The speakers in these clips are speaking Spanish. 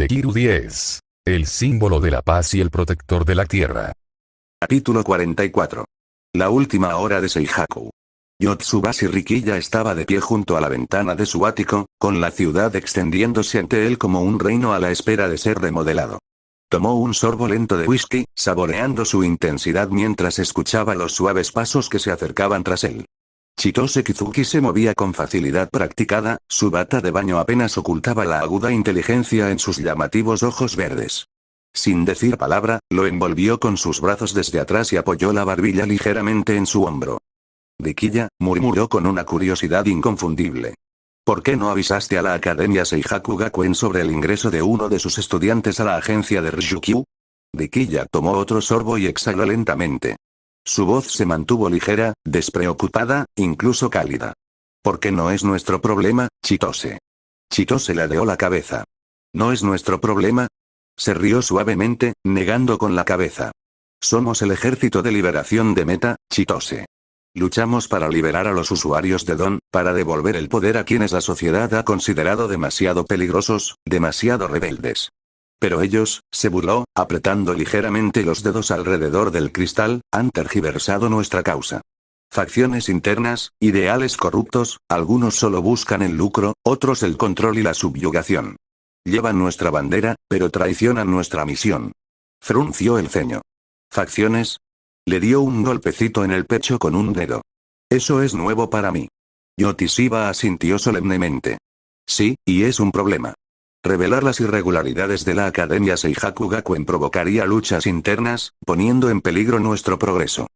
de Kiru 10. El símbolo de la paz y el protector de la tierra. Capítulo 44. La última hora de Seihaku. Yotsubashi Rikiya estaba de pie junto a la ventana de su ático, con la ciudad extendiéndose ante él como un reino a la espera de ser remodelado. Tomó un sorbo lento de whisky, saboreando su intensidad mientras escuchaba los suaves pasos que se acercaban tras él. Chitose Kizuki se movía con facilidad practicada, su bata de baño apenas ocultaba la aguda inteligencia en sus llamativos ojos verdes. Sin decir palabra, lo envolvió con sus brazos desde atrás y apoyó la barbilla ligeramente en su hombro. Rikiya, murmuró con una curiosidad inconfundible. ¿Por qué no avisaste a la Academia Seihaku Gakuen sobre el ingreso de uno de sus estudiantes a la agencia de Ryukyu? Rikiya tomó otro sorbo y exhaló lentamente. Su voz se mantuvo ligera, despreocupada, incluso cálida. ¿Por qué no es nuestro problema, Chitose? Chitose ladeó la cabeza. ¿No es nuestro problema? Se rió suavemente, negando con la cabeza. Somos el ejército de liberación de Meta, Chitose. Luchamos para liberar a los usuarios de Don, para devolver el poder a quienes la sociedad ha considerado demasiado peligrosos, demasiado rebeldes. Pero ellos, se burló, apretando ligeramente los dedos alrededor del cristal, han tergiversado nuestra causa. Facciones internas, ideales corruptos, algunos solo buscan el lucro, otros el control y la subyugación. Llevan nuestra bandera, pero traicionan nuestra misión. Frunció el ceño. ¿Facciones? Le dio un golpecito en el pecho con un dedo. Eso es nuevo para mí. Yotishiba asintió solemnemente. Sí, y es un problema. Revelar las irregularidades de la Academia Seihaku Gakuen provocaría luchas internas, poniendo en peligro nuestro progreso.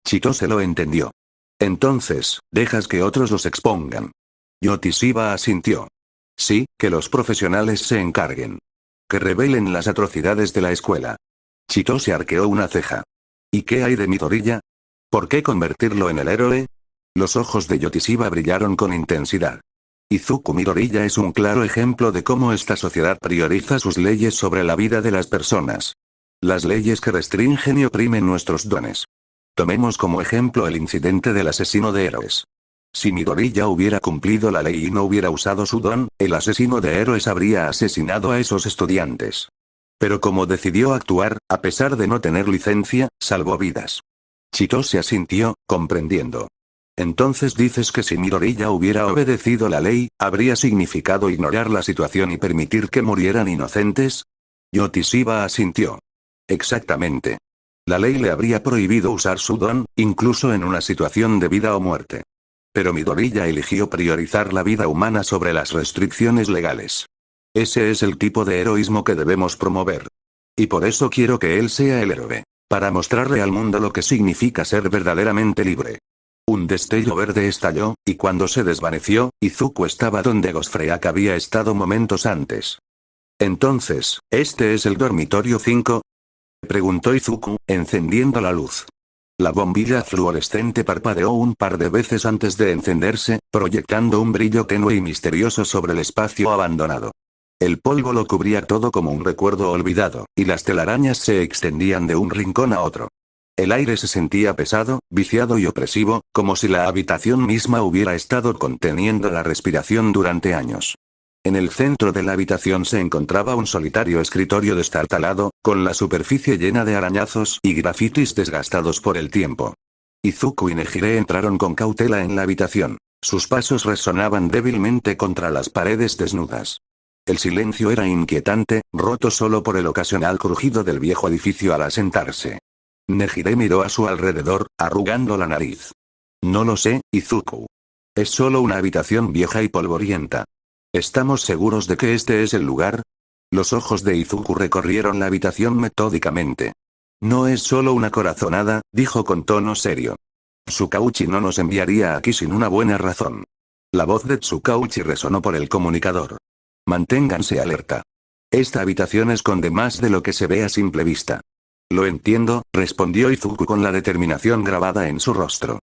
Chitose lo entendió. Entonces, dejas que otros los expongan. Yotishiba asintió. Sí, que los profesionales se encarguen. Que revelen las atrocidades de la escuela. Chitose arqueó una ceja. ¿Y qué hay de Midoriya? ¿Por qué convertirlo en el héroe? Los ojos de Yotishiba brillaron con intensidad. Izuku Midoriya es un claro ejemplo de cómo esta sociedad prioriza sus leyes sobre la vida de las personas. Las leyes que restringen y oprimen nuestros dones. Tomemos como ejemplo el incidente del asesino de héroes. Si Midoriya hubiera cumplido la ley y no hubiera usado su don, el asesino de héroes habría asesinado a esos estudiantes. Pero como decidió actuar, a pesar de no tener licencia, salvó vidas. Chitose asintió, comprendiendo. Entonces dices que si Midoriya hubiera obedecido la ley, ¿habría significado ignorar la situación y permitir que murieran inocentes? Yotishiba asintió. Exactamente. La ley le habría prohibido usar su don, incluso en una situación de vida o muerte. Pero Midoriya eligió priorizar la vida humana sobre las restricciones legales. Ese es el tipo de heroísmo que debemos promover. Y por eso quiero que él sea el héroe. Para mostrarle al mundo lo que significa ser verdaderamente libre. Un destello verde estalló, y cuando se desvaneció, Izuku estaba donde Gosfreak había estado momentos antes. Entonces, ¿este es el dormitorio 5? Preguntó Izuku, encendiendo la luz. La bombilla fluorescente parpadeó un par de veces antes de encenderse, proyectando un brillo tenue y misterioso sobre el espacio abandonado. El polvo lo cubría todo como un recuerdo olvidado, y las telarañas se extendían de un rincón a otro. El aire se sentía pesado, viciado y opresivo, como si la habitación misma hubiera estado conteniendo la respiración durante años. En el centro de la habitación se encontraba un solitario escritorio destartalado, con la superficie llena de arañazos y grafitis desgastados por el tiempo. Izuku y Nejire entraron con cautela en la habitación. Sus pasos resonaban débilmente contra las paredes desnudas. El silencio era inquietante, roto solo por el ocasional crujido del viejo edificio al asentarse. Nejire miró a su alrededor, arrugando la nariz. No lo sé, Izuku. Es solo una habitación vieja y polvorienta. ¿Estamos seguros de que este es el lugar? Los ojos de Izuku recorrieron la habitación metódicamente. No es solo una corazonada, dijo con tono serio. Tsukauchi no nos enviaría aquí sin una buena razón. La voz de Tsukauchi resonó por el comunicador. Manténganse alerta. Esta habitación esconde más de lo que se ve a simple vista. Lo entiendo, respondió Izuku con la determinación grabada en su rostro.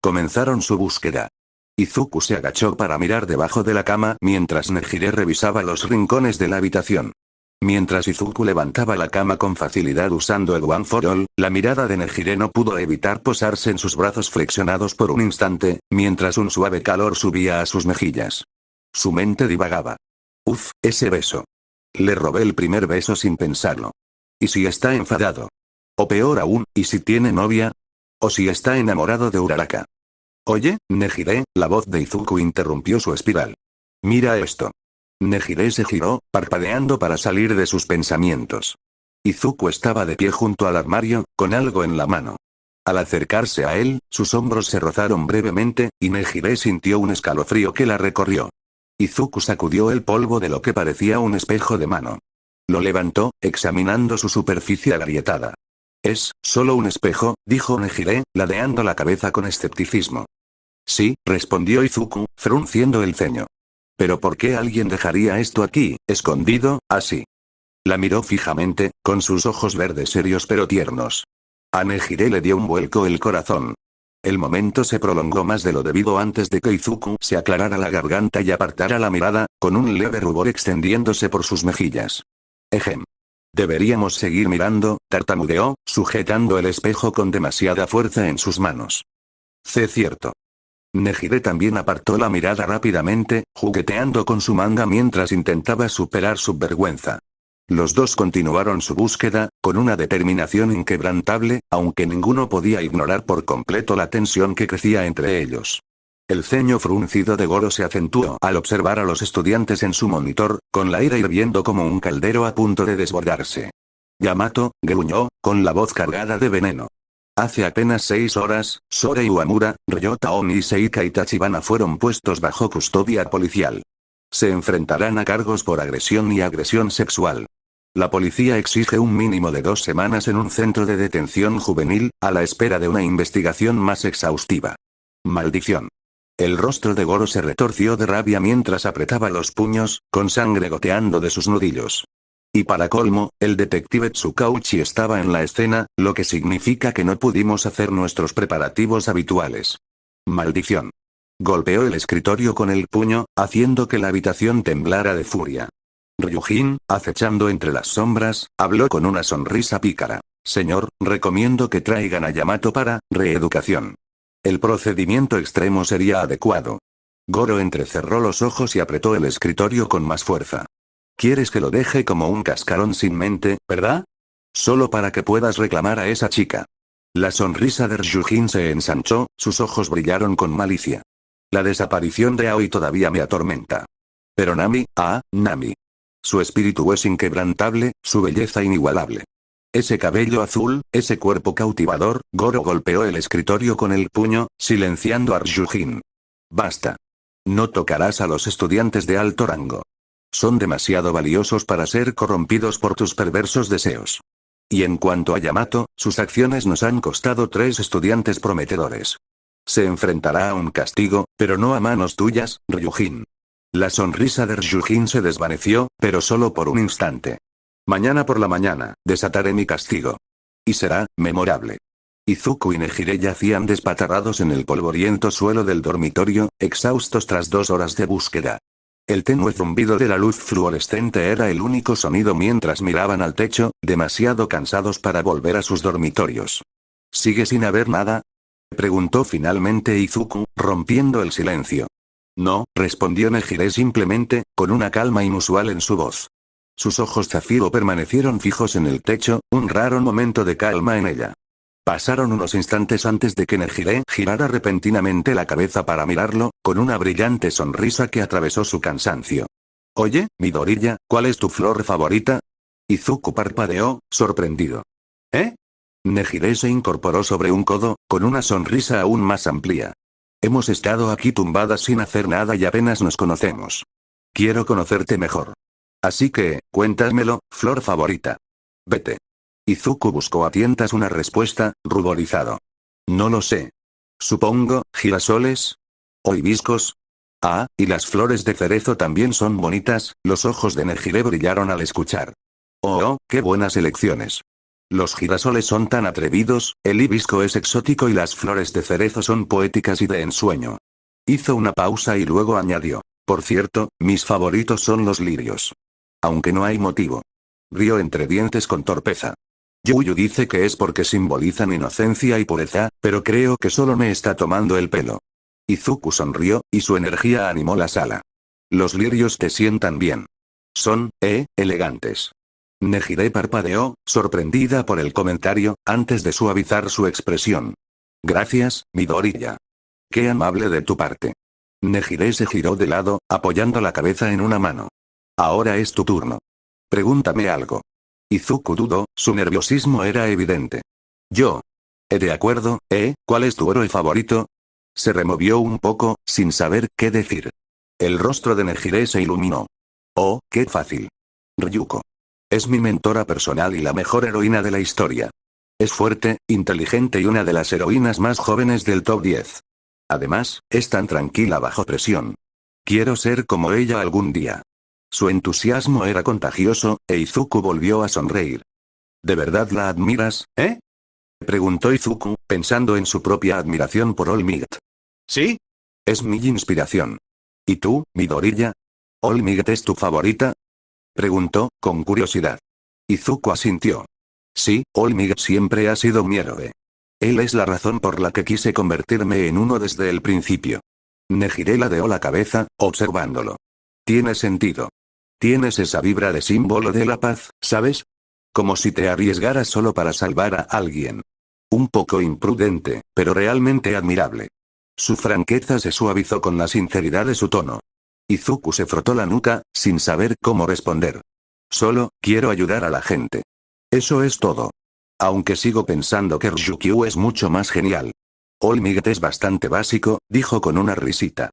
Comenzaron su búsqueda. Izuku se agachó para mirar debajo de la cama mientras Nejire revisaba los rincones de la habitación. Mientras Izuku levantaba la cama con facilidad usando el One for All, la mirada de Nejire no pudo evitar posarse en sus brazos flexionados por un instante, mientras un suave calor subía a sus mejillas. Su mente divagaba. Uf, ese beso. Le robé el primer beso sin pensarlo. ¿Y si está enfadado? O peor aún, ¿y si tiene novia? ¿O si está enamorado de Uraraka? Oye, Nejire, la voz de Izuku interrumpió su espiral. Mira esto. Nejire se giró, parpadeando para salir de sus pensamientos. Izuku estaba de pie junto al armario, con algo en la mano. Al acercarse a él, sus hombros se rozaron brevemente, y Nejire sintió un escalofrío que la recorrió. Izuku sacudió el polvo de lo que parecía un espejo de mano. Lo levantó, examinando su superficie agrietada. Es solo un espejo, dijo Nejire, ladeando la cabeza con escepticismo. Sí, respondió Izuku, frunciendo el ceño. Pero ¿por qué alguien dejaría esto aquí, escondido, así? La miró fijamente, con sus ojos verdes serios pero tiernos. A Nejire le dio un vuelco el corazón. El momento se prolongó más de lo debido antes de que Izuku se aclarara la garganta y apartara la mirada, con un leve rubor extendiéndose por sus mejillas. Ejem. Deberíamos seguir mirando, tartamudeó, sujetando el espejo con demasiada fuerza en sus manos. Cierto. Nejire también apartó la mirada rápidamente, jugueteando con su manga mientras intentaba superar su vergüenza. Los dos continuaron su búsqueda, con una determinación inquebrantable, aunque ninguno podía ignorar por completo la tensión que crecía entre ellos. El ceño fruncido de Goro se acentuó al observar a los estudiantes en su monitor, con la ira hirviendo como un caldero a punto de desbordarse. Yamato, gruñó, con la voz cargada de veneno. Hace apenas 6 horas, Sora Iwamura, Ryota Oni y Seika y Tachibana fueron puestos bajo custodia policial. Se enfrentarán a cargos por agresión y agresión sexual. La policía exige un mínimo de 2 semanas en un centro de detención juvenil, a la espera de una investigación más exhaustiva. Maldición. El rostro de Goro se retorció de rabia mientras apretaba los puños, con sangre goteando de sus nudillos. Y para colmo, el detective Tsukauchi estaba en la escena, lo que significa que no pudimos hacer nuestros preparativos habituales. Maldición. Golpeó el escritorio con el puño, haciendo que la habitación temblara de furia. Ryujin, acechando entre las sombras, habló con una sonrisa pícara. Señor, recomiendo que traigan a Yamato para reeducación. El procedimiento extremo sería adecuado. Goro entrecerró los ojos y apretó el escritorio con más fuerza. Quieres que lo deje como un cascarón sin mente, ¿verdad? Solo para que puedas reclamar a esa chica. La sonrisa de Ryujin se ensanchó, sus ojos brillaron con malicia. La desaparición de Aoi todavía me atormenta. Pero Nami, Nami. Su espíritu es inquebrantable, su belleza inigualable. Ese cabello azul, ese cuerpo cautivador. Goro golpeó el escritorio con el puño, silenciando a Ryujin. Basta. No tocarás a los estudiantes de alto rango. Son demasiado valiosos para ser corrompidos por tus perversos deseos. Y en cuanto a Yamato, sus acciones nos han costado 3 estudiantes prometedores. Se enfrentará a un castigo, pero no a manos tuyas, Ryujin. La sonrisa de Ryujin se desvaneció, pero solo por un instante. Mañana por la mañana, desataré mi castigo. Y será memorable. Izuku y Nejire yacían despatarrados en el polvoriento suelo del dormitorio, exhaustos tras 2 horas de búsqueda. El tenue zumbido de la luz fluorescente era el único sonido mientras miraban al techo, demasiado cansados para volver a sus dormitorios. ¿Sigue sin haber nada?, preguntó finalmente Izuku, rompiendo el silencio. No, respondió Nejire simplemente, con una calma inusual en su voz. Sus ojos zafiro permanecieron fijos en el techo, un raro momento de calma en ella. Pasaron unos instantes antes de que Nejire girara repentinamente la cabeza para mirarlo, con una brillante sonrisa que atravesó su cansancio. Oye, Midoriya, ¿cuál es tu flor favorita? Izuku parpadeó, sorprendido. ¿Eh? Nejire se incorporó sobre un codo, con una sonrisa aún más amplia. Hemos estado aquí tumbadas sin hacer nada y apenas nos conocemos. Quiero conocerte mejor. Así que, cuéntamelo, flor favorita. Vete. Izuku buscó a tientas una respuesta, ruborizado. No lo sé. Supongo, girasoles. ¿O hibiscos? Y las flores de cerezo también son bonitas. Los ojos de Nejire brillaron al escuchar. Oh, qué buenas elecciones. Los girasoles son tan atrevidos, el hibisco es exótico y las flores de cerezo son poéticas y de ensueño. Hizo una pausa y luego añadió. Por cierto, mis favoritos son los lirios. Aunque no hay motivo. Rió entre dientes con torpeza. Yuyu dice que es porque simbolizan inocencia y pureza, pero creo que solo me está tomando el pelo. Izuku sonrió, y su energía animó la sala. Los lirios te sientan bien. Son, elegantes. Nejire parpadeó, sorprendida por el comentario, antes de suavizar su expresión. Gracias, Midoriya. Qué amable de tu parte. Nejire se giró de lado, apoyando la cabeza en una mano. Ahora es tu turno. Pregúntame algo. Izuku dudó, su nerviosismo era evidente. Yo. De acuerdo, ¿cuál es tu héroe favorito? Se removió un poco, sin saber qué decir. El rostro de Nejire se iluminó. Oh, qué fácil. Ryuko. Es mi mentora personal y la mejor heroína de la historia. Es fuerte, inteligente y una de las heroínas más jóvenes del top 10. Además, es tan tranquila bajo presión. Quiero ser como ella algún día. Su entusiasmo era contagioso, e Izuku volvió a sonreír. ¿De verdad la admiras, preguntó Izuku, pensando en su propia admiración por All Might. ¿Sí? Es mi inspiración. ¿Y tú, Midoriya? ¿All Might es tu favorita? Preguntó, con curiosidad. Izuku asintió. Sí, All Might siempre ha sido mi héroe. Él es la razón por la que quise convertirme en uno desde el principio. Nejire ladeó la cabeza, observándolo. Tiene sentido. Tienes esa vibra de símbolo de la paz, ¿sabes? Como si te arriesgaras solo para salvar a alguien. Un poco imprudente, pero realmente admirable. Su franqueza se suavizó con la sinceridad de su tono. Izuku se frotó la nuca, sin saber cómo responder. Solo, quiero ayudar a la gente. Eso es todo. Aunque sigo pensando que Ryukyu es mucho más genial. All Might es bastante básico, dijo con una risita.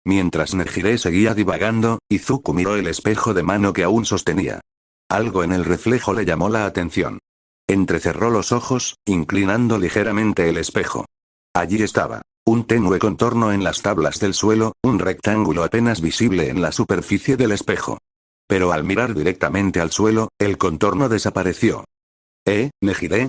Mientras Nejire seguía divagando, Izuku miró el espejo de mano que aún sostenía. Algo en el reflejo le llamó la atención. Entrecerró los ojos, inclinando ligeramente el espejo. Allí estaba. Un tenue contorno en las tablas del suelo, un rectángulo apenas visible en la superficie del espejo. Pero al mirar directamente al suelo, el contorno desapareció. ¿Nejire?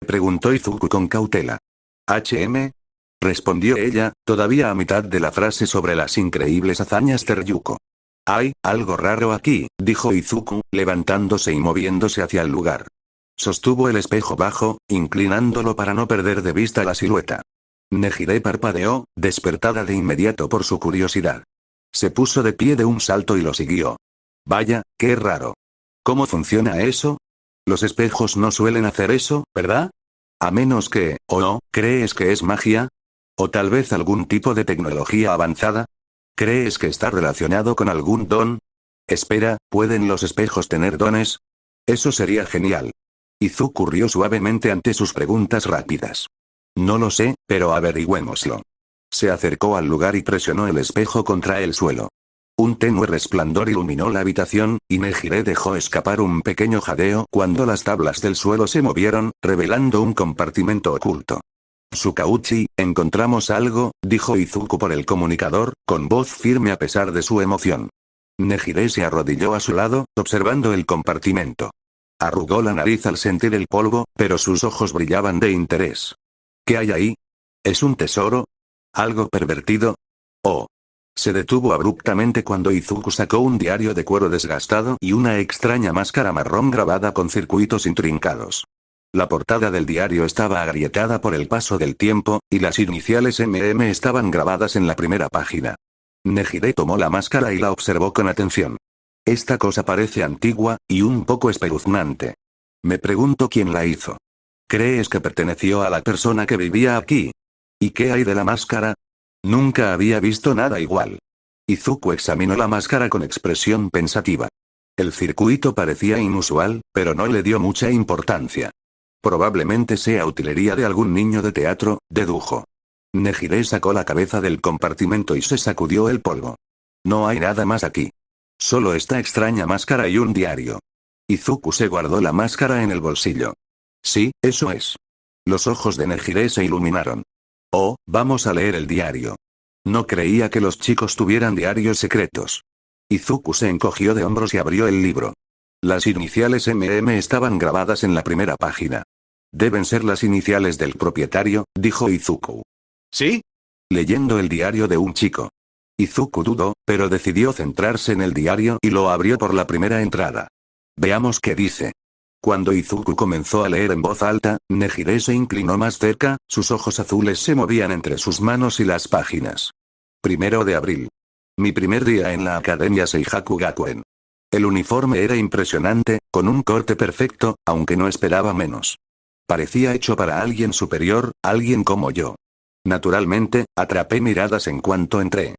Preguntó Izuku con cautela. ¿HM? Respondió ella, todavía a mitad de la frase sobre las increíbles hazañas de Ryuko. Hay algo raro aquí, dijo Izuku, levantándose y moviéndose hacia el lugar. Sostuvo el espejo bajo, inclinándolo para no perder de vista la silueta. Nejire parpadeó, despertada de inmediato por su curiosidad. Se puso de pie de un salto y lo siguió. Vaya, qué raro. ¿Cómo funciona eso? Los espejos no suelen hacer eso, ¿verdad? A menos que, ¿o no, crees que es magia? ¿O tal vez algún tipo de tecnología avanzada? ¿Crees que está relacionado con algún don? Espera, ¿pueden los espejos tener dones? Eso sería genial. Izuku rió suavemente ante sus preguntas rápidas. No lo sé, pero averigüémoslo. Se acercó al lugar y presionó el espejo contra el suelo. Un tenue resplandor iluminó la habitación, y Nejire dejó escapar un pequeño jadeo cuando las tablas del suelo se movieron, revelando un compartimento oculto. Tsukauchi, encontramos algo, dijo Izuku por el comunicador, con voz firme a pesar de su emoción. Nejire se arrodilló a su lado, observando el compartimento. Arrugó la nariz al sentir el polvo, pero sus ojos brillaban de interés. ¿Qué hay ahí? ¿Es un tesoro? ¿Algo pervertido? Oh. Se detuvo abruptamente cuando Izuku sacó un diario de cuero desgastado y una extraña máscara marrón grabada con circuitos intrincados. La portada del diario estaba agrietada por el paso del tiempo, y las iniciales MM estaban grabadas en la primera página. Nejire tomó la máscara y la observó con atención. Esta cosa parece antigua, y un poco espeluznante. Me pregunto quién la hizo. ¿Crees que perteneció a la persona que vivía aquí? ¿Y qué hay de la máscara? Nunca había visto nada igual. Izuku examinó la máscara con expresión pensativa. El circuito parecía inusual, pero no le dio mucha importancia. Probablemente sea utilería de algún niño de teatro, dedujo. Nejire sacó la cabeza del compartimento y se sacudió el polvo. No hay nada más aquí. Solo esta extraña máscara y un diario. Izuku se guardó la máscara en el bolsillo. Sí, eso es. Los ojos de Nejire se iluminaron. Oh, vamos a leer el diario. No creía que los chicos tuvieran diarios secretos. Izuku se encogió de hombros y abrió el libro. Las iniciales MM estaban grabadas en la primera página. Deben ser las iniciales del propietario, dijo Izuku. ¿Sí? Leyendo el diario de un chico. Izuku dudó, pero decidió centrarse en el diario y lo abrió por la primera entrada. Veamos qué dice. Cuando Izuku comenzó a leer en voz alta, Nejire se inclinó más cerca, sus ojos azules se movían entre sus manos y las páginas. 1 de abril. Mi primer día en la Academia Seihaku Gakuen. El uniforme era impresionante, con un corte perfecto, aunque no esperaba menos. Parecía hecho para alguien superior, alguien como yo. Naturalmente, atrapé miradas en cuanto entré.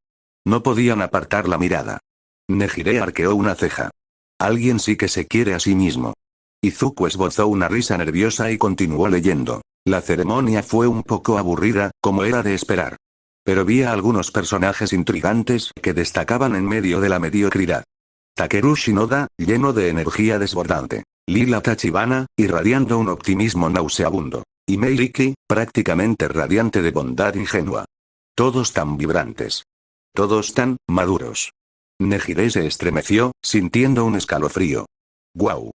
No podían apartar la mirada. Nejire arqueó una ceja. Alguien sí que se quiere a sí mismo. Izuku esbozó una risa nerviosa y continuó leyendo. La ceremonia fue un poco aburrida, como era de esperar. Pero vi a algunos personajes intrigantes que destacaban en medio de la mediocridad. Takeru Shinoda, lleno de energía desbordante. Lila Tachibana, irradiando un optimismo nauseabundo. Y Meiriki, prácticamente radiante de bondad ingenua. Todos tan vibrantes. Todos tan maduros. Nejire se estremeció, sintiendo un escalofrío. ¡Guau!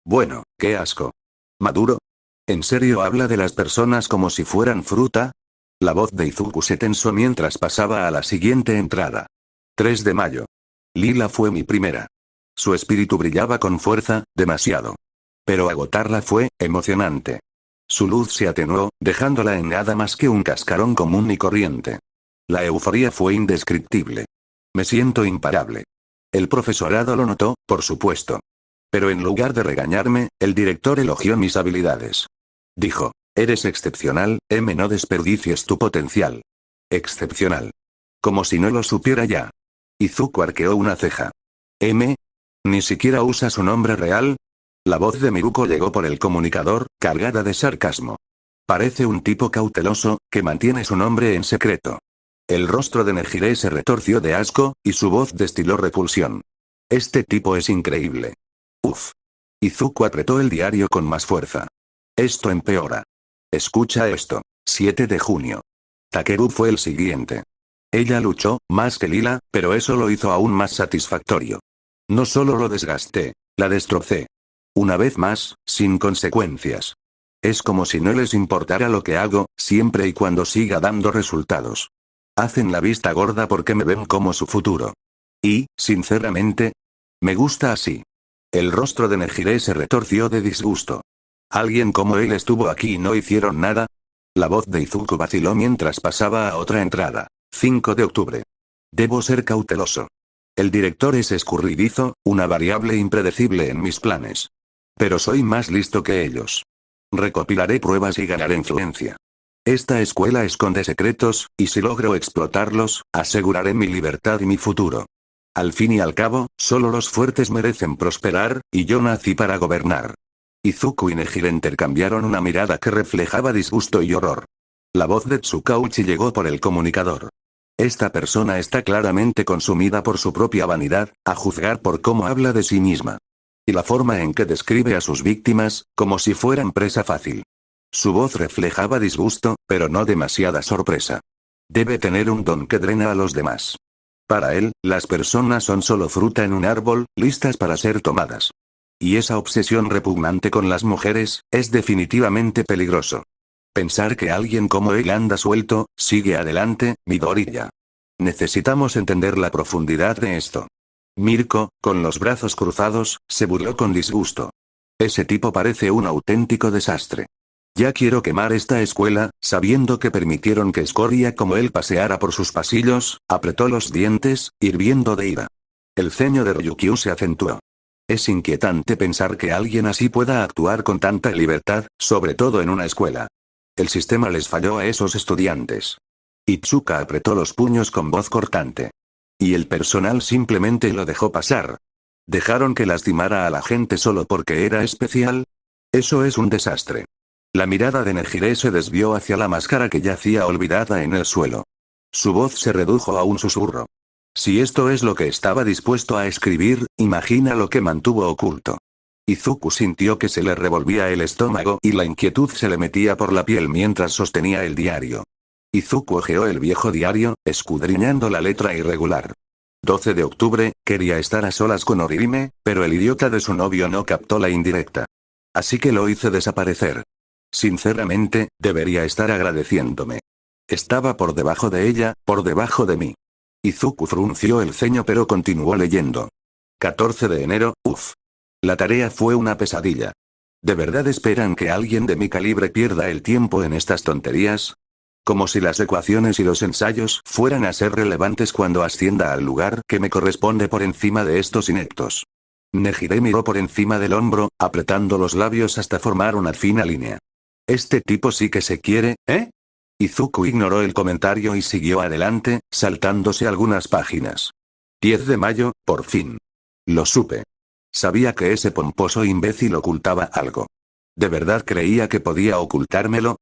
Bueno, qué asco. ¿Maduro? ¿En serio habla de las personas como si fueran fruta? La voz de Izuku se tensó mientras pasaba a la siguiente entrada. 3 de mayo. Lila fue mi primera. Su espíritu brillaba con fuerza, demasiado. Pero agotarla fue emocionante. Su luz se atenuó, dejándola en nada más que un cascarón común y corriente. La euforía fue indescriptible. Me siento imparable. El profesorado lo notó, por supuesto. Pero en lugar de regañarme, el director elogió mis habilidades. Dijo, eres excepcional, no desperdicies tu potencial. Excepcional. Como si no lo supiera ya. Izuku arqueó una ceja. ¿Ni siquiera usa su nombre real? La voz de Miruko llegó por el comunicador, cargada de sarcasmo. Parece un tipo cauteloso, que mantiene su nombre en secreto. El rostro de Nejire se retorció de asco, y su voz destiló repulsión. Este tipo es increíble. Uf. Izuku apretó el diario con más fuerza. Esto empeora. Escucha esto. 7 de junio. Takeru fue el siguiente. Ella luchó, más que Lila, pero eso lo hizo aún más satisfactorio. No solo lo desgasté, la destrocé. Una vez más, sin consecuencias. Es como si no les importara lo que hago, siempre y cuando siga dando resultados. Hacen la vista gorda porque me ven como su futuro. Y, sinceramente, me gusta así. El rostro de Nejire se retorció de disgusto. ¿Alguien como él estuvo aquí y no hicieron nada? La voz de Izuku vaciló mientras pasaba a otra entrada. 5 de octubre. Debo ser cauteloso. El director es escurridizo, una variable impredecible en mis planes. Pero soy más listo que ellos. Recopilaré pruebas y ganaré influencia. Esta escuela esconde secretos, y si logro explotarlos, aseguraré mi libertad y mi futuro. Al fin y al cabo, solo los fuertes merecen prosperar, y yo nací para gobernar. Izuku y Nejire intercambiaron una mirada que reflejaba disgusto y horror. La voz de Tsukauchi llegó por el comunicador. Esta persona está claramente consumida por su propia vanidad, a juzgar por cómo habla de sí misma. Y la forma en que describe a sus víctimas, como si fueran presa fácil. Su voz reflejaba disgusto, pero no demasiada sorpresa. Debe tener un don que drena a los demás. Para él, las personas son solo fruta en un árbol, listas para ser tomadas. Y esa obsesión repugnante con las mujeres, es definitivamente peligroso. Pensar que alguien como él anda suelto, sigue adelante, Midoriya. Necesitamos entender la profundidad de esto. Mirko, con los brazos cruzados, se burló con disgusto. Ese tipo parece un auténtico desastre. Ya quiero quemar esta escuela, sabiendo que permitieron que escoria como él paseara por sus pasillos, apretó los dientes, hirviendo de ira. El ceño de Ryukyu se acentuó. Es inquietante pensar que alguien así pueda actuar con tanta libertad, sobre todo en una escuela. El sistema les falló a esos estudiantes. Itsuka apretó los puños con voz cortante. Y el personal simplemente lo dejó pasar. ¿Dejaron que lastimara a la gente solo porque era especial? Eso es un desastre. La mirada de Nejire se desvió hacia la máscara que yacía olvidada en el suelo. Su voz se redujo a un susurro. Si esto es lo que estaba dispuesto a escribir, imagina lo que mantuvo oculto. Izuku sintió que se le revolvía el estómago y la inquietud se le metía por la piel mientras sostenía el diario. Izuku hojeó el viejo diario, escudriñando la letra irregular. 12 de octubre, quería estar a solas con Orihime, pero el idiota de su novio no captó la indirecta. Así que lo hice desaparecer. Sinceramente, debería estar agradeciéndome. Estaba por debajo de ella, por debajo de mí. Izuku frunció el ceño pero continuó leyendo. 14 de enero, uff. La tarea fue una pesadilla. ¿De verdad esperan que alguien de mi calibre pierda el tiempo en estas tonterías? Como si las ecuaciones y los ensayos fueran a ser relevantes cuando ascienda al lugar que me corresponde por encima de estos ineptos. Nejire miró por encima del hombro, apretando los labios hasta formar una fina línea. Este tipo sí que se quiere, ¿eh? Izuku ignoró el comentario y siguió adelante, saltándose algunas páginas. 10 de mayo, por fin. Lo supe. Sabía que ese pomposo imbécil ocultaba algo. ¿De verdad creía que podía ocultármelo?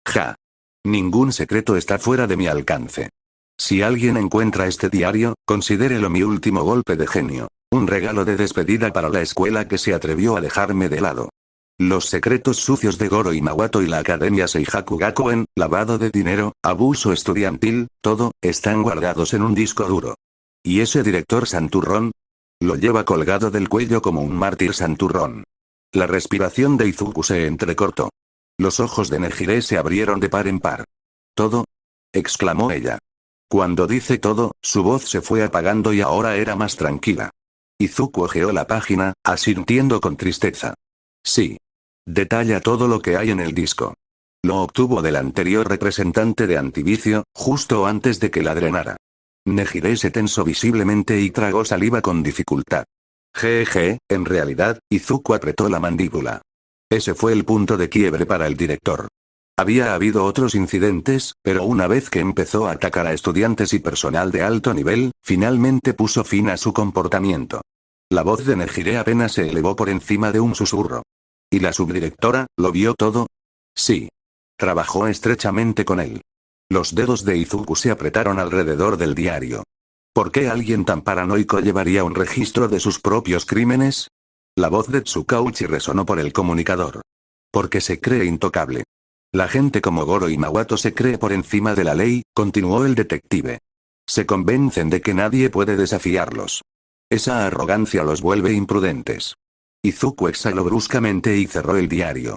Ja. Ningún secreto está fuera de mi alcance. Si alguien encuentra este diario, considérelo mi último golpe de genio. Un regalo de despedida para la escuela que se atrevió a dejarme de lado. Los secretos sucios de Goro y Mawato y la Academia Seihaku Gakuen, lavado de dinero, abuso estudiantil, todo, están guardados en un disco duro. ¿Y ese director santurrón? Lo lleva colgado del cuello como un mártir santurrón. La respiración de Izuku se entrecortó. Los ojos de Nejire se abrieron de par en par. ¿Todo? Exclamó ella. Cuando dice todo, su voz se fue apagando y ahora era más tranquila. Izuku hojeó la página, asintiendo con tristeza. Sí. Detalla todo lo que hay en el disco. Lo obtuvo del anterior representante de antivicio, justo antes de que la drenara. Nejire se tensó visiblemente y tragó saliva con dificultad. Jeje, en realidad, Izuku apretó la mandíbula. Ese fue el punto de quiebre para el director. Había habido otros incidentes, pero una vez que empezó a atacar a estudiantes y personal de alto nivel, finalmente puso fin a su comportamiento. La voz de Nejire apenas se elevó por encima de un susurro. ¿Y la subdirectora, lo vio todo? Sí. Trabajó estrechamente con él. Los dedos de Izuku se apretaron alrededor del diario. ¿Por qué alguien tan paranoico llevaría un registro de sus propios crímenes? La voz de Tsukauchi resonó por el comunicador. Porque se cree intocable. La gente como Goro y Mawato se cree por encima de la ley, continuó el detective. Se convencen de que nadie puede desafiarlos. Esa arrogancia los vuelve imprudentes. Izuku exhaló bruscamente y cerró el diario.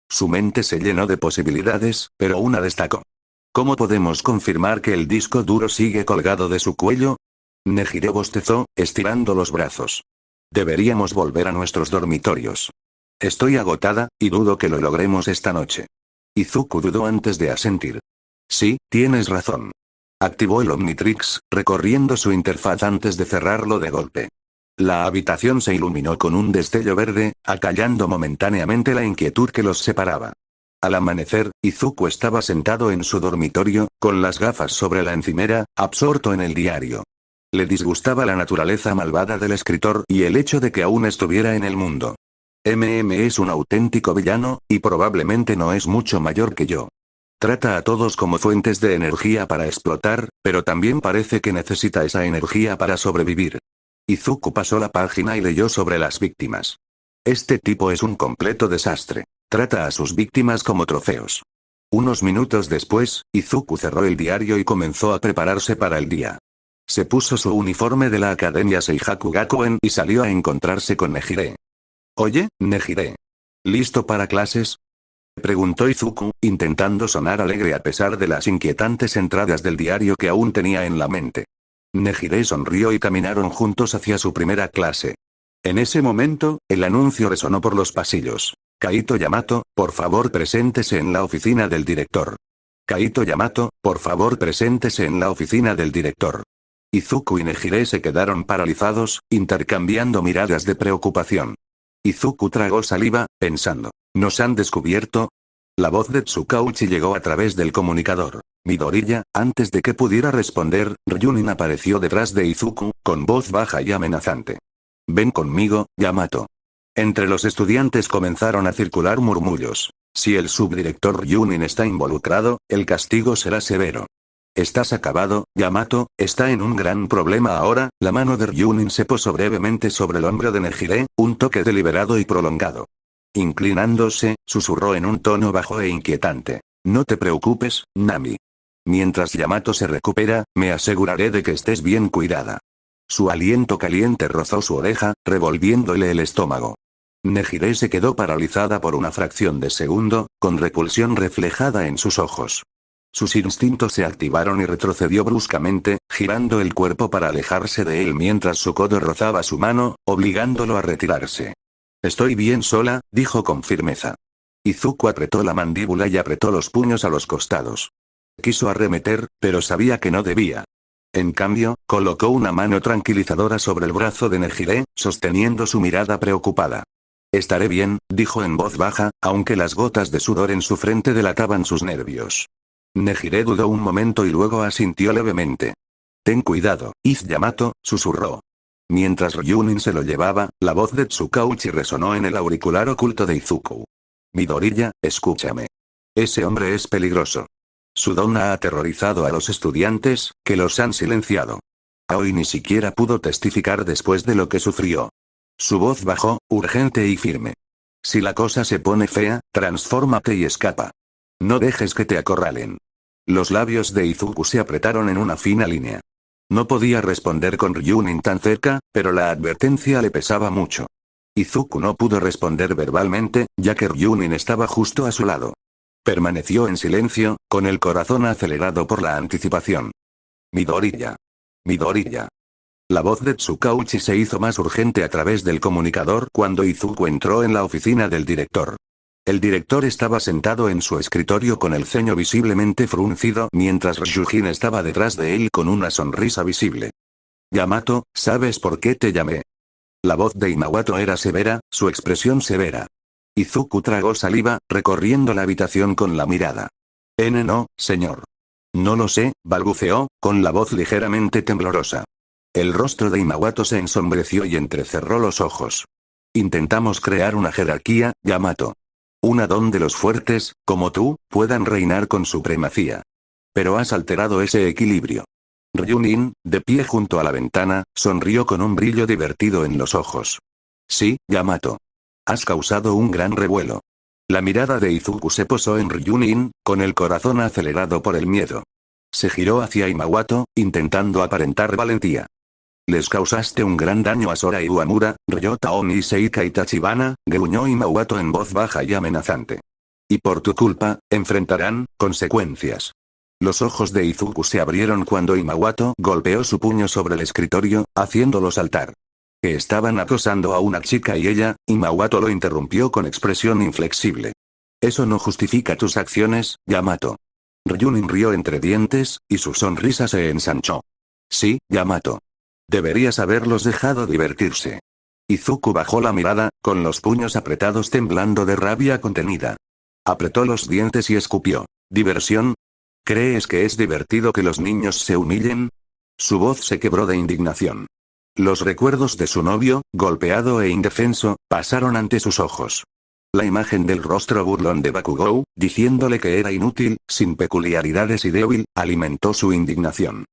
Su mente se llenó de posibilidades, pero una destacó. ¿Cómo podemos confirmar que el disco duro sigue colgado de su cuello? Nejire bostezó, estirando los brazos. Deberíamos volver a nuestros dormitorios. Estoy agotada, y dudo que lo logremos esta noche. Izuku dudó antes de asentir. Sí, tienes razón. Activó el Omnitrix, recorriendo su interfaz antes de cerrarlo de golpe. La habitación se iluminó con un destello verde, acallando momentáneamente la inquietud que los separaba. Al amanecer, Izuku estaba sentado en su dormitorio, con las gafas sobre la encimera, absorto en el diario. Le disgustaba la naturaleza malvada del escritor y el hecho de que aún estuviera en el mundo. Es un auténtico villano, y probablemente no es mucho mayor que yo. Trata a todos como fuentes de energía para explotar, pero también parece que necesita esa energía para sobrevivir. Izuku pasó la página y leyó sobre las víctimas. Este tipo es un completo desastre. Trata a sus víctimas como trofeos. Unos minutos después, Izuku cerró el diario y comenzó a prepararse para el día. Se puso su uniforme de la Academia Seihaku Gakuen y salió a encontrarse con Nejire. Oye, Nejire. ¿Listo para clases? Preguntó Izuku, intentando sonar alegre a pesar de las inquietantes entradas del diario que aún tenía en la mente. Nejire sonrió y caminaron juntos hacia su primera clase. En ese momento, el anuncio resonó por los pasillos. Kaito Yamato, por favor preséntese en la oficina del director. Kaito Yamato, por favor preséntese en la oficina del director. Izuku y Nejire se quedaron paralizados, intercambiando miradas de preocupación. Izuku tragó saliva, pensando, ¿nos han descubierto? La voz de Tsukauchi llegó a través del comunicador. Midoriya, antes de que pudiera responder, Ryunin apareció detrás de Izuku, con voz baja y amenazante. Ven conmigo, Yamato. Entre los estudiantes comenzaron a circular murmullos. Si el subdirector Ryunin está involucrado, el castigo será severo. Estás acabado, Yamato, está en un gran problema ahora. La mano de Ryunin se posó brevemente sobre el hombro de Nejire, un toque deliberado y prolongado. Inclinándose, susurró en un tono bajo e inquietante. No te preocupes, Nami. Mientras Yamato se recupera, me aseguraré de que estés bien cuidada. Su aliento caliente rozó su oreja, revolviéndole el estómago. Nejire se quedó paralizada por una fracción de segundo, con repulsión reflejada en sus ojos. Sus instintos se activaron y retrocedió bruscamente, girando el cuerpo para alejarse de él mientras su codo rozaba su mano, obligándolo a retirarse. Estoy bien sola, dijo con firmeza. Izuku apretó la mandíbula y apretó los puños a los costados. Quiso arremeter, pero sabía que no debía. En cambio, colocó una mano tranquilizadora sobre el brazo de Nejire, sosteniendo su mirada preocupada. Estaré bien, dijo en voz baja, aunque las gotas de sudor en su frente delataban sus nervios. Nejire dudó un momento y luego asintió levemente. Ten cuidado, Yamato, susurró. Mientras Ryunin se lo llevaba, la voz de Tsukauchi resonó en el auricular oculto de Izuku. Midoriya, escúchame. Ese hombre es peligroso. Su don ha aterrorizado a los estudiantes, que los han silenciado. Aoi ni siquiera pudo testificar después de lo que sufrió. Su voz bajó, urgente y firme. Si la cosa se pone fea, transfórmate y escapa. No dejes que te acorralen. Los labios de Izuku se apretaron en una fina línea. No podía responder con Ryunin tan cerca, pero la advertencia le pesaba mucho. Izuku no pudo responder verbalmente, ya que Ryunin estaba justo a su lado. Permaneció en silencio, con el corazón acelerado por la anticipación. Midoriya. Midoriya. La voz de Tsukauchi se hizo más urgente a través del comunicador cuando Izuku entró en la oficina del director. El director estaba sentado en su escritorio con el ceño visiblemente fruncido mientras Ryujin estaba detrás de él con una sonrisa visible. Yamato, ¿sabes por qué te llamé? La voz de Imawato era severa, su expresión severa. Izuku tragó saliva, recorriendo la habitación con la mirada. No, señor. No lo sé, balbuceó, con la voz ligeramente temblorosa. El rostro de Imawato se ensombreció y entrecerró los ojos. Intentamos crear una jerarquía, Yamato. Una donde los fuertes, como tú, puedan reinar con supremacía. Pero has alterado ese equilibrio. Ryunin, de pie junto a la ventana, sonrió con un brillo divertido en los ojos. Sí, Yamato. Has causado un gran revuelo. La mirada de Izuku se posó en Ryunin, con el corazón acelerado por el miedo. Se giró hacia Imawato, intentando aparentar valentía. Les causaste un gran daño a Sora Iwamura, Ryota Oni y Seika y Tachibana, gruñó Imawato en voz baja y amenazante. Y por tu culpa, enfrentarán consecuencias. Los ojos de Izuku se abrieron cuando Imawato golpeó su puño sobre el escritorio, haciéndolo saltar. Que estaban acosando a una chica y ella, Imawato lo interrumpió con expresión inflexible. Eso no justifica tus acciones, Yamato. Ryunin rió entre dientes, y su sonrisa se ensanchó. Sí, Yamato. Deberías haberlos dejado divertirse. Izuku bajó la mirada, con los puños apretados temblando de rabia contenida. Apretó los dientes y escupió. ¿Diversión? ¿Crees que es divertido que los niños se humillen? Su voz se quebró de indignación. Los recuerdos de su novio, golpeado e indefenso, pasaron ante sus ojos. La imagen del rostro burlón de Bakugou, diciéndole que era inútil, sin peculiaridades y débil, alimentó su indignación.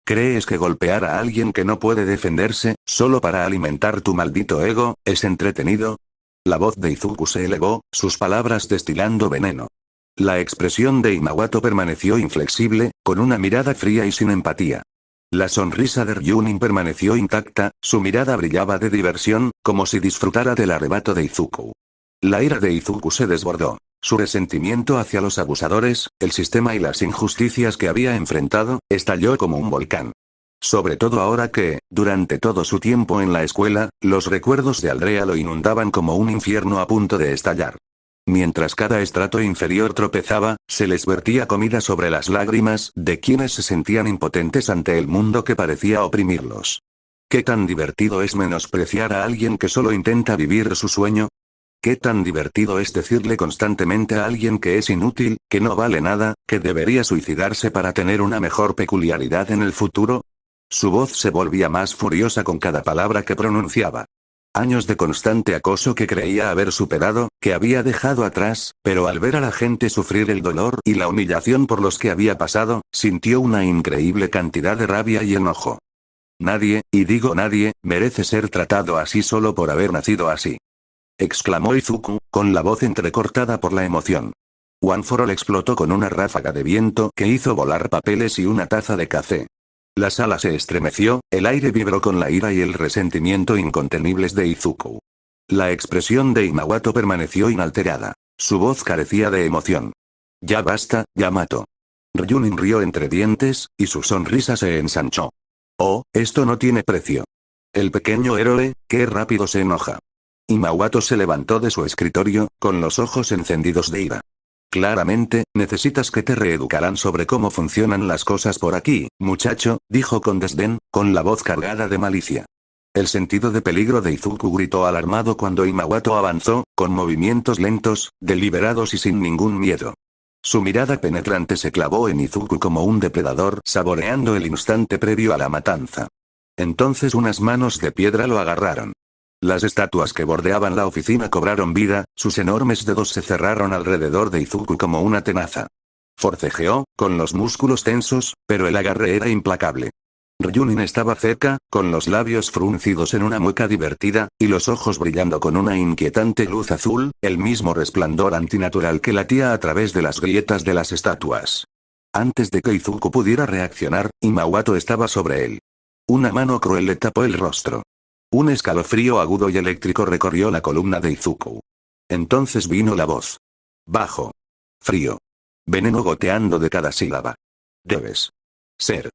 ¿Crees que golpear a alguien que no puede defenderse, solo para alimentar tu maldito ego, es entretenido? La voz de Izuku se elevó, sus palabras destilando veneno. La expresión de Imawato permaneció inflexible, con una mirada fría y sin empatía. La sonrisa de Ryunin permaneció intacta, su mirada brillaba de diversión, como si disfrutara del arrebato de Izuku. La ira de Izuku se desbordó. Su resentimiento hacia los abusadores, el sistema y las injusticias que había enfrentado, estalló como un volcán. Sobre todo ahora que, durante todo su tiempo en la escuela, los recuerdos de Aldrea lo inundaban como un infierno a punto de estallar. Mientras cada estrato inferior tropezaba, se les vertía comida sobre las lágrimas de quienes se sentían impotentes ante el mundo que parecía oprimirlos. ¿Qué tan divertido es menospreciar a alguien que solo intenta vivir su sueño? ¿Qué tan divertido es decirle constantemente a alguien que es inútil, que no vale nada, que debería suicidarse para tener una mejor peculiaridad en el futuro? Su voz se volvía más furiosa con cada palabra que pronunciaba. Años de constante acoso que creía haber superado, que había dejado atrás, pero al ver a la gente sufrir el dolor y la humillación por los que había pasado, sintió una increíble cantidad de rabia y enojo. Nadie, y digo nadie, merece ser tratado así solo por haber nacido así. Exclamó Izuku, con la voz entrecortada por la emoción. One for All explotó con una ráfaga de viento que hizo volar papeles y una taza de café. La sala se estremeció, el aire vibró con la ira y el resentimiento incontenibles de Izuku. La expresión de Imawato permaneció inalterada. Su voz carecía de emoción. Ya basta, Yamato. Ryunin rió entre dientes, y su sonrisa se ensanchó. Oh, esto no tiene precio. El pequeño héroe, qué rápido se enoja. Imawato se levantó de su escritorio, con los ojos encendidos de ira. Claramente, necesitas que te reeducaran sobre cómo funcionan las cosas por aquí, muchacho, dijo con desdén, con la voz cargada de malicia. El sentido de peligro de Izuku gritó alarmado cuando Imawato avanzó, con movimientos lentos, deliberados y sin ningún miedo. Su mirada penetrante se clavó en Izuku como un depredador saboreando el instante previo a la matanza. Entonces unas manos de piedra lo agarraron. Las estatuas que bordeaban la oficina cobraron vida, sus enormes dedos se cerraron alrededor de Izuku como una tenaza. Forcejeó, con los músculos tensos, pero el agarre era implacable. Ryunin estaba cerca, con los labios fruncidos en una mueca divertida, y los ojos brillando con una inquietante luz azul, el mismo resplandor antinatural que latía a través de las grietas de las estatuas. Antes de que Izuku pudiera reaccionar, Imawato estaba sobre él. Una mano cruel le tapó el rostro. Un escalofrío agudo y eléctrico recorrió la columna de Izuku. Entonces vino la voz. Bajo. Frío. Veneno goteando de cada sílaba. Debes ser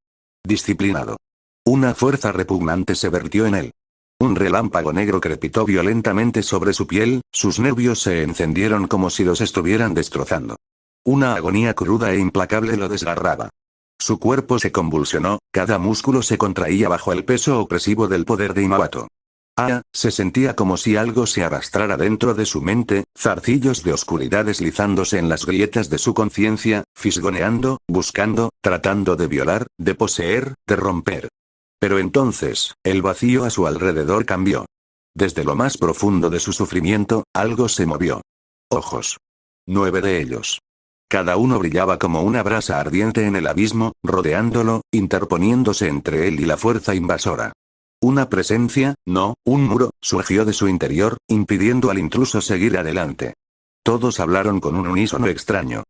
disciplinado. Una fuerza repugnante se vertió en él. Un relámpago negro crepitó violentamente sobre su piel, sus nervios se encendieron como si los estuvieran destrozando. Una agonía cruda e implacable lo desgarraba. Su cuerpo se convulsionó, cada músculo se contraía bajo el peso opresivo del poder de Imawato. Se sentía como si algo se arrastrara dentro de su mente, zarcillos de oscuridad deslizándose en las grietas de su conciencia, fisgoneando, buscando, tratando de violar, de poseer, de romper. Pero entonces, el vacío a su alrededor cambió. Desde lo más profundo de su sufrimiento, algo se movió. Ojos. 9 de ellos. Cada uno brillaba como una brasa ardiente en el abismo, rodeándolo, interponiéndose entre él y la fuerza invasora. Una presencia, no, un muro, surgió de su interior, impidiendo al intruso seguir adelante. Todos hablaron con un unísono extraño.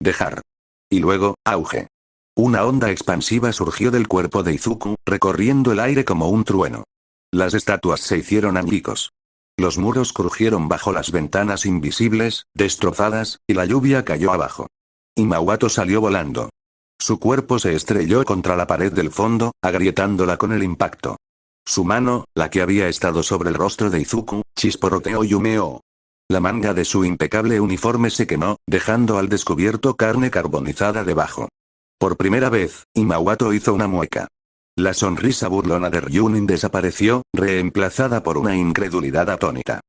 Dejar. Y luego, auge. Una onda expansiva surgió del cuerpo de Izuku, recorriendo el aire como un trueno. Las estatuas se hicieron añicos. Los muros crujieron bajo las ventanas invisibles, destrozadas, y la lluvia cayó abajo. Imawato salió volando. Su cuerpo se estrelló contra la pared del fondo, agrietándola con el impacto. Su mano, la que había estado sobre el rostro de Izuku, chisporroteó y humeó. La manga de su impecable uniforme se quemó, dejando al descubierto carne carbonizada debajo. Por primera vez, Imawato hizo una mueca. La sonrisa burlona de Ryunin desapareció, reemplazada por una incredulidad atónita.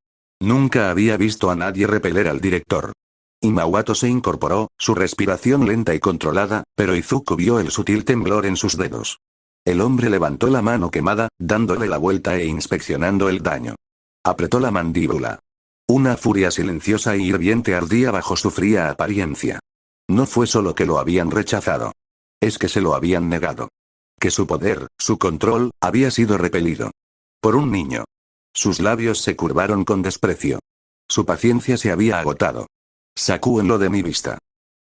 Nunca había visto a nadie repeler al director. Imawato se incorporó, su respiración lenta y controlada, pero Izuku vio el sutil temblor en sus dedos. El hombre levantó la mano quemada, dándole la vuelta e inspeccionando el daño. Apretó la mandíbula. Una furia silenciosa y hirviente ardía bajo su fría apariencia. No fue solo que lo habían rechazado. Es que se lo habían negado. Que su poder, su control, había sido repelido. Por un niño. Sus labios se curvaron con desprecio. Su paciencia se había agotado. Sacúenlo de mi vista.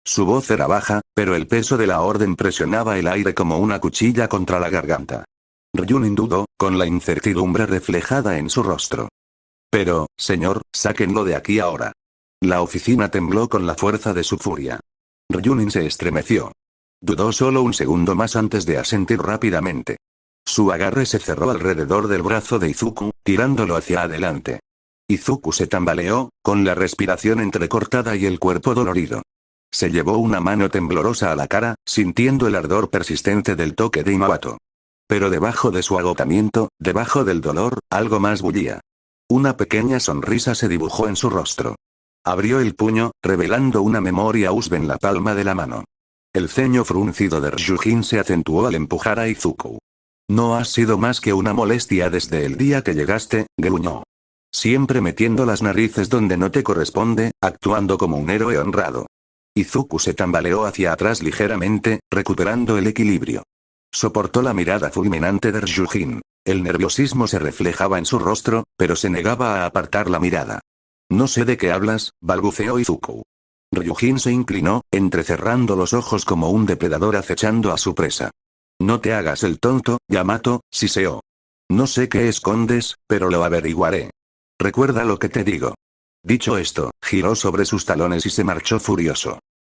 Su voz era baja, pero el peso de la orden presionaba el aire como una cuchilla contra la garganta. Ryunin dudó, con la incertidumbre reflejada en su rostro. Pero, señor, sáquenlo de aquí ahora. La oficina tembló con la fuerza de su furia. Ryunin se estremeció. Dudó solo un segundo más antes de asentir rápidamente. Su agarre se cerró alrededor del brazo de Izuku, tirándolo hacia adelante. Izuku se tambaleó, con la respiración entrecortada y el cuerpo dolorido. Se llevó una mano temblorosa a la cara, sintiendo el ardor persistente del toque de Imawato. Pero debajo de su agotamiento, debajo del dolor, algo más bullía. Una pequeña sonrisa se dibujó en su rostro. Abrió el puño, revelando una memoria USB en la palma de la mano. El ceño fruncido de Ryujin se acentuó al empujar a Izuku. No has sido más que una molestia desde el día que llegaste, gruñó. Siempre metiendo las narices donde no te corresponde, actuando como un héroe honrado. Izuku se tambaleó hacia atrás ligeramente, recuperando el equilibrio. Soportó la mirada fulminante de Ryujin. El nerviosismo se reflejaba en su rostro, pero se negaba a apartar la mirada. No sé de qué hablas, balbuceó Izuku. Ryujin se inclinó, entrecerrando los ojos como un depredador acechando a su presa. No te hagas el tonto, Yamato, siseó. No sé qué escondes, pero lo averiguaré. Recuerda lo que te digo. Dicho esto, giró sobre sus talones y se marchó furioso.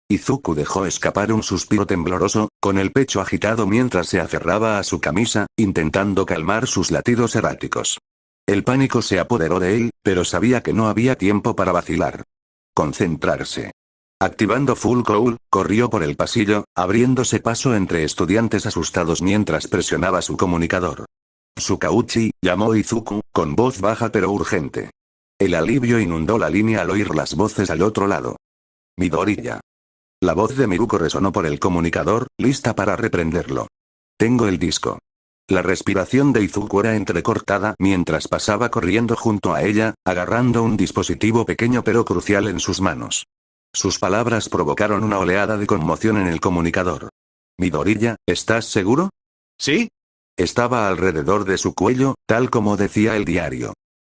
Izuku dejó escapar un suspiro tembloroso, con el pecho agitado mientras se aferraba a su camisa, intentando calmar sus latidos erráticos. El pánico se apoderó de él, pero sabía que no había tiempo para vacilar. Concentrarse. Activando Full Cowl, corrió por el pasillo, abriéndose paso entre estudiantes asustados mientras presionaba su comunicador. Tsukauchi, llamó Izuku, con voz baja pero urgente. El alivio inundó la línea al oír las voces al otro lado. Midoriya. La voz de Miruko resonó por el comunicador, lista para reprenderlo. Tengo el disco. La respiración de Izuku era entrecortada mientras pasaba corriendo junto a ella, agarrando un dispositivo pequeño pero crucial en sus manos. Sus palabras provocaron una oleada de conmoción en el comunicador. Midoriya, ¿estás seguro? ¿Sí? Estaba alrededor de su cuello, tal como decía el diario.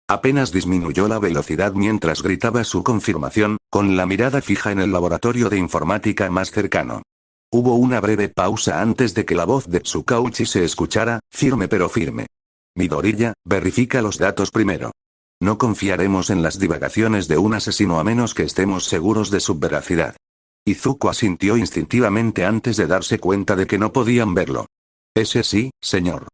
Apenas disminuyó la velocidad mientras gritaba su confirmación, con la mirada fija en el laboratorio de informática más cercano. Hubo una breve pausa antes de que la voz de Tsukauchi se escuchara, firme pero firme. Midoriya, verifica los datos primero. No confiaremos en las divagaciones de un asesino a menos que estemos seguros de su veracidad. Izuku asintió instintivamente antes de darse cuenta de que no podían verlo. Ese sí, señor.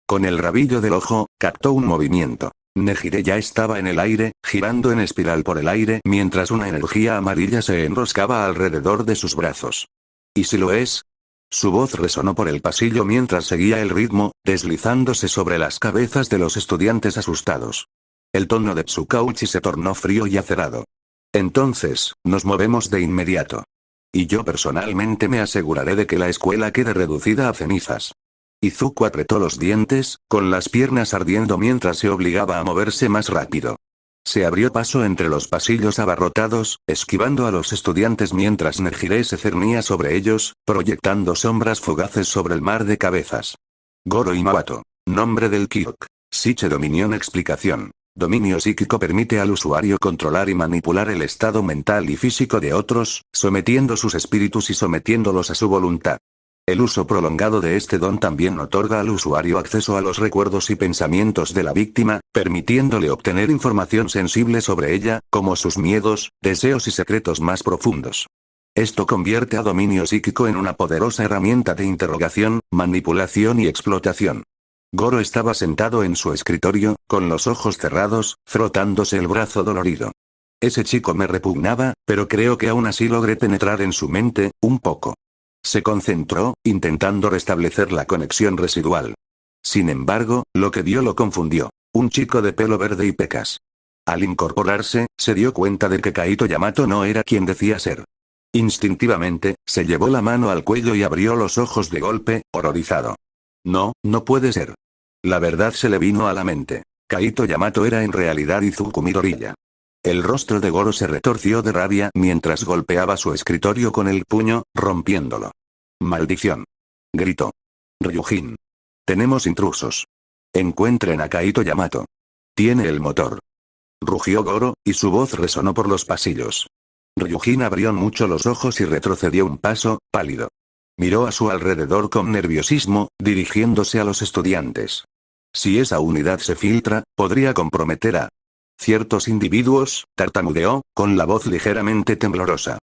Con el rabillo del ojo, captó un movimiento. Nejire ya estaba en el aire, girando en espiral por el aire mientras una energía amarilla se enroscaba alrededor de sus brazos. ¿Y si lo es? Su voz resonó por el pasillo mientras seguía el ritmo, deslizándose sobre las cabezas de los estudiantes asustados. El tono de Tsukauchi se tornó frío y acerado. Entonces, nos movemos de inmediato. Y yo personalmente me aseguraré de que la escuela quede reducida a cenizas. Izuku apretó los dientes, con las piernas ardiendo mientras se obligaba a moverse más rápido. Se abrió paso entre los pasillos abarrotados, esquivando a los estudiantes mientras Nejire se cernía sobre ellos, proyectando sombras fugaces sobre el mar de cabezas. Goro Imawato. Nombre del Kyok. Shiche Dominion. Explicación. Dominio psíquico permite al usuario controlar y manipular el estado mental y físico de otros, sometiendo sus espíritus y sometiéndolos a su voluntad. El uso prolongado de este don también otorga al usuario acceso a los recuerdos y pensamientos de la víctima, permitiéndole obtener información sensible sobre ella, como sus miedos, deseos y secretos más profundos. Esto convierte a dominio psíquico en una poderosa herramienta de interrogación, manipulación y explotación. Goro estaba sentado en su escritorio, con los ojos cerrados, frotándose el brazo dolorido. Ese chico me repugnaba, pero creo que aún así logré penetrar en su mente, un poco. Se concentró, intentando restablecer la conexión residual. Sin embargo, lo que vio lo confundió. Un chico de pelo verde y pecas. Al incorporarse, se dio cuenta de que Kaito Yamato no era quien decía ser. Instintivamente, se llevó la mano al cuello y abrió los ojos de golpe, horrorizado. No, no puede ser. La verdad se le vino a la mente. Kaito Yamato era en realidad Izuku Midoriya. El rostro de Goro se retorció de rabia mientras golpeaba su escritorio con el puño, rompiéndolo. ¡Maldición! Gritó. Ryujin. Tenemos intrusos. Encuentren a Kaito Yamato. Tiene el motor. Rugió Goro, y su voz resonó por los pasillos. Ryujin abrió mucho los ojos y retrocedió un paso, pálido. Miró a su alrededor con nerviosismo, dirigiéndose a los estudiantes. Si esa unidad se filtra, podría comprometer a ciertos individuos, tartamudeó, con la voz ligeramente temblorosa.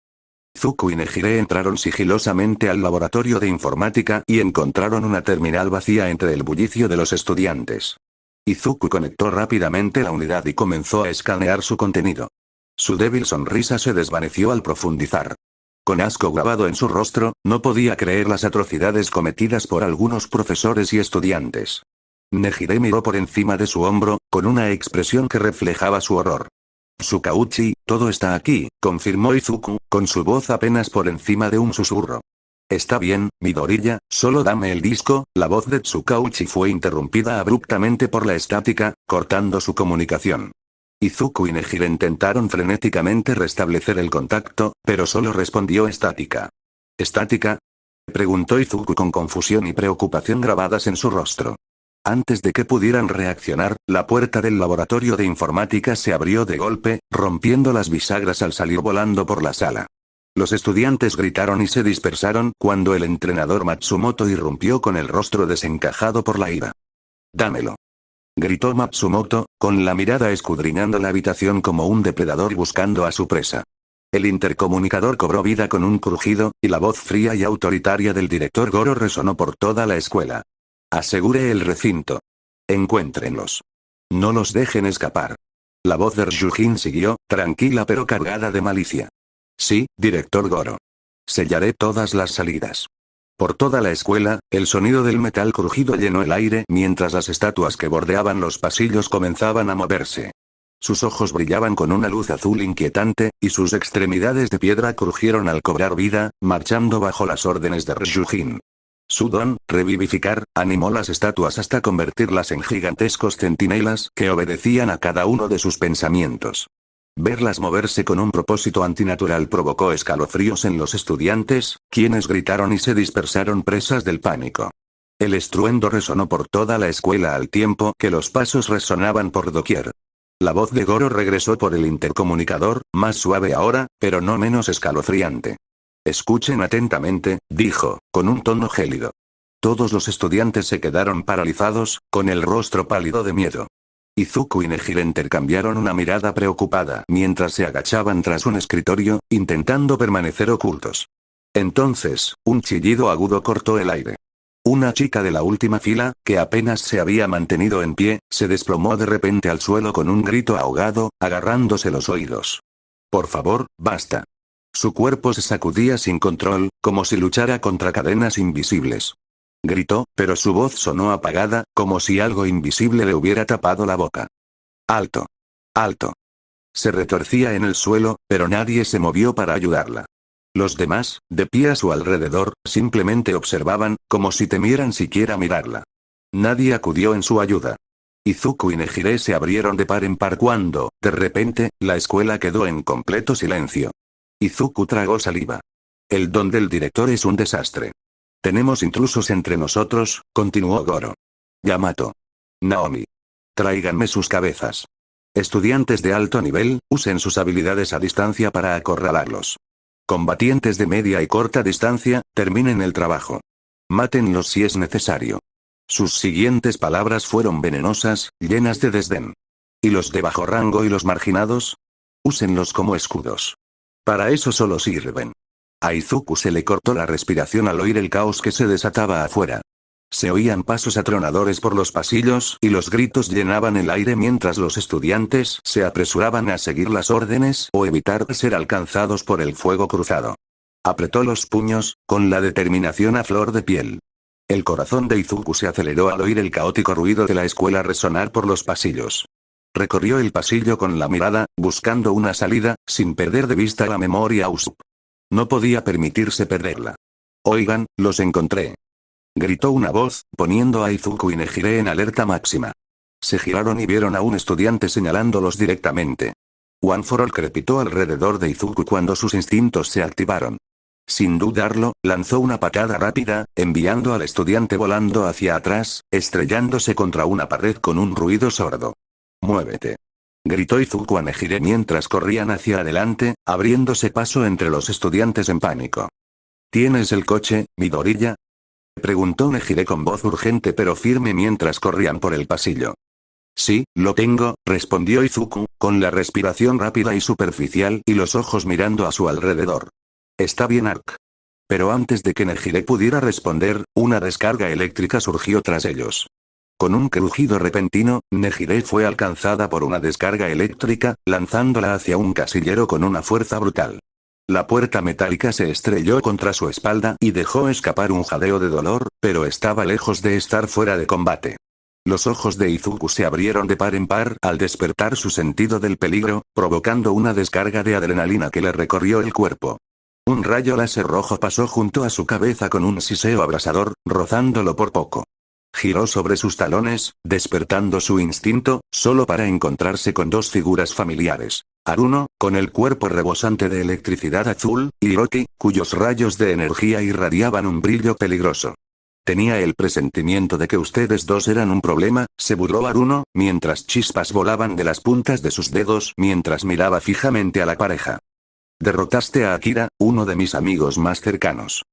Izuku y Nejire entraron sigilosamente al laboratorio de informática y encontraron una terminal vacía entre el bullicio de los estudiantes. Izuku conectó rápidamente la unidad y comenzó a escanear su contenido. Su débil sonrisa se desvaneció al profundizar. Con asco grabado en su rostro, no podía creer las atrocidades cometidas por algunos profesores y estudiantes. Nejire miró por encima de su hombro, con una expresión que reflejaba su horror. Tsukauchi, todo está aquí, confirmó Izuku, con su voz apenas por encima de un susurro. Está bien, Midoriya, solo dame el disco. La voz de Tsukauchi fue interrumpida abruptamente por la estática, cortando su comunicación. Izuku y Nejire intentaron frenéticamente restablecer el contacto, pero solo respondió estática. ¿Estática? Preguntó Izuku con confusión y preocupación grabadas en su rostro. Antes de que pudieran reaccionar, la puerta del laboratorio de informática se abrió de golpe, rompiendo las bisagras al salir volando por la sala. Los estudiantes gritaron y se dispersaron cuando el entrenador Matsumoto irrumpió con el rostro desencajado por la ira. «Dámelo», gritó Matsumoto, con la mirada escudriñando la habitación como un depredador buscando a su presa. El intercomunicador cobró vida con un crujido, y la voz fría y autoritaria del director Goro resonó por toda la escuela. Asegure el recinto. Encuéntrenlos. No los dejen escapar. La voz de Ryujin siguió, tranquila pero cargada de malicia. Sí, director Goro. Sellaré todas las salidas. Por toda la escuela, el sonido del metal crujido llenó el aire mientras las estatuas que bordeaban los pasillos comenzaban a moverse. Sus ojos brillaban con una luz azul inquietante, y sus extremidades de piedra crujieron al cobrar vida, marchando bajo las órdenes de Ryujin. Su don, revivificar, animó las estatuas hasta convertirlas en gigantescos centinelas que obedecían a cada uno de sus pensamientos. Verlas moverse con un propósito antinatural provocó escalofríos en los estudiantes, quienes gritaron y se dispersaron presas del pánico. El estruendo resonó por toda la escuela al tiempo que los pasos resonaban por doquier. La voz de Goro regresó por el intercomunicador, más suave ahora, pero no menos escalofriante. Escuchen atentamente, dijo, con un tono gélido. Todos los estudiantes se quedaron paralizados, con el rostro pálido de miedo. Izuku y Nejire intercambiaron una mirada preocupada mientras se agachaban tras un escritorio, intentando permanecer ocultos. Entonces, un chillido agudo cortó el aire. Una chica de la última fila, que apenas se había mantenido en pie, se desplomó de repente al suelo con un grito ahogado, agarrándose los oídos. Por favor, basta. Su cuerpo se sacudía sin control, como si luchara contra cadenas invisibles. Gritó, pero su voz sonó apagada, como si algo invisible le hubiera tapado la boca. ¡Alto! ¡Alto! Se retorcía en el suelo, pero nadie se movió para ayudarla. Los demás, de pie a su alrededor, simplemente observaban, como si temieran siquiera mirarla. Nadie acudió en su ayuda. Izuku y Nejire se abrieron de par en par cuando, de repente, la escuela quedó en completo silencio. Izuku tragó saliva. El don del director es un desastre. Tenemos intrusos entre nosotros, continuó Goro. Yamato. Naomi. Tráiganme sus cabezas. Estudiantes de alto nivel, usen sus habilidades a distancia para acorralarlos. Combatientes de media y corta distancia, terminen el trabajo. Mátenlos si es necesario. Sus siguientes palabras fueron venenosas, llenas de desdén. ¿Y los de bajo rango y los marginados? Úsenlos como escudos. Para eso solo sirven. A Izuku se le cortó la respiración al oír el caos que se desataba afuera. Se oían pasos atronadores por los pasillos y los gritos llenaban el aire mientras los estudiantes se apresuraban a seguir las órdenes o evitar ser alcanzados por el fuego cruzado. Apretó los puños, con la determinación a flor de piel. El corazón de Izuku se aceleró al oír el caótico ruido de la escuela resonar por los pasillos. Recorrió el pasillo con la mirada, buscando una salida, sin perder de vista la memoria Usopp. No podía permitirse perderla. Oigan, los encontré. Gritó una voz, poniendo a Izuku y Nejire en alerta máxima. Se giraron y vieron a un estudiante señalándolos directamente. One for All crepitó alrededor de Izuku cuando sus instintos se activaron. Sin dudarlo, lanzó una patada rápida, enviando al estudiante volando hacia atrás, estrellándose contra una pared con un ruido sordo. ¡Muévete! Gritó Izuku a Nejire mientras corrían hacia adelante, abriéndose paso entre los estudiantes en pánico. ¿Tienes el coche, Midoriya? Preguntó Nejire con voz urgente pero firme mientras corrían por el pasillo. Sí, lo tengo, respondió Izuku, con la respiración rápida y superficial y los ojos mirando a su alrededor. Está bien, Ark. Pero antes de que Nejire pudiera responder, una descarga eléctrica surgió tras ellos. Con un crujido repentino, Nejire fue alcanzada por una descarga eléctrica, lanzándola hacia un casillero con una fuerza brutal. La puerta metálica se estrelló contra su espalda y dejó escapar un jadeo de dolor, pero estaba lejos de estar fuera de combate. Los ojos de Izuku se abrieron de par en par al despertar su sentido del peligro, provocando una descarga de adrenalina que le recorrió el cuerpo. Un rayo láser rojo pasó junto a su cabeza con un siseo abrasador, rozándolo por poco. Giró sobre sus talones, despertando su instinto, solo para encontrarse con dos figuras familiares. Aruno, con el cuerpo rebosante de electricidad azul, y Hiroki, cuyos rayos de energía irradiaban un brillo peligroso. Tenía el presentimiento de que ustedes dos eran un problema, se burló Aruno, mientras chispas volaban de las puntas de sus dedos mientras miraba fijamente a la pareja. Derrotaste a Akira, uno de mis amigos más cercanos.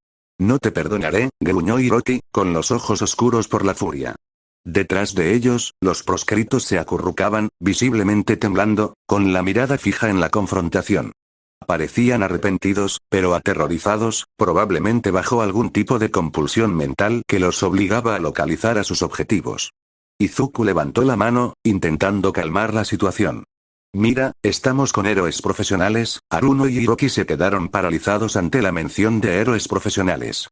No te perdonaré, gruñó Hiroki, con los ojos oscuros por la furia. Detrás de ellos, los proscritos se acurrucaban, visiblemente temblando, con la mirada fija en la confrontación. Parecían arrepentidos, pero aterrorizados, probablemente bajo algún tipo de compulsión mental que los obligaba a localizar a sus objetivos. Izuku levantó la mano, intentando calmar la situación. Mira, estamos con héroes profesionales. Haruno y Hiroki se quedaron paralizados ante la mención de héroes profesionales.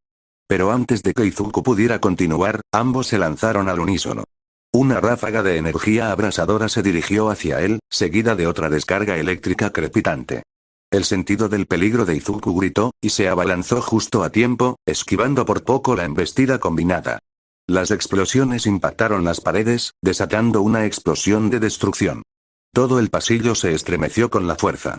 Pero antes de que Izuku pudiera continuar, ambos se lanzaron al unísono. Una ráfaga de energía abrasadora se dirigió hacia él, seguida de otra descarga eléctrica crepitante. El sentido del peligro de Izuku gritó, y se abalanzó justo a tiempo, esquivando por poco la embestida combinada. Las explosiones impactaron las paredes, desatando una explosión de destrucción. Todo el pasillo se estremeció con la fuerza.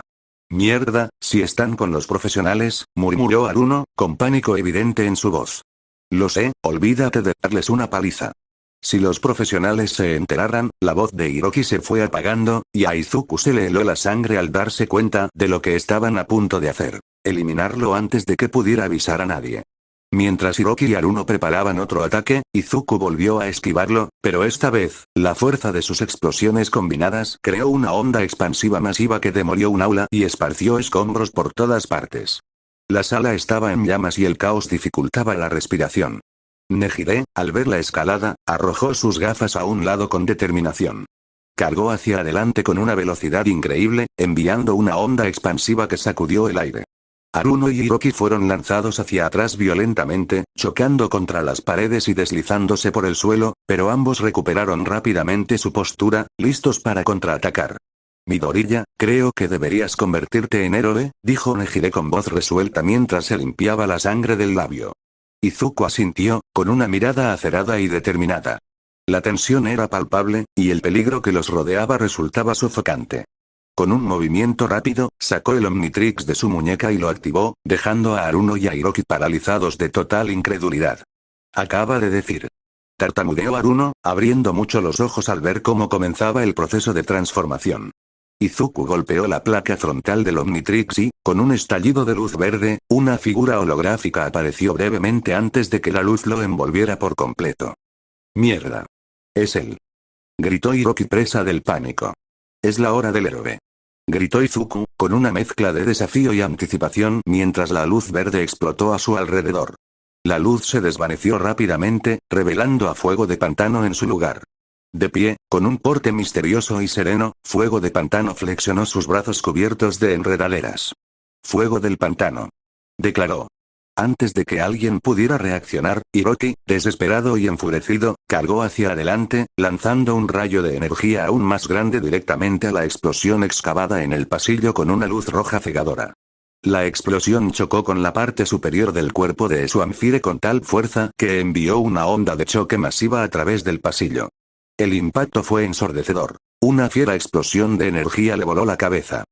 «Mierda, si están con los profesionales», murmuró Haruno, con pánico evidente en su voz. «Lo sé, olvídate de darles una paliza». Si los profesionales se enteraran, la voz de Hiroki se fue apagando, y a Izuku se le heló la sangre al darse cuenta de lo que estaban a punto de hacer. Eliminarlo antes de que pudiera avisar a nadie. Mientras Hiroki y Haruno preparaban otro ataque, Izuku volvió a esquivarlo, pero esta vez, la fuerza de sus explosiones combinadas creó una onda expansiva masiva que demolió un aula y esparció escombros por todas partes. La sala estaba en llamas y el caos dificultaba la respiración. Nejire, al ver la escalada, arrojó sus gafas a un lado con determinación. Cargó hacia adelante con una velocidad increíble, enviando una onda expansiva que sacudió el aire. Haruno y Hiroki fueron lanzados hacia atrás violentamente, chocando contra las paredes y deslizándose por el suelo, pero ambos recuperaron rápidamente su postura, listos para contraatacar. «Midoriya, creo que deberías convertirte en héroe», dijo Nejire con voz resuelta mientras se limpiaba la sangre del labio. Izuku asintió, con una mirada acerada y determinada. La tensión era palpable, y el peligro que los rodeaba resultaba sofocante. Con un movimiento rápido, sacó el Omnitrix de su muñeca y lo activó, dejando a Haruno y a Hiroki paralizados de total incredulidad. «Acaba de decir». Tartamudeó Haruno, abriendo mucho los ojos al ver cómo comenzaba el proceso de transformación. Izuku golpeó la placa frontal del Omnitrix y, con un estallido de luz verde, una figura holográfica apareció brevemente antes de que la luz lo envolviera por completo. «Mierda. Es él», gritó Hiroki presa del pánico. «Es la hora del héroe», gritó Izuku, con una mezcla de desafío y anticipación mientras la luz verde explotó a su alrededor. La luz se desvaneció rápidamente, revelando a Fuego de Pantano en su lugar. De pie, con un porte misterioso y sereno, Fuego de Pantano flexionó sus brazos cubiertos de enredaderas. «Fuego del Pantano», declaró. Antes de que alguien pudiera reaccionar, Hiroki, desesperado y enfurecido, cargó hacia adelante, lanzando un rayo de energía aún más grande directamente a la explosión excavada en el pasillo con una luz roja cegadora. La explosión chocó con la parte superior del cuerpo de Swampfire con tal fuerza que envió una onda de choque masiva a través del pasillo. El impacto fue ensordecedor. Una fiera explosión de energía le voló la cabeza.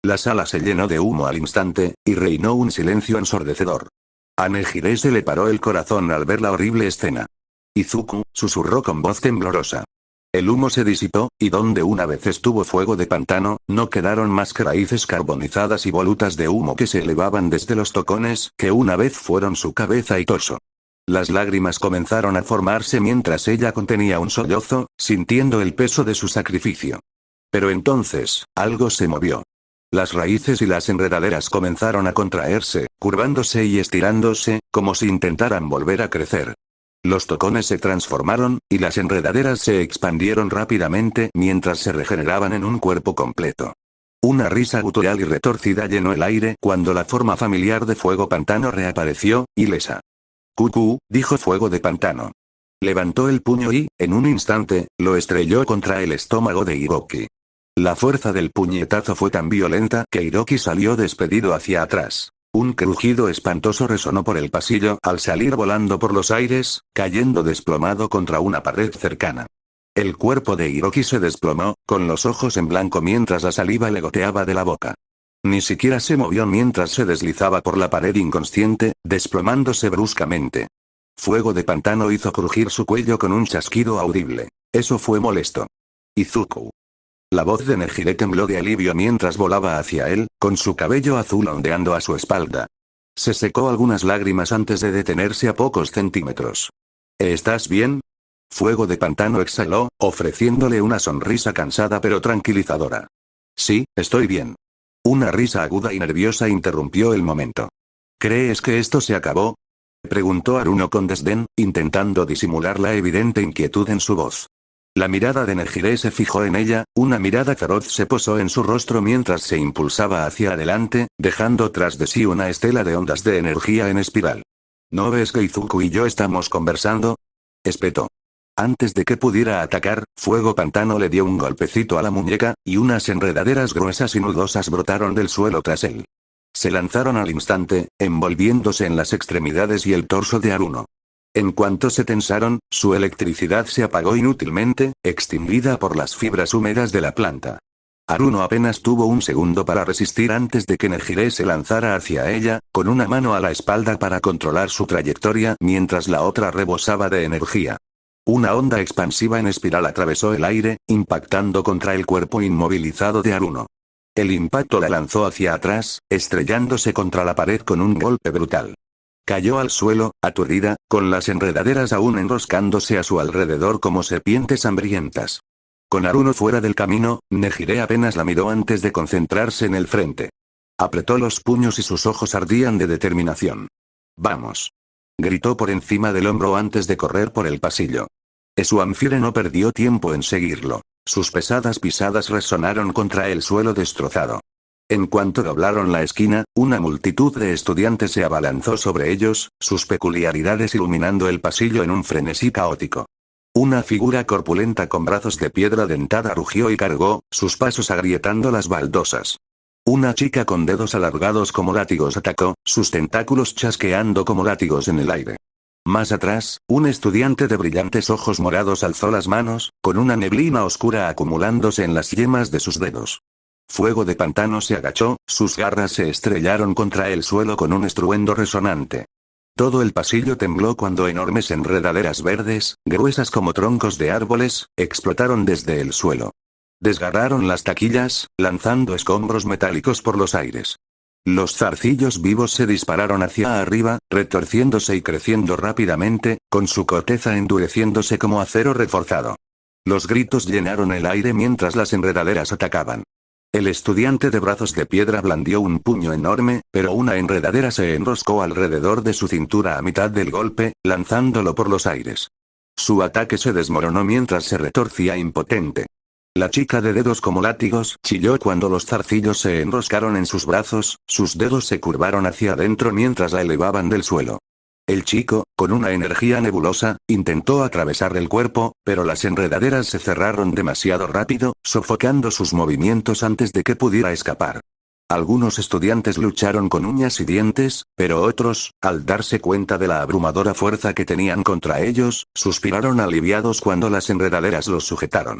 La sala se llenó de humo al instante, y reinó un silencio ensordecedor. A Nejire se le paró el corazón al ver la horrible escena. «Izuku», susurró con voz temblorosa. El humo se disipó, y donde una vez estuvo Fuego de Pantano, no quedaron más que raíces carbonizadas y volutas de humo que se elevaban desde los tocones que una vez fueron su cabeza y torso. Las lágrimas comenzaron a formarse mientras ella contenía un sollozo, sintiendo el peso de su sacrificio. Pero entonces, algo se movió. Las raíces y las enredaderas comenzaron a contraerse, curvándose y estirándose, como si intentaran volver a crecer. Los tocones se transformaron, y las enredaderas se expandieron rápidamente mientras se regeneraban en un cuerpo completo. Una risa gutural y retorcida llenó el aire cuando la forma familiar de Fuego Pantano reapareció, ilesa. «Cucú», dijo Fuego de Pantano. Levantó el puño y, en un instante, lo estrelló contra el estómago de Hiroki. La fuerza del puñetazo fue tan violenta que Hiroki salió despedido hacia atrás. Un crujido espantoso resonó por el pasillo al salir volando por los aires, cayendo desplomado contra una pared cercana. El cuerpo de Hiroki se desplomó, con los ojos en blanco mientras la saliva le goteaba de la boca. Ni siquiera se movió mientras se deslizaba por la pared inconsciente, desplomándose bruscamente. Fuego de Pantano hizo crujir su cuello con un chasquido audible. Eso fue molesto. «Izuku». La voz de Nejire tembló de alivio mientras volaba hacia él, con su cabello azul ondeando a su espalda. Se secó algunas lágrimas antes de detenerse a pocos centímetros. «¿Estás bien?». Fuego de Pantano exhaló, ofreciéndole una sonrisa cansada pero tranquilizadora. «Sí, estoy bien». Una risa aguda y nerviosa interrumpió el momento. «¿Crees que esto se acabó?», preguntó Haruno con desdén, intentando disimular la evidente inquietud en su voz. La mirada de Nejire se fijó en ella, una mirada feroz se posó en su rostro mientras se impulsaba hacia adelante, dejando tras de sí una estela de ondas de energía en espiral. ¿No ves que Izuku y yo estamos conversando? Espetó. Antes de que pudiera atacar, Fuego Pantano le dio un golpecito a la muñeca, y unas enredaderas gruesas y nudosas brotaron del suelo tras él. Se lanzaron al instante, envolviéndose en las extremidades y el torso de Aruno. En cuanto se tensaron, su electricidad se apagó inútilmente, extinguida por las fibras húmedas de la planta. Aruno apenas tuvo un segundo para resistir antes de que Nejire se lanzara hacia ella, con una mano a la espalda para controlar su trayectoria mientras la otra rebosaba de energía. Una onda expansiva en espiral atravesó el aire, impactando contra el cuerpo inmovilizado de Aruno. El impacto la lanzó hacia atrás, estrellándose contra la pared con un golpe brutal. Cayó al suelo, aturdida, con las enredaderas aún enroscándose a su alrededor como serpientes hambrientas. Con Aruno fuera del camino, Nejire apenas la miró antes de concentrarse en el frente. Apretó los puños y sus ojos ardían de determinación. «Vamos», gritó por encima del hombro antes de correr por el pasillo. Esuanfire no perdió tiempo en seguirlo. Sus pesadas pisadas resonaron contra el suelo destrozado. En cuanto doblaron la esquina, una multitud de estudiantes se abalanzó sobre ellos, sus peculiaridades iluminando el pasillo en un frenesí caótico. Una figura corpulenta con brazos de piedra dentada rugió y cargó, sus pasos agrietando las baldosas. Una chica con dedos alargados como látigos atacó, sus tentáculos chasqueando como látigos en el aire. Más atrás, un estudiante de brillantes ojos morados alzó las manos, con una neblina oscura acumulándose en las yemas de sus dedos. Fuego de Pantano se agachó, sus garras se estrellaron contra el suelo con un estruendo resonante. Todo el pasillo tembló cuando enormes enredaderas verdes, gruesas como troncos de árboles, explotaron desde el suelo. Desgarraron las taquillas, lanzando escombros metálicos por los aires. Los zarcillos vivos se dispararon hacia arriba, retorciéndose y creciendo rápidamente, con su corteza endureciéndose como acero reforzado. Los gritos llenaron el aire mientras las enredaderas atacaban. El estudiante de brazos de piedra blandió un puño enorme, pero una enredadera se enroscó alrededor de su cintura a mitad del golpe, lanzándolo por los aires. Su ataque se desmoronó mientras se retorcía impotente. La chica de dedos como látigos chilló cuando los zarcillos se enroscaron en sus brazos, sus dedos se curvaron hacia adentro mientras la elevaban del suelo. El chico, con una energía nebulosa, intentó atravesar el cuerpo, pero las enredaderas se cerraron demasiado rápido, sofocando sus movimientos antes de que pudiera escapar. Algunos estudiantes lucharon con uñas y dientes, pero otros, al darse cuenta de la abrumadora fuerza que tenían contra ellos, suspiraron aliviados cuando las enredaderas los sujetaron.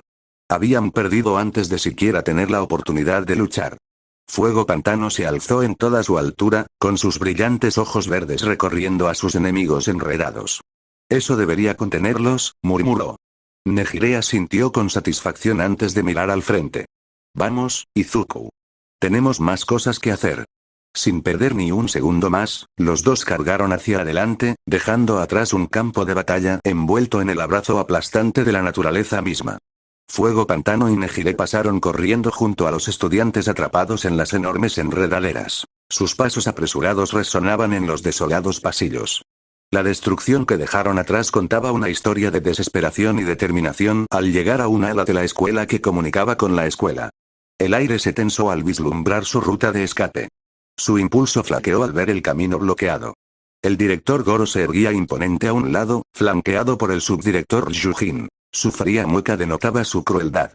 Habían perdido antes de siquiera tener la oportunidad de luchar. Fuego Pantano se alzó en toda su altura, con sus brillantes ojos verdes recorriendo a sus enemigos enredados. «Eso debería contenerlos», murmuró. Nejire asintió con satisfacción antes de mirar al frente. «Vamos, Izuku. Tenemos más cosas que hacer». Sin perder ni un segundo más, los dos cargaron hacia adelante, dejando atrás un campo de batalla envuelto en el abrazo aplastante de la naturaleza misma. Fuego Pantano y Nejire pasaron corriendo junto a los estudiantes atrapados en las enormes enredaderas. Sus pasos apresurados resonaban en los desolados pasillos. La destrucción que dejaron atrás contaba una historia de desesperación y determinación al llegar a un ala de la escuela que comunicaba con la escuela. El aire se tensó al vislumbrar su ruta de escape. Su impulso flaqueó al ver el camino bloqueado. El director Goro se erguía imponente a un lado, flanqueado por el subdirector Yujin. Su fría mueca denotaba su crueldad.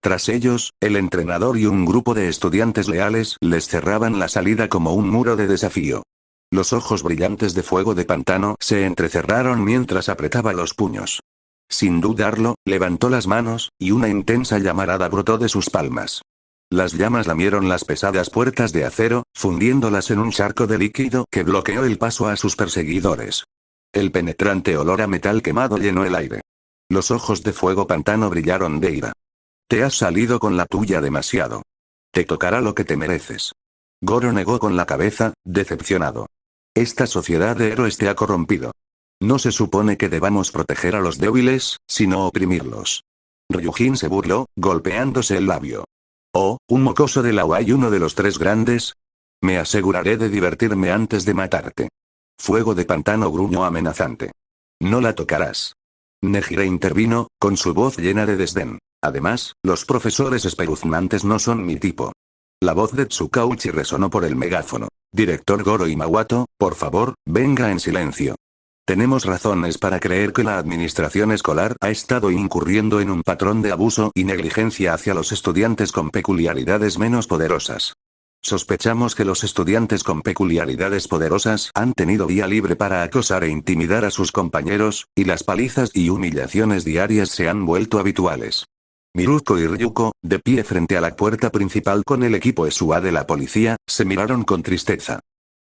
Tras ellos, el entrenador y un grupo de estudiantes leales les cerraban la salida como un muro de desafío. Los ojos brillantes de Fuego de Pantano se entrecerraron mientras apretaba los puños. Sin dudarlo, levantó las manos, y una intensa llamarada brotó de sus palmas. Las llamas lamieron las pesadas puertas de acero, fundiéndolas en un charco de líquido que bloqueó el paso a sus perseguidores. El penetrante olor a metal quemado llenó el aire. Los ojos de Fuego Pantano brillaron de ira. «Te has salido con la tuya demasiado. Te tocará lo que te mereces». Goro negó con la cabeza, decepcionado. «Esta sociedad de héroes te ha corrompido. No se supone que debamos proteger a los débiles, sino oprimirlos». Ryujin se burló, golpeándose el labio. «Oh, un mocoso de la UA y uno de los tres grandes. Me aseguraré de divertirme antes de matarte». Fuego de Pantano gruñó amenazante. «No la tocarás». Nejire intervino, con su voz llena de desdén. Además, los profesores espeluznantes no son mi tipo. La voz de Tsukauchi resonó por el megáfono. Director Goro Imawato, por favor, venga en silencio. Tenemos razones para creer que la administración escolar ha estado incurriendo en un patrón de abuso y negligencia hacia los estudiantes con peculiaridades menos poderosas. Sospechamos que los estudiantes con peculiaridades poderosas han tenido vía libre para acosar e intimidar a sus compañeros, y las palizas y humillaciones diarias se han vuelto habituales. Miruko y Ryuko, de pie frente a la puerta principal con el equipo SWAT de la policía, se miraron con tristeza.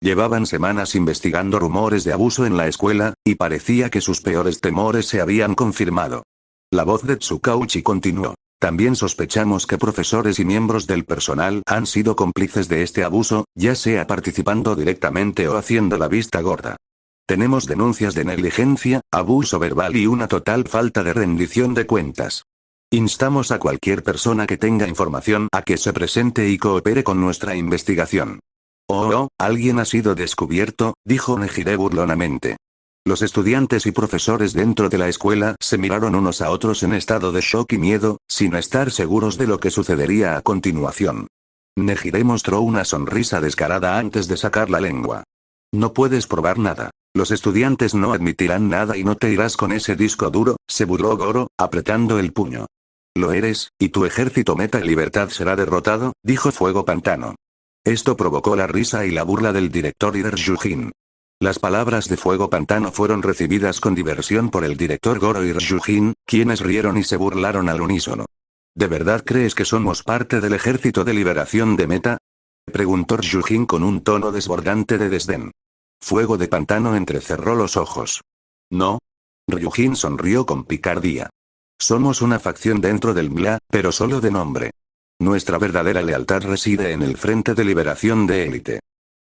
Llevaban semanas investigando rumores de abuso en la escuela, y parecía que sus peores temores se habían confirmado. La voz de Tsukauchi continuó. También sospechamos que profesores y miembros del personal han sido cómplices de este abuso, ya sea participando directamente o haciendo la vista gorda. Tenemos denuncias de negligencia, abuso verbal y una total falta de rendición de cuentas. Instamos a cualquier persona que tenga información a que se presente y coopere con nuestra investigación. Alguien ha sido descubierto, dijo Nejire burlonamente. Los estudiantes y profesores dentro de la escuela se miraron unos a otros en estado de shock y miedo, sin estar seguros de lo que sucedería a continuación. Nejire mostró una sonrisa descarada antes de sacar la lengua. No puedes probar nada. Los estudiantes no admitirán nada y no te irás con ese disco duro, se burló Goro, apretando el puño. Lo eres, y tu ejército Meta Libertad será derrotado, dijo Fuego Pantano. Esto provocó la risa y la burla del director Ryujin. Las palabras de Fuego Pantano fueron recibidas con diversión por el director Goro y Ryujin, quienes rieron y se burlaron al unísono. ¿De verdad crees que somos parte del ejército de liberación de Meta? Preguntó Ryujin con un tono desbordante de desdén. Fuego de Pantano entrecerró los ojos. No. Ryujin sonrió con picardía. Somos una facción dentro del MLA, pero solo de nombre. Nuestra verdadera lealtad reside en el Frente de Liberación de Élite.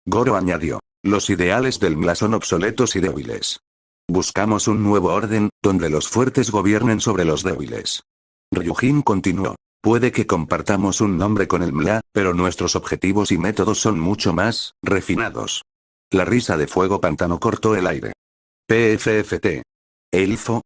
Goro añadió. Los ideales del MLA son obsoletos y débiles. Buscamos un nuevo orden, donde los fuertes gobiernen sobre los débiles. Ryujin continuó. Puede que compartamos un nombre con el MLA, pero nuestros objetivos y métodos son mucho más refinados. La risa de Fuego Pantano cortó el aire. PFFT. ¿Elfo,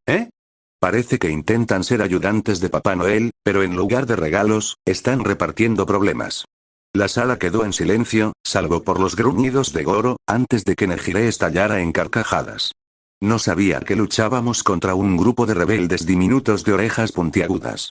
Parece que intentan ser ayudantes de Papá Noel, pero en lugar de regalos, están repartiendo problemas. La sala quedó en silencio, salvo por los gruñidos de Goro, antes de que Nejire estallara en carcajadas. No sabía que luchábamos contra un grupo de rebeldes diminutos de orejas puntiagudas.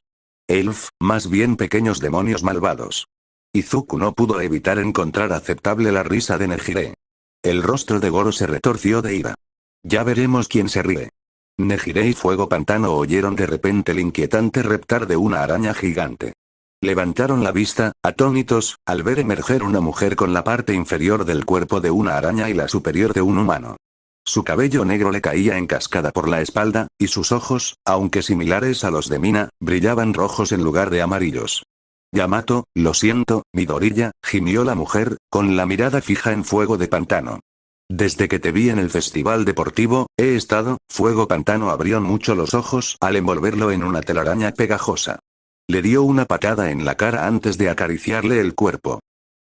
Más bien pequeños demonios malvados. Izuku no pudo evitar encontrar aceptable la risa de Nejire. El rostro de Goro se retorció de ira. Ya veremos quién se ríe. Nejire y Fuego Pantano oyeron de repente el inquietante reptar de una araña gigante. Levantaron la vista, atónitos, al ver emerger una mujer con la parte inferior del cuerpo de una araña y la superior de un humano. Su cabello negro le caía en cascada por la espalda, y sus ojos, aunque similares a los de Mina, brillaban rojos en lugar de amarillos. Yamato, lo siento, Midoriya, gimió la mujer, con la mirada fija en Fuego de Pantano. Desde que te vi en el festival deportivo, he estado. Fuego Pantano abrió mucho los ojos al envolverlo en una telaraña pegajosa. Le dio una patada en la cara antes de acariciarle el cuerpo.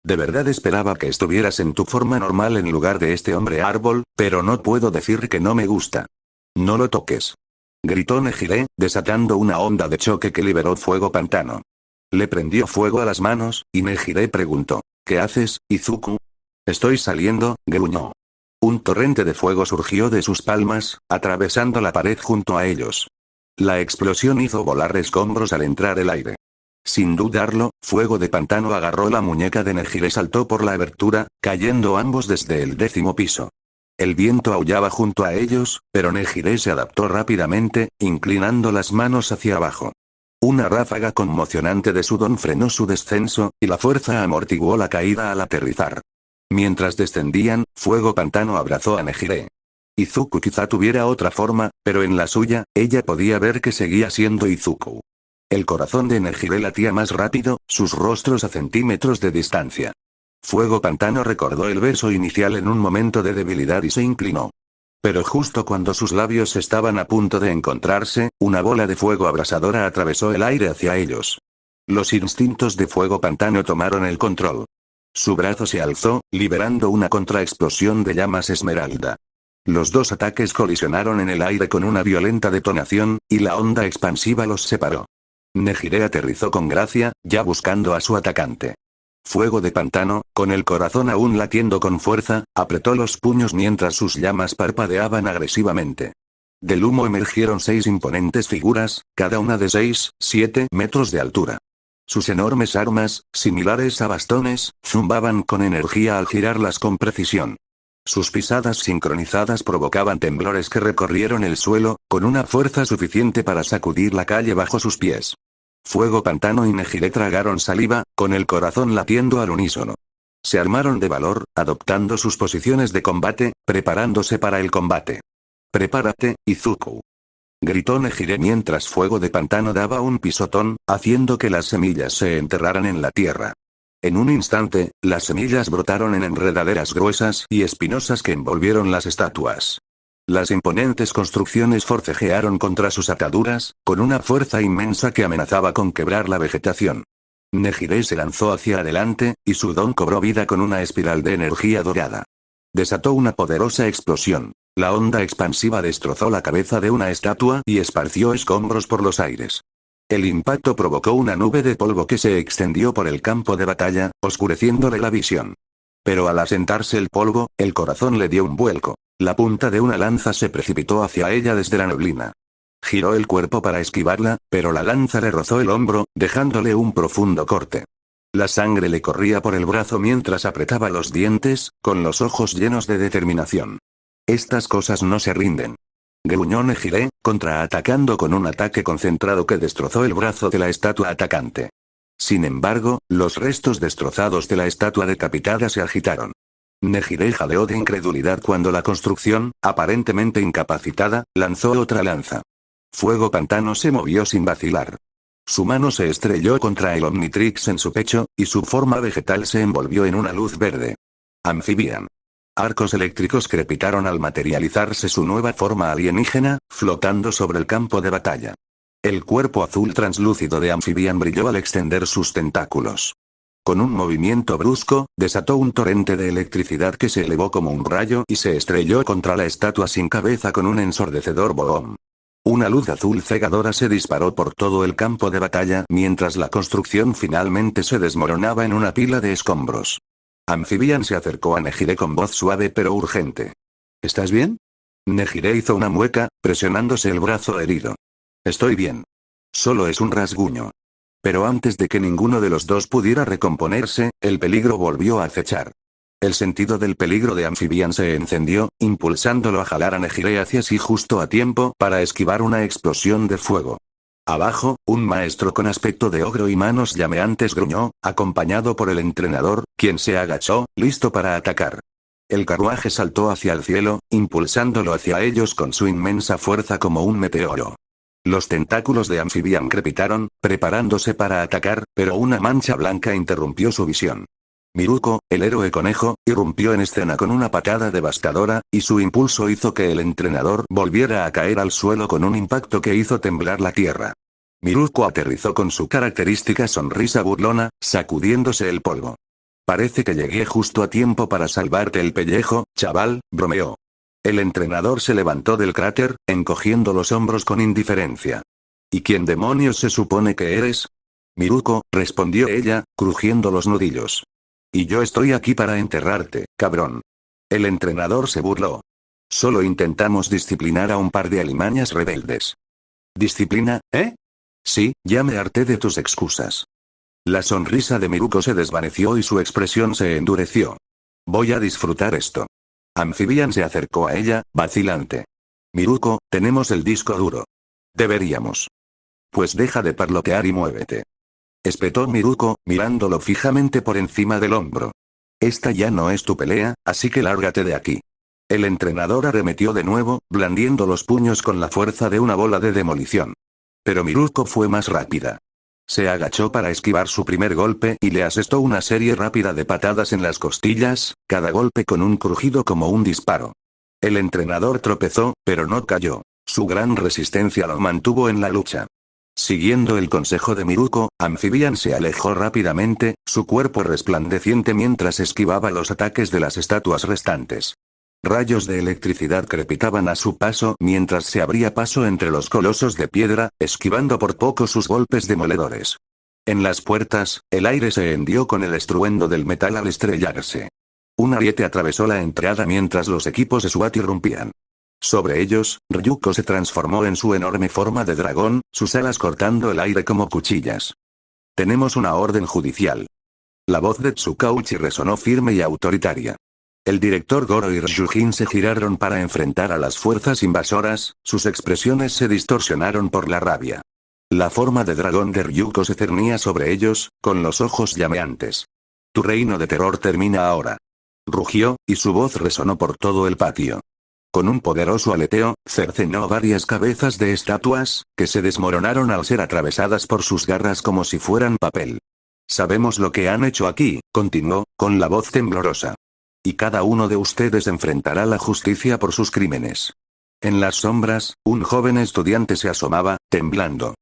De verdad esperaba que estuvieras en tu forma normal en lugar de este hombre árbol, pero no puedo decir que no me gusta. No lo toques. Gritó Nejire, desatando una onda de choque que liberó Fuego Pantano. Le prendió fuego a las manos, y Nejire preguntó. ¿Qué haces, Izuku? Estoy saliendo, gruñó. Un torrente de fuego surgió de sus palmas, atravesando la pared junto a ellos. La explosión hizo volar escombros al entrar el aire. Sin dudarlo, Fuego de Pantano agarró la muñeca de Nejire y saltó por la abertura, cayendo ambos desde el 10º piso. El viento aullaba junto a ellos, pero Nejire se adaptó rápidamente, inclinando las manos hacia abajo. Una ráfaga conmocionante de sudor frenó su descenso, y la fuerza amortiguó la caída al aterrizar. Mientras descendían, Fuego Pantano abrazó a Nejire. Izuku quizá tuviera otra forma, pero en la suya, ella podía ver que seguía siendo Izuku. El corazón de Nejire latía más rápido, sus rostros a centímetros de distancia. Fuego Pantano recordó el beso inicial en un momento de debilidad y se inclinó. Pero justo cuando sus labios estaban a punto de encontrarse, una bola de fuego abrasadora atravesó el aire hacia ellos. Los instintos de Fuego Pantano tomaron el control. Su brazo se alzó, liberando una contraexplosión de llamas esmeralda. Los dos ataques colisionaron en el aire con una violenta detonación, y la onda expansiva los separó. Nejire aterrizó con gracia, ya buscando a su atacante. Fuego de pantano, con el corazón aún latiendo con fuerza, apretó los puños mientras sus llamas parpadeaban agresivamente. Del humo emergieron 6 imponentes figuras, cada una de 6-7 metros de altura. Sus enormes armas, similares a bastones, zumbaban con energía al girarlas con precisión. Sus pisadas sincronizadas provocaban temblores que recorrieron el suelo, con una fuerza suficiente para sacudir la calle bajo sus pies. Fuego Pantano y Nejire tragaron saliva, con el corazón latiendo al unísono. Se armaron de valor, adoptando sus posiciones de combate, preparándose para el combate. «Prepárate, Izuku», gritó Nejire mientras Fuego de Pantano daba un pisotón, haciendo que las semillas se enterraran en la tierra. En un instante, las semillas brotaron en enredaderas gruesas y espinosas que envolvieron las estatuas. Las imponentes construcciones forcejearon contra sus ataduras, con una fuerza inmensa que amenazaba con quebrar la vegetación. Nejire se lanzó hacia adelante, y su don cobró vida con una espiral de energía dorada. Desató una poderosa explosión. La onda expansiva destrozó la cabeza de una estatua y esparció escombros por los aires. El impacto provocó una nube de polvo que se extendió por el campo de batalla, oscureciéndole la visión. Pero al asentarse el polvo, el corazón le dio un vuelco. La punta de una lanza se precipitó hacia ella desde la neblina. Giró el cuerpo para esquivarla, pero la lanza le rozó el hombro, dejándole un profundo corte. La sangre le corría por el brazo mientras apretaba los dientes, con los ojos llenos de determinación. Estas cosas no se rinden. Gruñó Nejire, contraatacando con un ataque concentrado que destrozó el brazo de la estatua atacante. Sin embargo, los restos destrozados de la estatua decapitada se agitaron. Nejire jadeó de incredulidad cuando la construcción, aparentemente incapacitada, lanzó otra lanza. Fuego Pantano se movió sin vacilar. Su mano se estrelló contra el Omnitrix en su pecho, y su forma vegetal se envolvió en una luz verde. Amphibian. Arcos eléctricos crepitaron al materializarse su nueva forma alienígena, flotando sobre el campo de batalla. El cuerpo azul translúcido de Amphibian brilló al extender sus tentáculos. Con un movimiento brusco, desató un torrente de electricidad que se elevó como un rayo y se estrelló contra la estatua sin cabeza con un ensordecedor boom. Una luz azul cegadora se disparó por todo el campo de batalla mientras la construcción finalmente se desmoronaba en una pila de escombros. Amphibian se acercó a Nejire con voz suave pero urgente. ¿Estás bien? Nejire hizo una mueca, presionándose el brazo herido. Estoy bien. Solo es un rasguño. Pero antes de que ninguno de los dos pudiera recomponerse, el peligro volvió a acechar. El sentido del peligro de Amphibian se encendió, impulsándolo a jalar a Nejire hacia sí justo a tiempo para esquivar una explosión de fuego. Abajo, un maestro con aspecto de ogro y manos llameantes gruñó, acompañado por el entrenador, quien se agachó, listo para atacar. El carruaje saltó hacia el cielo, impulsándolo hacia ellos con su inmensa fuerza como un meteoro. Los tentáculos de Amphibian crepitaron, preparándose para atacar, pero una mancha blanca interrumpió su visión. Miruko, el héroe conejo, irrumpió en escena con una patada devastadora, y su impulso hizo que el entrenador volviera a caer al suelo con un impacto que hizo temblar la tierra. Miruko aterrizó con su característica sonrisa burlona, sacudiéndose el polvo. Parece que llegué justo a tiempo para salvarte el pellejo, chaval, bromeó. El entrenador se levantó del cráter, encogiendo los hombros con indiferencia. ¿Y quién demonios se supone que eres? Miruko, respondió ella, crujiendo los nudillos. Y yo estoy aquí para enterrarte, cabrón. El entrenador se burló. Solo intentamos disciplinar a un par de alimañas rebeldes. ¿Disciplina, eh? Sí, ya me harté de tus excusas. La sonrisa de Miruko se desvaneció y su expresión se endureció. Voy a disfrutar esto. Amphibian se acercó a ella, vacilante. Miruko, tenemos el disco duro. Deberíamos. Pues deja de parlotear y muévete. Espetó Miruko, mirándolo fijamente por encima del hombro. Esta ya no es tu pelea, así que lárgate de aquí. El entrenador arremetió de nuevo, blandiendo los puños con la fuerza de una bola de demolición. Pero Miruko fue más rápida. Se agachó para esquivar su primer golpe y le asestó una serie rápida de patadas en las costillas, cada golpe con un crujido como un disparo. El entrenador tropezó, pero no cayó. Su gran resistencia lo mantuvo en la lucha. Siguiendo el consejo de Miruko, Amphibian se alejó rápidamente, su cuerpo resplandeciente mientras esquivaba los ataques de las estatuas restantes. Rayos de electricidad crepitaban a su paso mientras se abría paso entre los colosos de piedra, esquivando por poco sus golpes demoledores. En las puertas, el aire se hendió con el estruendo del metal al estrellarse. Un ariete atravesó la entrada mientras los equipos de SWAT irrumpían. Sobre ellos, Ryuko se transformó en su enorme forma de dragón, sus alas cortando el aire como cuchillas. Tenemos una orden judicial. La voz de Tsukauchi resonó firme y autoritaria. El director Goro y Ryujin se giraron para enfrentar a las fuerzas invasoras, sus expresiones se distorsionaron por la rabia. La forma de dragón de Ryuko se cernía sobre ellos, con los ojos llameantes. Tu reino de terror termina ahora. Rugió, y su voz resonó por todo el patio. Con un poderoso aleteo, cercenó varias cabezas de estatuas, que se desmoronaron al ser atravesadas por sus garras como si fueran papel. Sabemos lo que han hecho aquí, continuó, con la voz temblorosa. Y cada uno de ustedes enfrentará la justicia por sus crímenes. En las sombras, un joven estudiante se asomaba, temblando.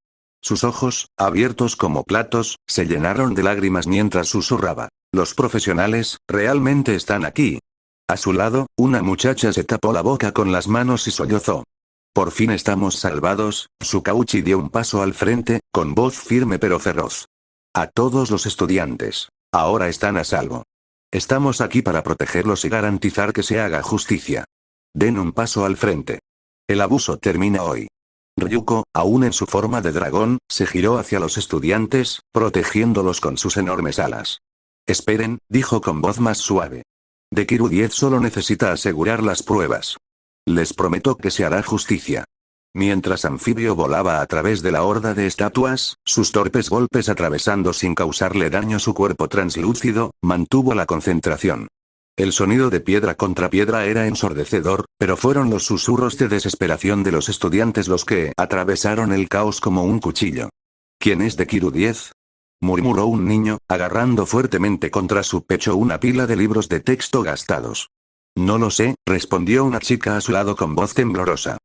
Sus ojos, abiertos como platos, se llenaron de lágrimas mientras susurraba. Los profesionales, realmente están aquí. A su lado, una muchacha se tapó la boca con las manos y sollozó. Por fin estamos salvados, Tsukauchi dio un paso al frente, con voz firme pero feroz. A todos los estudiantes. Ahora están a salvo. Estamos aquí para protegerlos y garantizar que se haga justicia. Den un paso al frente. El abuso termina hoy. Ryuko, aún en su forma de dragón, se giró hacia los estudiantes, protegiéndolos con sus enormes alas. Esperen, dijo con voz más suave. Dekiru 10 solo necesita asegurar las pruebas. Les prometo que se hará justicia. Mientras Anfibio volaba a través de la horda de estatuas, sus torpes golpes atravesando sin causarle daño su cuerpo translúcido, mantuvo la concentración. El sonido de piedra contra piedra era ensordecedor, pero fueron los susurros de desesperación de los estudiantes los que atravesaron el caos como un cuchillo. ¿Quién es Dekiru 10? Murmuró un niño, agarrando fuertemente contra su pecho una pila de libros de texto gastados. No lo sé, respondió una chica a su lado con voz temblorosa.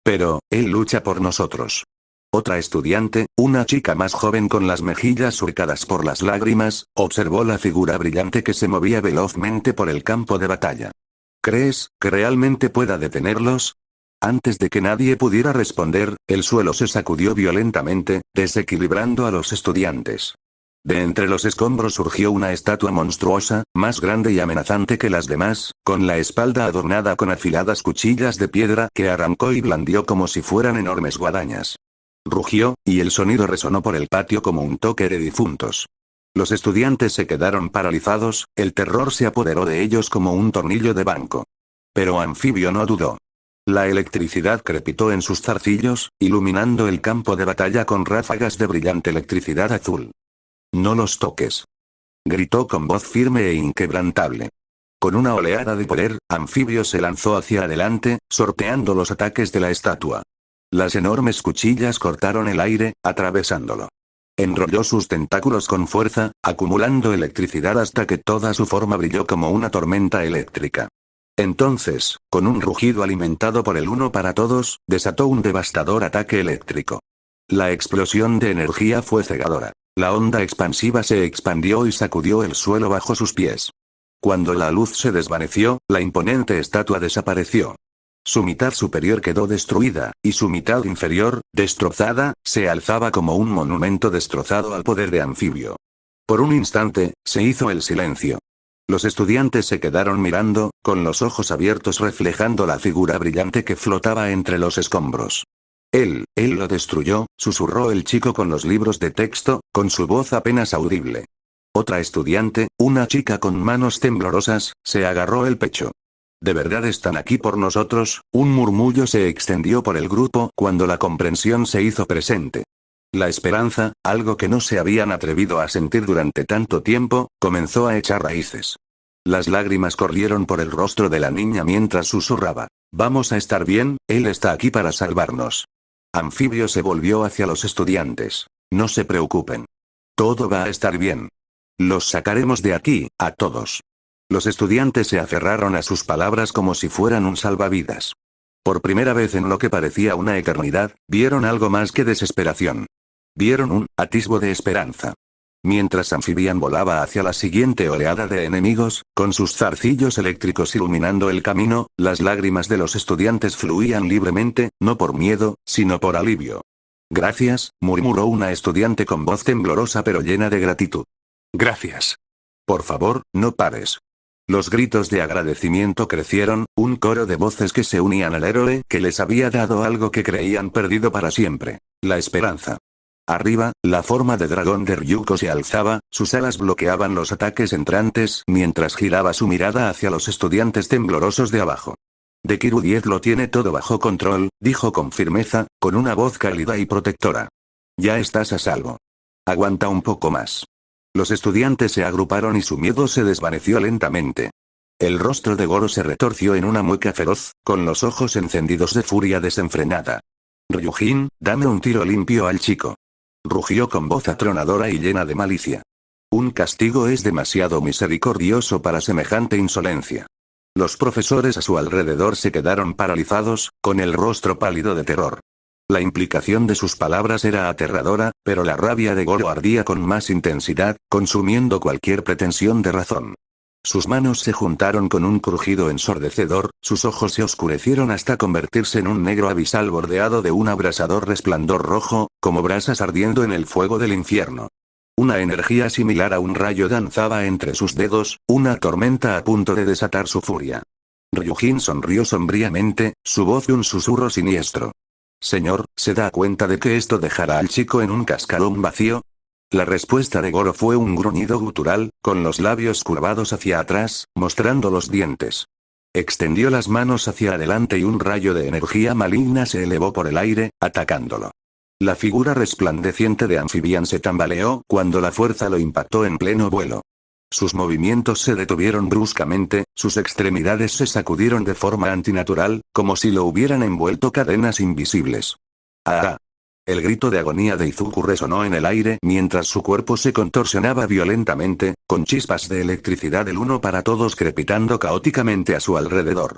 Pero, él lucha por nosotros. Otra estudiante, una chica más joven con las mejillas surcadas por las lágrimas, observó la figura brillante que se movía velozmente por el campo de batalla. ¿Crees que realmente pueda detenerlos? Antes de que nadie pudiera responder, el suelo se sacudió violentamente, desequilibrando a los estudiantes. De entre los escombros surgió una estatua monstruosa, más grande y amenazante que las demás, con la espalda adornada con afiladas cuchillas de piedra que arrancó y blandió como si fueran enormes guadañas. Rugió, y el sonido resonó por el patio como un toque de difuntos. Los estudiantes se quedaron paralizados, el terror se apoderó de ellos como un tornillo de banco. Pero Anfibio no dudó. La electricidad crepitó en sus zarcillos, iluminando el campo de batalla con ráfagas de brillante electricidad azul. No los toques. Gritó con voz firme e inquebrantable. Con una oleada de poder, Anfibio se lanzó hacia adelante, sorteando los ataques de la estatua. Las enormes cuchillas cortaron el aire, atravesándolo. Enrolló sus tentáculos con fuerza, acumulando electricidad hasta que toda su forma brilló como una tormenta eléctrica. Entonces, con un rugido alimentado por el uno para todos, desató un devastador ataque eléctrico. La explosión de energía fue cegadora. La onda expansiva se expandió y sacudió el suelo bajo sus pies. Cuando la luz se desvaneció, la imponente estatua desapareció. Su mitad superior quedó destruida, y su mitad inferior, destrozada, se alzaba como un monumento destrozado al poder de Anfibio. Por un instante, se hizo el silencio. Los estudiantes se quedaron mirando, con los ojos abiertos reflejando la figura brillante que flotaba entre los escombros. Él lo destruyó, susurró el chico con los libros de texto, con su voz apenas audible. Otra estudiante, una chica con manos temblorosas, se agarró el pecho. ¿De verdad están aquí por nosotros? Un murmullo se extendió por el grupo cuando la comprensión se hizo presente. La esperanza, algo que no se habían atrevido a sentir durante tanto tiempo, comenzó a echar raíces. Las lágrimas corrieron por el rostro de la niña mientras susurraba. Vamos a estar bien, él está aquí para salvarnos. Anfibio se volvió hacia los estudiantes. No se preocupen. Todo va a estar bien. Los sacaremos de aquí, a todos. Los estudiantes se aferraron a sus palabras como si fueran un salvavidas. Por primera vez en lo que parecía una eternidad, vieron algo más que desesperación. Vieron un atisbo de esperanza. Mientras Amphibian volaba hacia la siguiente oleada de enemigos, con sus zarcillos eléctricos iluminando el camino, las lágrimas de los estudiantes fluían libremente, no por miedo, sino por alivio. Gracias, murmuró una estudiante con voz temblorosa pero llena de gratitud. Gracias. Por favor, no pares. Los gritos de agradecimiento crecieron, un coro de voces que se unían al héroe que les había dado algo que creían perdido para siempre: la esperanza. Arriba, la forma de dragón de Ryuko se alzaba, sus alas bloqueaban los ataques entrantes mientras giraba su mirada hacia los estudiantes temblorosos de abajo. Dekiru 10 lo tiene todo bajo control, dijo con firmeza, con una voz cálida y protectora. Ya estás a salvo. Aguanta un poco más. Los estudiantes se agruparon y su miedo se desvaneció lentamente. El rostro de Goro se retorció en una mueca feroz, con los ojos encendidos de furia desenfrenada. Ryujin, dame un tiro limpio al chico. Rugió con voz atronadora y llena de malicia. Un castigo es demasiado misericordioso para semejante insolencia. Los profesores a su alrededor se quedaron paralizados, con el rostro pálido de terror. La implicación de sus palabras era aterradora, pero la rabia de Goro ardía con más intensidad, consumiendo cualquier pretensión de razón. Sus manos se juntaron con un crujido ensordecedor, sus ojos se oscurecieron hasta convertirse en un negro abisal bordeado de un abrasador resplandor rojo, como brasas ardiendo en el fuego del infierno. Una energía similar a un rayo danzaba entre sus dedos, una tormenta a punto de desatar su furia. Ryujin sonrió sombríamente, su voz un susurro siniestro. Señor, ¿se da cuenta de que esto dejará al chico en un cascarón vacío? La respuesta de Goro fue un gruñido gutural, con los labios curvados hacia atrás, mostrando los dientes. Extendió las manos hacia adelante y un rayo de energía maligna se elevó por el aire, atacándolo. La figura resplandeciente de Amphibian se tambaleó cuando la fuerza lo impactó en pleno vuelo. Sus movimientos se detuvieron bruscamente, sus extremidades se sacudieron de forma antinatural, como si lo hubieran envuelto cadenas invisibles. ¡Ah! El grito de agonía de Izuku resonó en el aire mientras su cuerpo se contorsionaba violentamente, con chispas de electricidad del uno para todos crepitando caóticamente a su alrededor.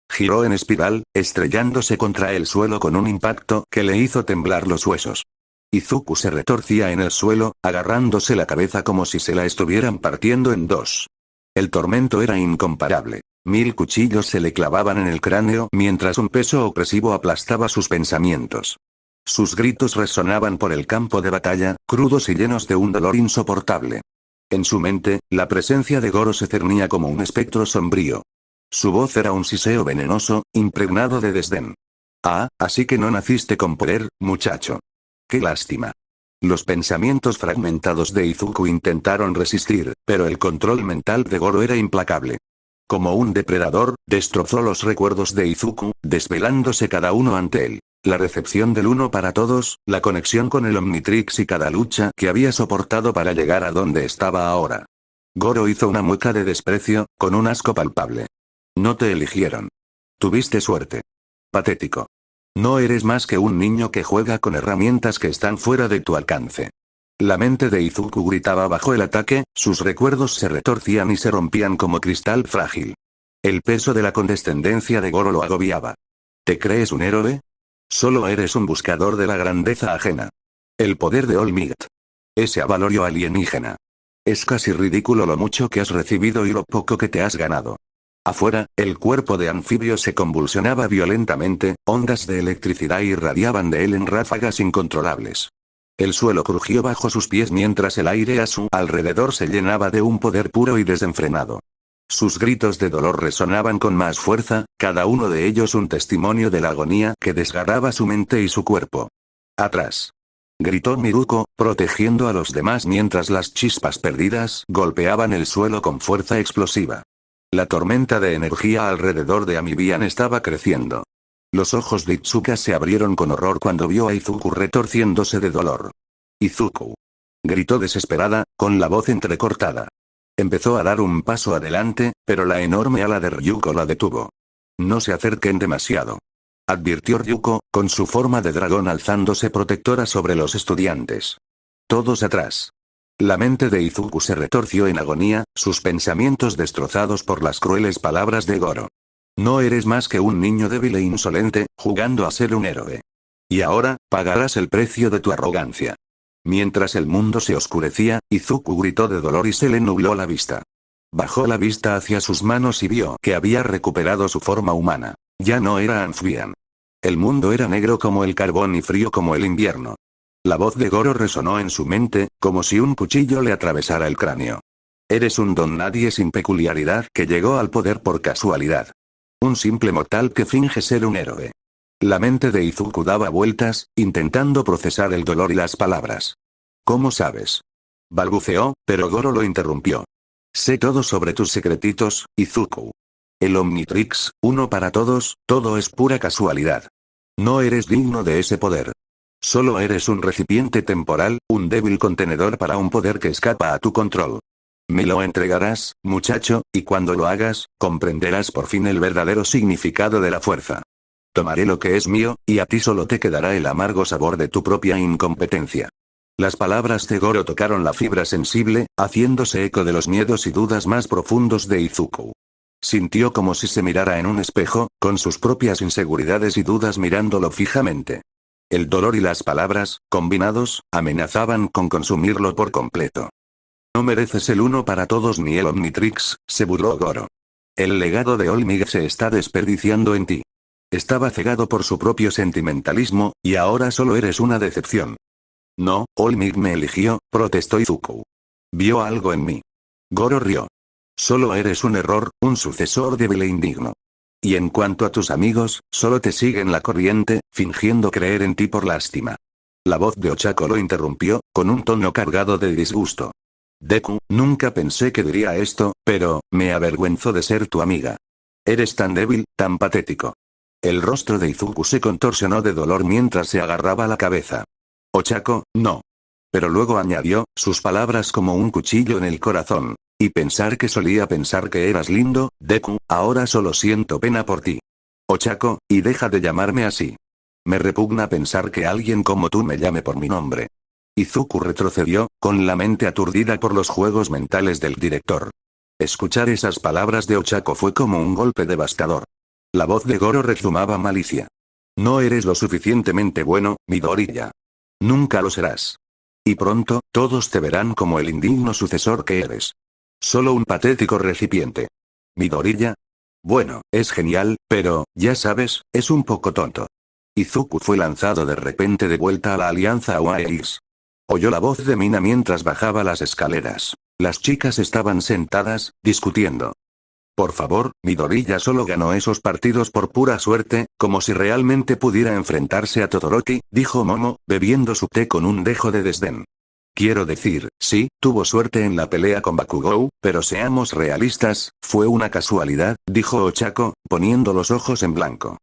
Giró en espiral, estrellándose contra el suelo con un impacto que le hizo temblar los huesos. Izuku se retorcía en el suelo, agarrándose la cabeza como si se la estuvieran partiendo en dos. El tormento era incomparable. 1000 cuchillos se le clavaban en el cráneo mientras un peso opresivo aplastaba sus pensamientos. Sus gritos resonaban por el campo de batalla, crudos y llenos de un dolor insoportable. En su mente, la presencia de Goro se cernía como un espectro sombrío. Su voz era un siseo venenoso, impregnado de desdén. Ah, así que no naciste con poder, muchacho. ¡Qué lástima! Los pensamientos fragmentados de Izuku intentaron resistir, pero el control mental de Goro era implacable. Como un depredador, destrozó los recuerdos de Izuku, desvelándose cada uno ante él. La recepción del uno para todos, la conexión con el Omnitrix y cada lucha que había soportado para llegar a donde estaba ahora. Goro hizo una mueca de desprecio, con un asco palpable. No te eligieron. Tuviste suerte. Patético. No eres más que un niño que juega con herramientas que están fuera de tu alcance. La mente de Izuku gritaba bajo el ataque, sus recuerdos se retorcían y se rompían como cristal frágil. El peso de la condescendencia de Goro lo agobiaba. ¿Te crees un héroe? Solo eres un buscador de la grandeza ajena. El poder de All Might. Ese avalorio alienígena. Es casi ridículo lo mucho que has recibido y lo poco que te has ganado. Afuera, el cuerpo de Anfibio se convulsionaba violentamente, ondas de electricidad irradiaban de él en ráfagas incontrolables. El suelo crujió bajo sus pies mientras el aire a su alrededor se llenaba de un poder puro y desenfrenado. Sus gritos de dolor resonaban con más fuerza, cada uno de ellos un testimonio de la agonía que desgarraba su mente y su cuerpo. ¡Atrás! Gritó Miruko, protegiendo a los demás mientras las chispas perdidas golpeaban el suelo con fuerza explosiva. La tormenta de energía alrededor de Amphibian estaba creciendo. Los ojos de Itsuka se abrieron con horror cuando vio a Izuku retorciéndose de dolor. ¡Izuku! Gritó desesperada, con la voz entrecortada. Empezó a dar un paso adelante, pero la enorme ala de Ryuko la detuvo. No se acerquen demasiado. Advirtió Ryuko, con su forma de dragón alzándose protectora sobre los estudiantes. Todos atrás. La mente de Izuku se retorció en agonía, sus pensamientos destrozados por las crueles palabras de Goro. No eres más que un niño débil e insolente, jugando a ser un héroe. Y ahora, pagarás el precio de tu arrogancia. Mientras el mundo se oscurecía, Izuku gritó de dolor y se le nubló la vista. Bajó la vista hacia sus manos y vio que había recuperado su forma humana. Ya no era Amphibian. El mundo era negro como el carbón y frío como el invierno. La voz de Goro resonó en su mente, como si un cuchillo le atravesara el cráneo. Eres un don nadie sin peculiaridad que llegó al poder por casualidad. Un simple mortal que finge ser un héroe. La mente de Izuku daba vueltas, intentando procesar el dolor y las palabras. ¿Cómo sabes? Balbuceó, pero Goro lo interrumpió. Sé todo sobre tus secretitos, Izuku. El Omnitrix, uno para todos, todo es pura casualidad. No eres digno de ese poder. Solo eres un recipiente temporal, un débil contenedor para un poder que escapa a tu control. Me lo entregarás, muchacho, y cuando lo hagas, comprenderás por fin el verdadero significado de la fuerza. Tomaré lo que es mío, y a ti solo te quedará el amargo sabor de tu propia incompetencia. Las palabras de Goro tocaron la fibra sensible, haciéndose eco de los miedos y dudas más profundos de Izuku. Sintió como si se mirara en un espejo, con sus propias inseguridades y dudas mirándolo fijamente. El dolor y las palabras, combinados, amenazaban con consumirlo por completo. No mereces el uno para todos ni el Omnitrix, se burló Goro. El legado de Olmig se está desperdiciando en ti. Estaba cegado por su propio sentimentalismo, y ahora solo eres una decepción. No, Olmig me eligió, protestó Izuku. Vio algo en mí. Goro rió. Solo eres un error, un sucesor débil e indigno. Y en cuanto a tus amigos, solo te siguen la corriente, fingiendo creer en ti por lástima. La voz de Ochako lo interrumpió, con un tono cargado de disgusto. Deku, nunca pensé que diría esto, pero, me avergüenzo de ser tu amiga. Eres tan débil, tan patético. El rostro de Izuku se contorsionó de dolor mientras se agarraba la cabeza. Ochako, no. Pero luego añadió, sus palabras como un cuchillo en el corazón. Y pensar que solía pensar que eras lindo, Deku, ahora solo siento pena por ti. Ochako, y deja de llamarme así. Me repugna pensar que alguien como tú me llame por mi nombre. Izuku retrocedió, con la mente aturdida por los juegos mentales del director. Escuchar esas palabras de Ochako fue como un golpe devastador. La voz de Goro rezumaba malicia. No eres lo suficientemente bueno, Midoriya. Nunca lo serás. Y pronto, todos te verán como el indigno sucesor que eres. Solo un patético recipiente. Midoriya. Bueno, es genial, pero, ya sabes, es un poco tonto. Izuku fue lanzado de repente de vuelta a la alianza Oasis. Oyó la voz de Mina mientras bajaba las escaleras. Las chicas estaban sentadas, discutiendo. Por favor, Midoriya solo ganó esos partidos por pura suerte, como si realmente pudiera enfrentarse a Todoroki, dijo Momo, bebiendo su té con un dejo de desdén. Quiero decir, sí, tuvo suerte en la pelea con Bakugou, pero seamos realistas, fue una casualidad, dijo Ochako, poniendo los ojos en blanco.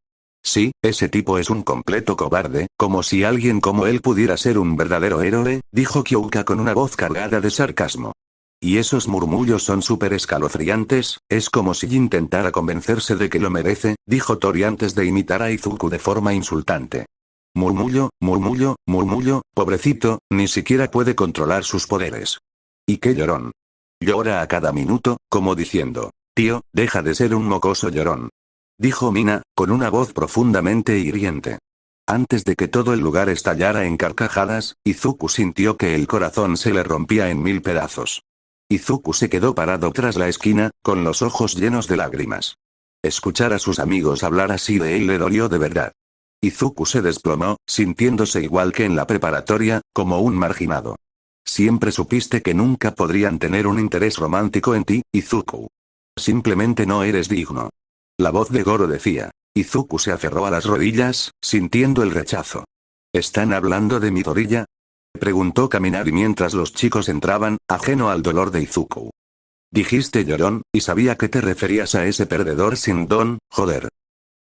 Sí, ese tipo es un completo cobarde, como si alguien como él pudiera ser un verdadero héroe, dijo Kyouka con una voz cargada de sarcasmo. Y esos murmullos son súper escalofriantes, es como si intentara convencerse de que lo merece, dijo Tori antes de imitar a Izuku de forma insultante. Murmullo, murmullo, murmullo, pobrecito, ni siquiera puede controlar sus poderes. ¿Y qué llorón? Llora a cada minuto, como diciendo, tío, deja de ser un mocoso llorón. Dijo Mina, con una voz profundamente hiriente. Antes de que todo el lugar estallara en carcajadas, Izuku sintió que el corazón se le rompía en mil pedazos. Izuku se quedó parado tras la esquina, con los ojos llenos de lágrimas. Escuchar a sus amigos hablar así de él le dolió de verdad. Izuku se desplomó, sintiéndose igual que en la preparatoria, como un marginado. Siempre supiste que nunca podrían tener un interés romántico en ti, Izuku. Simplemente no eres digno. La voz de Goro decía. Izuku se aferró a las rodillas, sintiendo el rechazo. ¿Están hablando de Midoriya? Preguntó Kaminari mientras los chicos entraban, ajeno al dolor de Izuku. Dijiste llorón, y sabía que te referías a ese perdedor sin don, joder.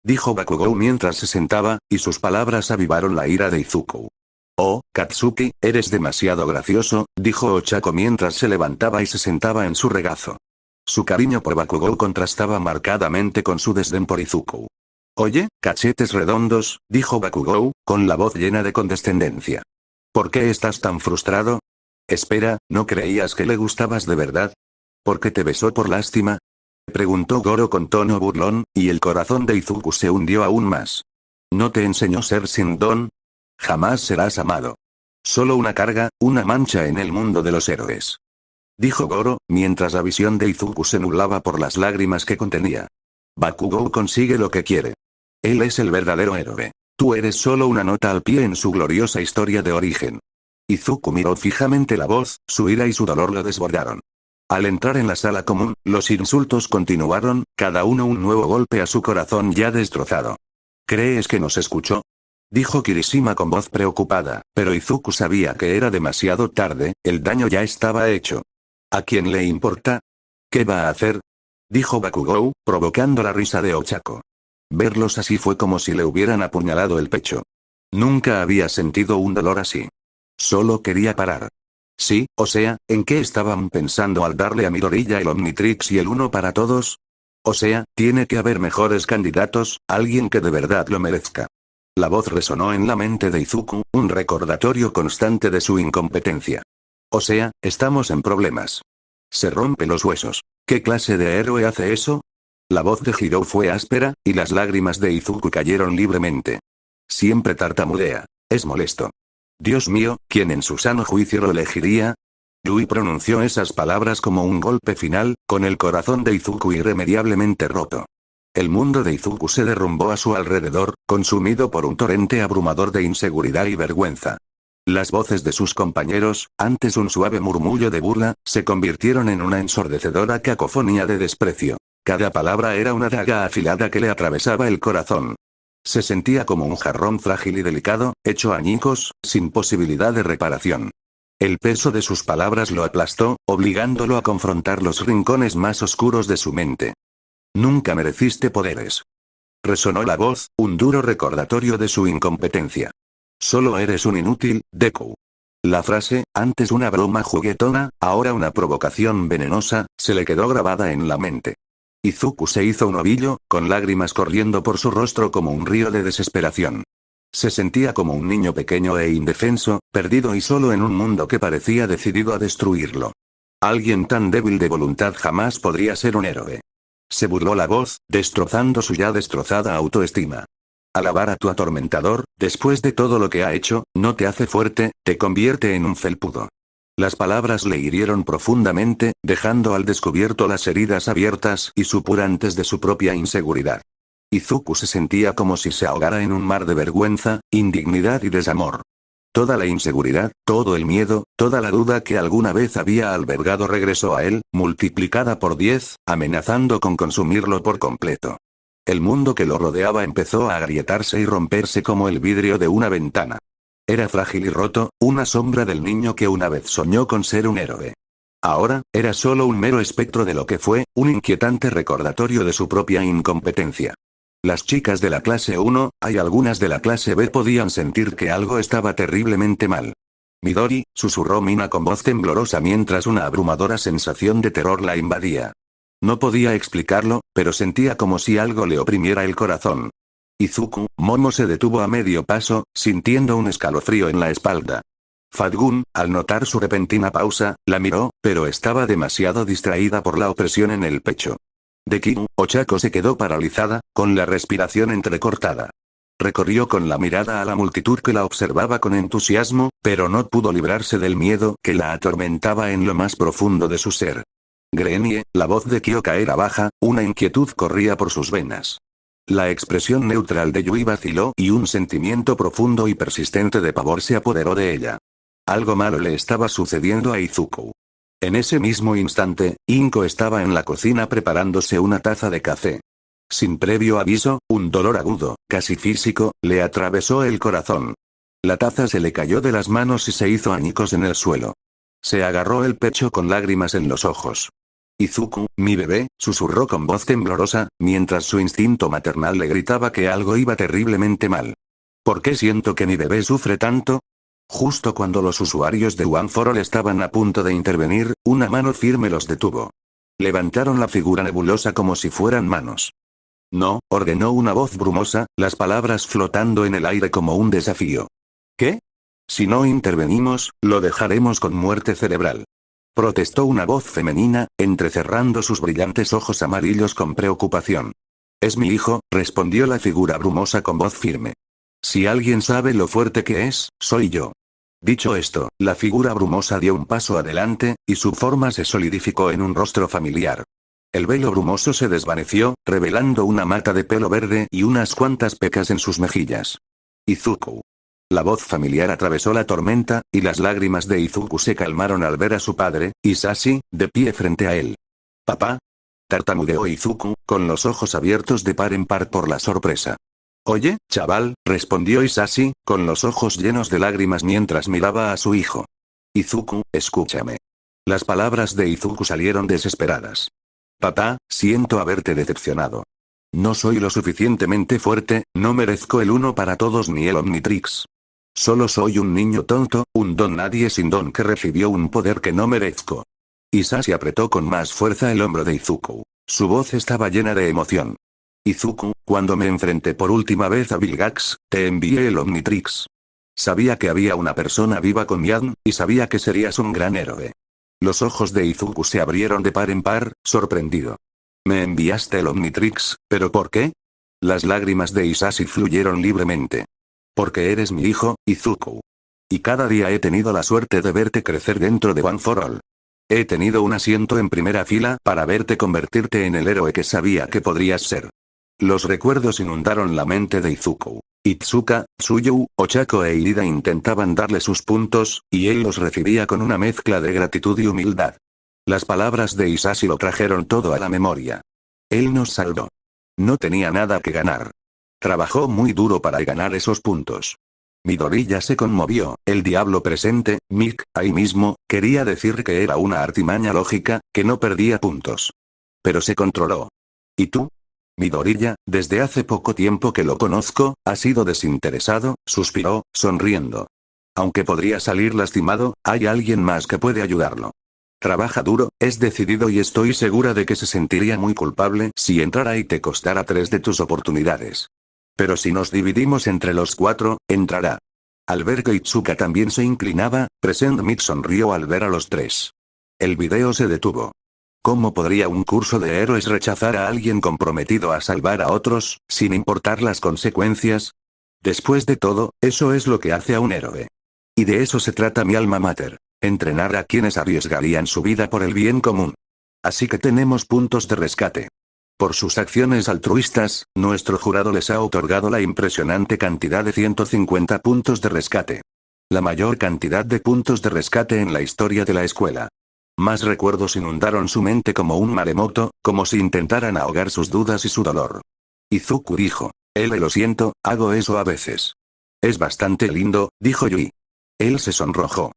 Dijo Bakugou mientras se sentaba, y sus palabras avivaron la ira de Izuku. Oh, Katsuki, eres demasiado gracioso, dijo Ochako mientras se levantaba y se sentaba en su regazo. Su cariño por Bakugou contrastaba marcadamente con su desdén por Izuku. Oye, cachetes redondos, dijo Bakugou, con la voz llena de condescendencia. ¿Por qué estás tan frustrado? Espera, ¿no creías que le gustabas de verdad? ¿Por qué te besó por lástima? Preguntó Goro con tono burlón, y el corazón de Izuku se hundió aún más. ¿No te enseñó ser sin don? Jamás serás amado. Solo una carga, una mancha en el mundo de los héroes. Dijo Goro, mientras la visión de Izuku se nublaba por las lágrimas que contenía. Bakugou consigue lo que quiere. Él es el verdadero héroe. Tú eres solo una nota al pie en su gloriosa historia de origen. Izuku miró fijamente la voz, su ira y su dolor lo desbordaron. Al entrar en la sala común, los insultos continuaron, cada uno un nuevo golpe a su corazón ya destrozado. ¿Crees que nos escuchó? Dijo Kirishima con voz preocupada, pero Izuku sabía que era demasiado tarde, el daño ya estaba hecho. ¿A quién le importa? ¿Qué va a hacer? Dijo Bakugou, provocando la risa de Ochako. Verlos así fue como si le hubieran apuñalado el pecho. Nunca había sentido un dolor así. Solo quería parar. Sí, o sea, ¿en qué estaban pensando al darle a Midoriya el Omnitrix y el uno para todos? O sea, tiene que haber mejores candidatos, alguien que de verdad lo merezca. La voz resonó en la mente de Izuku, un recordatorio constante de su incompetencia. O sea, estamos en problemas. Se rompe los huesos. ¿Qué clase de héroe hace eso? La voz de Hirou fue áspera, y las lágrimas de Izuku cayeron libremente. Siempre tartamudea. Es molesto. Dios mío, ¿quién en su sano juicio lo elegiría? Yui pronunció esas palabras como un golpe final, con el corazón de Izuku irremediablemente roto. El mundo de Izuku se derrumbó a su alrededor, consumido por un torrente abrumador de inseguridad y vergüenza. Las voces de sus compañeros, antes un suave murmullo de burla, se convirtieron en una ensordecedora cacofonía de desprecio. Cada palabra era una daga afilada que le atravesaba el corazón. Se sentía como un jarrón frágil y delicado, hecho añicos, sin posibilidad de reparación. El peso de sus palabras lo aplastó, obligándolo a confrontar los rincones más oscuros de su mente. Nunca mereciste poderes. Resonó la voz, un duro recordatorio de su incompetencia. Solo eres un inútil, Deku. La frase, antes una broma juguetona, ahora una provocación venenosa, se le quedó grabada en la mente. Izuku se hizo un ovillo, con lágrimas corriendo por su rostro como un río de desesperación. Se sentía como un niño pequeño e indefenso, perdido y solo en un mundo que parecía decidido a destruirlo. Alguien tan débil de voluntad jamás podría ser un héroe. Se burló la voz, destrozando su ya destrozada autoestima. Alabar a tu atormentador, después de todo lo que ha hecho, no te hace fuerte, te convierte en un felpudo. Las palabras le hirieron profundamente, dejando al descubierto las heridas abiertas y supurantes de su propia inseguridad. Izuku se sentía como si se ahogara en un mar de vergüenza, indignidad y desamor. Toda la inseguridad, todo el miedo, toda la duda que alguna vez había albergado regresó a él, multiplicada por 10, amenazando con consumirlo por completo. El mundo que lo rodeaba empezó a agrietarse y romperse como el vidrio de una ventana. Era frágil y roto, una sombra del niño que una vez soñó con ser un héroe. Ahora, era solo un mero espectro de lo que fue, un inquietante recordatorio de su propia incompetencia. Las chicas de la clase 1, y algunas de la clase B podían sentir que algo estaba terriblemente mal. Midori, susurró Mina con voz temblorosa mientras una abrumadora sensación de terror la invadía. No podía explicarlo, pero sentía como si algo le oprimiera el corazón. Izuku, Momo se detuvo a medio paso, sintiendo un escalofrío en la espalda. Fatgun, al notar su repentina pausa, la miró, pero estaba demasiado distraída por la opresión en el pecho. Deku, Ochako se quedó paralizada, con la respiración entrecortada. Recorrió con la mirada a la multitud que la observaba con entusiasmo, pero no pudo librarse del miedo que la atormentaba en lo más profundo de su ser. Grenie, la voz de Kyoka era baja, una inquietud corría por sus venas. La expresión neutral de Yui vaciló y un sentimiento profundo y persistente de pavor se apoderó de ella. Algo malo le estaba sucediendo a Izuku. En ese mismo instante, Inko estaba en la cocina preparándose una taza de café. Sin previo aviso, un dolor agudo, casi físico, le atravesó el corazón. La taza se le cayó de las manos y se hizo añicos en el suelo. Se agarró el pecho con lágrimas en los ojos. Izuku, mi bebé, susurró con voz temblorosa, mientras su instinto maternal le gritaba que algo iba terriblemente mal. ¿Por qué siento que mi bebé sufre tanto? Justo cuando los usuarios de One for All estaban a punto de intervenir, una mano firme los detuvo. Levantaron la figura nebulosa como si fueran manos. No, ordenó una voz brumosa, las palabras flotando en el aire como un desafío. ¿Qué? Si no intervenimos, lo dejaremos con muerte cerebral. Protestó una voz femenina, entrecerrando sus brillantes ojos amarillos con preocupación. Es mi hijo, respondió la figura brumosa con voz firme. Si alguien sabe lo fuerte que es, soy yo. Dicho esto, la figura brumosa dio un paso adelante, y su forma se solidificó en un rostro familiar. El velo brumoso se desvaneció, revelando una mata de pelo verde y unas cuantas pecas en sus mejillas. Izuku. La voz familiar atravesó la tormenta, y las lágrimas de Izuku se calmaron al ver a su padre, Hisashi, de pie frente a él. «¿Papá?», tartamudeó Izuku, con los ojos abiertos de par en par por la sorpresa. «Oye, chaval», respondió Hisashi, con los ojos llenos de lágrimas mientras miraba a su hijo. «Izuku, escúchame». Las palabras de Izuku salieron desesperadas. «Papá, siento haberte decepcionado. No soy lo suficientemente fuerte, no merezco el uno para todos ni el Omnitrix. Solo soy un niño tonto, un don nadie sin don que recibió un poder que no merezco». Hisashi apretó con más fuerza el hombro de Izuku. Su voz estaba llena de emoción. «Izuku, cuando me enfrenté por última vez a Vilgax, te envié el Omnitrix. Sabía que había una persona viva con Yan, y sabía que serías un gran héroe». Los ojos de Izuku se abrieron de par en par, sorprendido. «Me enviaste el Omnitrix, ¿pero por qué?». Las lágrimas de Hisashi fluyeron libremente. «Porque eres mi hijo, Izuku. Y cada día he tenido la suerte de verte crecer dentro de One for All. He tenido un asiento en primera fila para verte convertirte en el héroe que sabía que podrías ser». Los recuerdos inundaron la mente de Izuku. Itsuka, Tsuyu, Ochako e Irida intentaban darle sus puntos, y él los recibía con una mezcla de gratitud y humildad. Las palabras de Hisashi lo trajeron todo a la memoria. Él nos salvó. No tenía nada que ganar. Trabajó muy duro para ganar esos puntos. Midoriya se conmovió, el diablo presente, Mick, ahí mismo, quería decir que era una artimaña lógica, que no perdía puntos. Pero se controló. ¿Y tú? Midoriya, desde hace poco tiempo que lo conozco, ha sido desinteresado, suspiró, sonriendo. Aunque podría salir lastimado, hay alguien más que puede ayudarlo. Trabaja duro, es decidido y estoy segura de que se sentiría muy culpable si entrara y te costara 3 de tus oportunidades. Pero si nos dividimos entre los 4, entrará. Al ver que Itsuka también se inclinaba, Present Mick sonrió al ver a los 3. El video se detuvo. ¿Cómo podría un curso de héroes rechazar a alguien comprometido a salvar a otros, sin importar las consecuencias? Después de todo, eso es lo que hace a un héroe. Y de eso se trata mi alma mater. Entrenar a quienes arriesgarían su vida por el bien común. Así que tenemos puntos de rescate. Por sus acciones altruistas, nuestro jurado les ha otorgado la impresionante cantidad de 150 puntos de rescate. La mayor cantidad de puntos de rescate en la historia de la escuela. Más recuerdos inundaron su mente como un maremoto, como si intentaran ahogar sus dudas y su dolor. Izuku dijo. Lo siento, hago eso a veces. Es bastante lindo, dijo Yui. Él se sonrojó.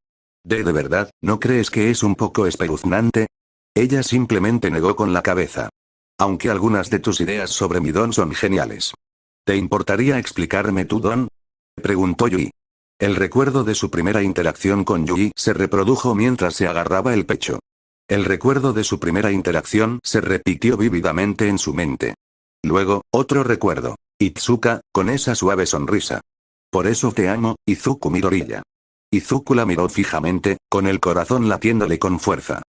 ¿De verdad, no crees que es un poco espeluznante? Ella simplemente negó con la cabeza. Aunque algunas de tus ideas sobre mi don son geniales. ¿Te importaría explicarme tu don? Preguntó Yui. El recuerdo de su primera interacción con Yui se reprodujo mientras se agarraba el pecho. El recuerdo de su primera interacción se repitió vívidamente en su mente. Luego, otro recuerdo. Itsuka, con esa suave sonrisa. Por eso te amo, Izuku Midoriya. Izuku la miró fijamente, con el corazón latiéndole con fuerza.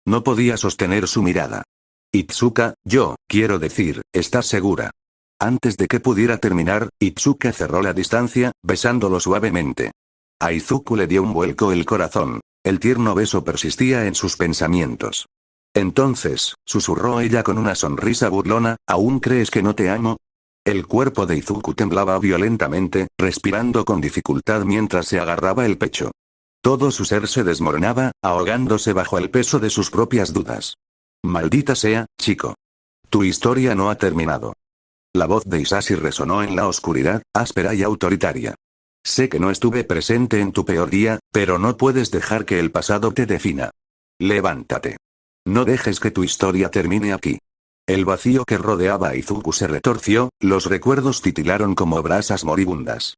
No podía sostener su mirada. Itsuka, quiero decir, ¿estás segura? Antes de que pudiera terminar, Itsuka cerró la distancia, besándolo suavemente. A Izuku le dio un vuelco el corazón. El tierno beso persistía en sus pensamientos. Entonces, susurró ella con una sonrisa burlona, ¿aún crees que no te amo? El cuerpo de Izuku temblaba violentamente, respirando con dificultad mientras se agarraba el pecho. Todo su ser se desmoronaba, ahogándose bajo el peso de sus propias dudas. Maldita sea, chico. Tu historia no ha terminado. La voz de Hisashi resonó en la oscuridad, áspera y autoritaria. Sé que no estuve presente en tu peor día, pero no puedes dejar que el pasado te defina. Levántate. No dejes que tu historia termine aquí. El vacío que rodeaba a Izuku se retorció, los recuerdos titilaron como brasas moribundas.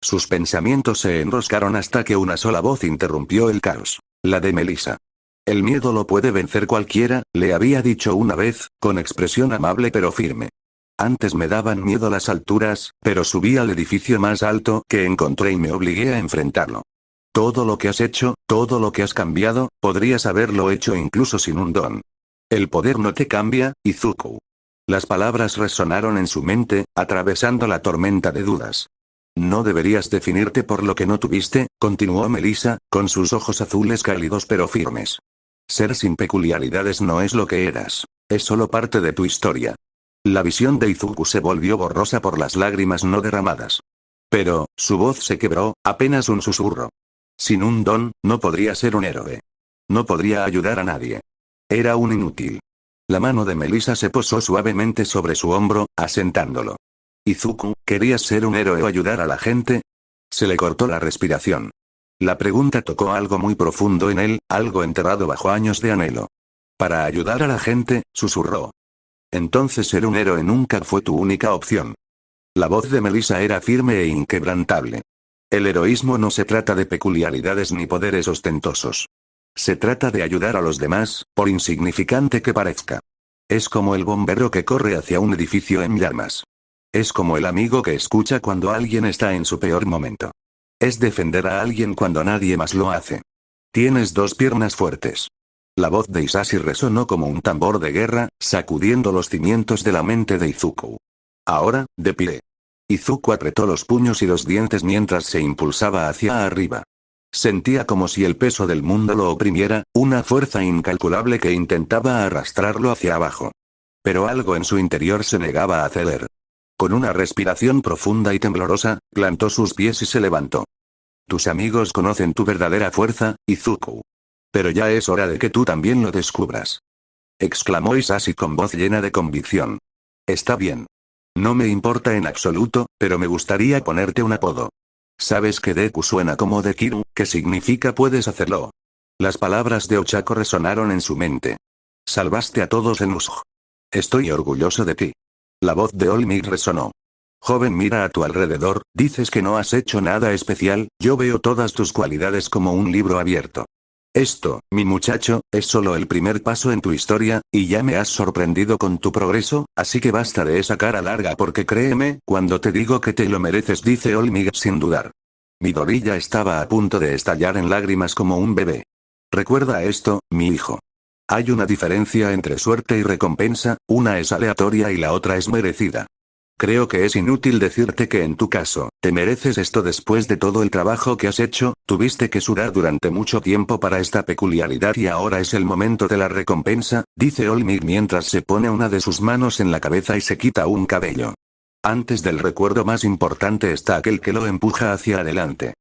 Sus pensamientos se enroscaron hasta que una sola voz interrumpió el caos. La de Melissa. El miedo lo puede vencer cualquiera, le había dicho una vez, con expresión amable pero firme. Antes me daban miedo las alturas, pero subí al edificio más alto que encontré y me obligué a enfrentarlo. Todo lo que has hecho, todo lo que has cambiado, podrías haberlo hecho incluso sin un don. El poder no te cambia, Izuku. Las palabras resonaron en su mente, atravesando la tormenta de dudas. No deberías definirte por lo que no tuviste, continuó Melissa, con sus ojos azules cálidos pero firmes. Ser sin peculiaridades no es lo que eras. Es solo parte de tu historia. La visión de Izuku se volvió borrosa por las lágrimas no derramadas. Pero, su voz se quebró, apenas un susurro. Sin un don, no podría ser un héroe. No podría ayudar a nadie. Era un inútil. La mano de Melissa se posó suavemente sobre su hombro, asentándolo. Izuku, ¿querías ser un héroe o ayudar a la gente? Se le cortó la respiración. La pregunta tocó algo muy profundo en él, algo enterrado bajo años de anhelo. Para ayudar a la gente, susurró. Entonces ser un héroe nunca fue tu única opción. La voz de Melissa era firme e inquebrantable. El heroísmo no se trata de peculiaridades ni poderes ostentosos. Se trata de ayudar a los demás, por insignificante que parezca. Es como el bombero que corre hacia un edificio en llamas. Es como el amigo que escucha cuando alguien está en su peor momento. Es defender a alguien cuando nadie más lo hace. Tienes dos piernas fuertes. La voz de Hisashi resonó como un tambor de guerra, sacudiendo los cimientos de la mente de Izuku. Ahora, de pie. Izuku apretó los puños y los dientes mientras se impulsaba hacia arriba. Sentía como si el peso del mundo lo oprimiera, una fuerza incalculable que intentaba arrastrarlo hacia abajo. Pero algo en su interior se negaba a ceder. Con una respiración profunda y temblorosa, plantó sus pies y se levantó. Tus amigos conocen tu verdadera fuerza, Izuku. Pero ya es hora de que tú también lo descubras. Exclamó Hisashi con voz llena de convicción. Está bien. No me importa en absoluto, pero me gustaría ponerte un apodo. Sabes que Deku suena como Dekiru, que significa puedes hacerlo. Las palabras de Ochako resonaron en su mente. Salvaste a todos en Usopp. Estoy orgulloso de ti. La voz de Olmig resonó. Joven, mira a tu alrededor, dices que no has hecho nada especial, yo veo todas tus cualidades como un libro abierto. Esto, mi muchacho, es solo el primer paso en tu historia, y ya me has sorprendido con tu progreso, así que basta de esa cara larga porque créeme, cuando te digo que te lo mereces, dice Olmig sin dudar. Midoriya estaba a punto de estallar en lágrimas como un bebé. Recuerda esto, mi hijo. Hay una diferencia entre suerte y recompensa, una es aleatoria y la otra es merecida. Creo que es inútil decirte que en tu caso, te mereces esto después de todo el trabajo que has hecho, tuviste que sudar durante mucho tiempo para esta peculiaridad y ahora es el momento de la recompensa, dice Olmig mientras se pone una de sus manos en la cabeza y se quita un cabello. Antes del recuerdo más importante está aquel que lo empuja hacia adelante.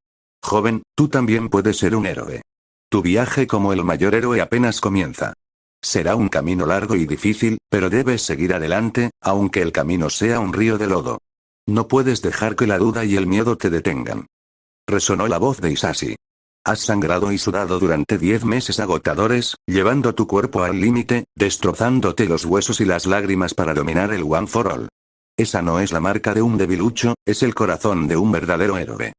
Joven, tú también puedes ser un héroe. Tu viaje como el mayor héroe apenas comienza. Será un camino largo y difícil, pero debes seguir adelante, aunque el camino sea un río de lodo. No puedes dejar que la duda y el miedo te detengan. Resonó la voz de Hisashi. Has sangrado y sudado durante 10 meses agotadores, llevando tu cuerpo al límite, destrozándote los huesos y las lágrimas para dominar el One for All. Esa no es la marca de un debilucho, es el corazón de un verdadero héroe.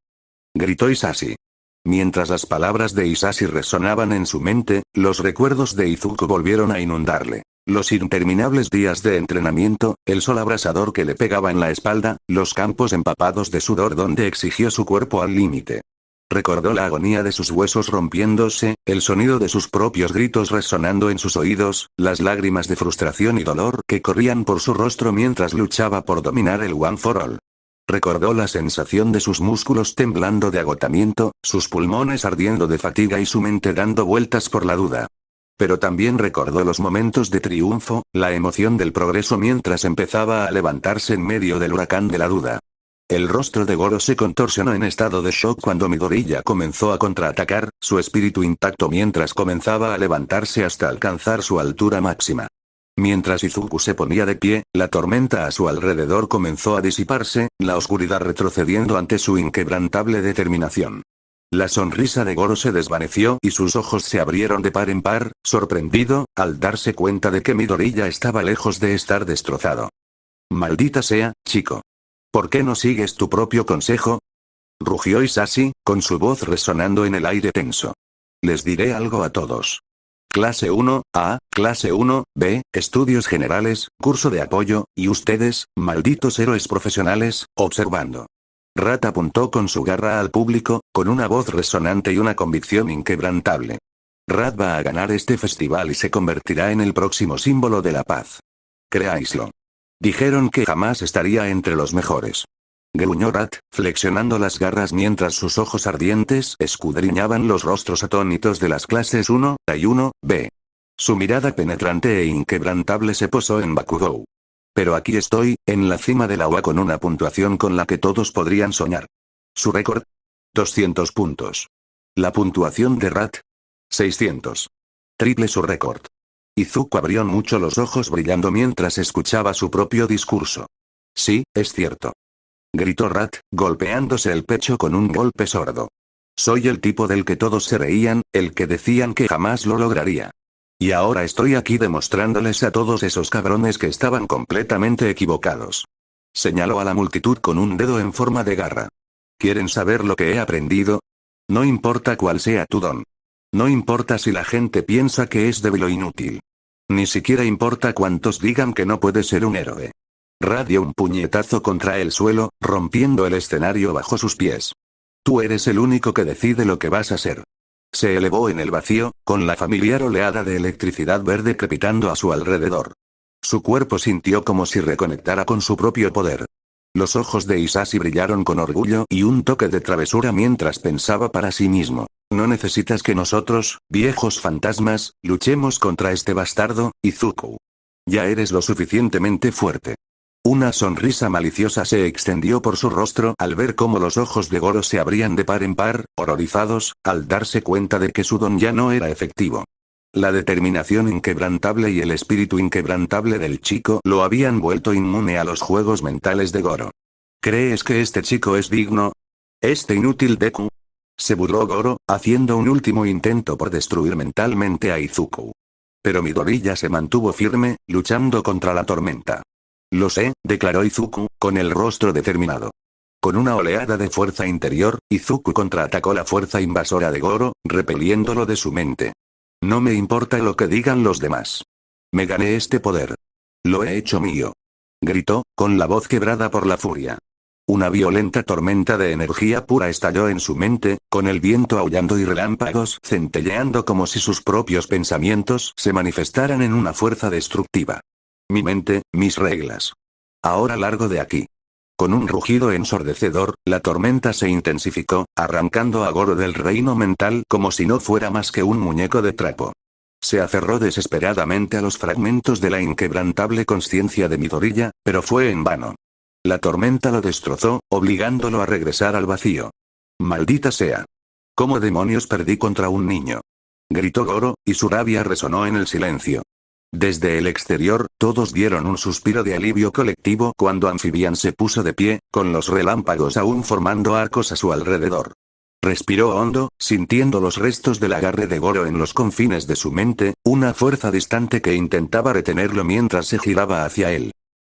Gritó Hisashi. Mientras las palabras de Hisashi resonaban en su mente, los recuerdos de Izuku volvieron a inundarle. Los interminables días de entrenamiento, el sol abrasador que le pegaba en la espalda, los campos empapados de sudor donde exigió su cuerpo al límite. Recordó la agonía de sus huesos rompiéndose, el sonido de sus propios gritos resonando en sus oídos, las lágrimas de frustración y dolor que corrían por su rostro mientras luchaba por dominar el One for All. Recordó la sensación de sus músculos temblando de agotamiento, sus pulmones ardiendo de fatiga y su mente dando vueltas por la duda. Pero también recordó los momentos de triunfo, la emoción del progreso mientras empezaba a levantarse en medio del huracán de la duda. El rostro de Goro se contorsionó en estado de shock cuando Midoriya comenzó a contraatacar, su espíritu intacto mientras comenzaba a levantarse hasta alcanzar su altura máxima. Mientras Izuku se ponía de pie, la tormenta a su alrededor comenzó a disiparse, la oscuridad retrocediendo ante su inquebrantable determinación. La sonrisa de Goro se desvaneció y sus ojos se abrieron de par en par, sorprendido, al darse cuenta de que Midoriya estaba lejos de estar destrozado. Maldita sea, chico. ¿Por qué no sigues tu propio consejo? Rugió Hisashi, con su voz resonando en el aire tenso. Les diré algo a todos. Clase 1, A, Clase 1, B, Estudios Generales, Curso de Apoyo, y ustedes, malditos héroes profesionales, observando. Rat apuntó con su garra al público, con una voz resonante y una convicción inquebrantable. Rat va a ganar este festival y se convertirá en el próximo símbolo de la paz. Creáislo. Dijeron que jamás estaría entre los mejores. gruñó Rat, flexionando las garras mientras sus ojos ardientes escudriñaban los rostros atónitos de las clases 1 A y 1B. Su mirada penetrante e inquebrantable se posó en Bakugou. Pero aquí estoy, en la cima del agua con una puntuación con la que todos podrían soñar. Su récord: 200 puntos. La puntuación de Rat: 600. Triple su récord. Izuku abrió mucho los ojos brillando mientras escuchaba su propio discurso. Sí, es cierto. Gritó Rat, golpeándose el pecho con un golpe sordo. Soy el tipo del que todos se reían, el que decían que jamás lo lograría. Y ahora estoy aquí demostrándoles a todos esos cabrones que estaban completamente equivocados. Señaló a la multitud con un dedo en forma de garra. ¿Quieren saber lo que he aprendido? No importa cuál sea tu don. No importa si la gente piensa que es débil o inútil. Ni siquiera importa cuántos digan que no puede ser un héroe. Rat dio un puñetazo contra el suelo, rompiendo el escenario bajo sus pies. Tú eres el único que decide lo que vas a ser. Se elevó en el vacío, con la familiar oleada de electricidad verde crepitando a su alrededor. Su cuerpo sintió como si reconectara con su propio poder. Los ojos de Hisashi brillaron con orgullo y un toque de travesura mientras pensaba para sí mismo. No necesitas que nosotros, viejos fantasmas, luchemos contra este bastardo, Izuku. Ya eres lo suficientemente fuerte. Una sonrisa maliciosa se extendió por su rostro al ver cómo los ojos de Goro se abrían de par en par, horrorizados, al darse cuenta de que su don ya no era efectivo. La determinación inquebrantable y el espíritu inquebrantable del chico lo habían vuelto inmune a los juegos mentales de Goro. ¿Crees que este chico es digno? ¿Este inútil Deku? Se burló Goro, haciendo un último intento por destruir mentalmente a Izuku. Pero Midoriya se mantuvo firme, luchando contra la tormenta. Lo sé, declaró Izuku, con el rostro determinado. Con una oleada de fuerza interior, Izuku contraatacó la fuerza invasora de Goro, repeliéndolo de su mente. No me importa lo que digan los demás. Me gané este poder. Lo he hecho mío. Gritó, con la voz quebrada por la furia. Una violenta tormenta de energía pura estalló en su mente, con el viento aullando y relámpagos centelleando como si sus propios pensamientos se manifestaran en una fuerza destructiva. Mi mente, mis reglas. Ahora largo de aquí. Con un rugido ensordecedor, la tormenta se intensificó, arrancando a Goro del reino mental como si no fuera más que un muñeco de trapo. Se aferró desesperadamente a los fragmentos de la inquebrantable consciencia de Midoriya, pero fue en vano. La tormenta lo destrozó, obligándolo a regresar al vacío. Maldita sea. ¿Cómo demonios perdí contra un niño? Gritó Goro, y su rabia resonó en el silencio. Desde el exterior, todos dieron un suspiro de alivio colectivo cuando Amphibian se puso de pie, con los relámpagos aún formando arcos a su alrededor. Respiró hondo, sintiendo los restos del agarre de Goro en los confines de su mente, una fuerza distante que intentaba retenerlo mientras se giraba hacia él.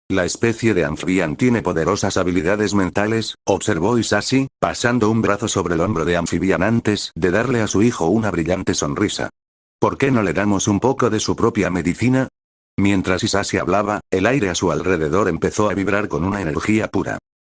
La especie de Amphibian tiene poderosas habilidades mentales, observó Hisashi, pasando un brazo sobre el hombro de Amphibian antes de darle a su hijo una brillante sonrisa. ¿Por qué no le damos un poco de su propia medicina? Mientras Hisashi hablaba, el aire a su alrededor empezó a vibrar con una energía pura.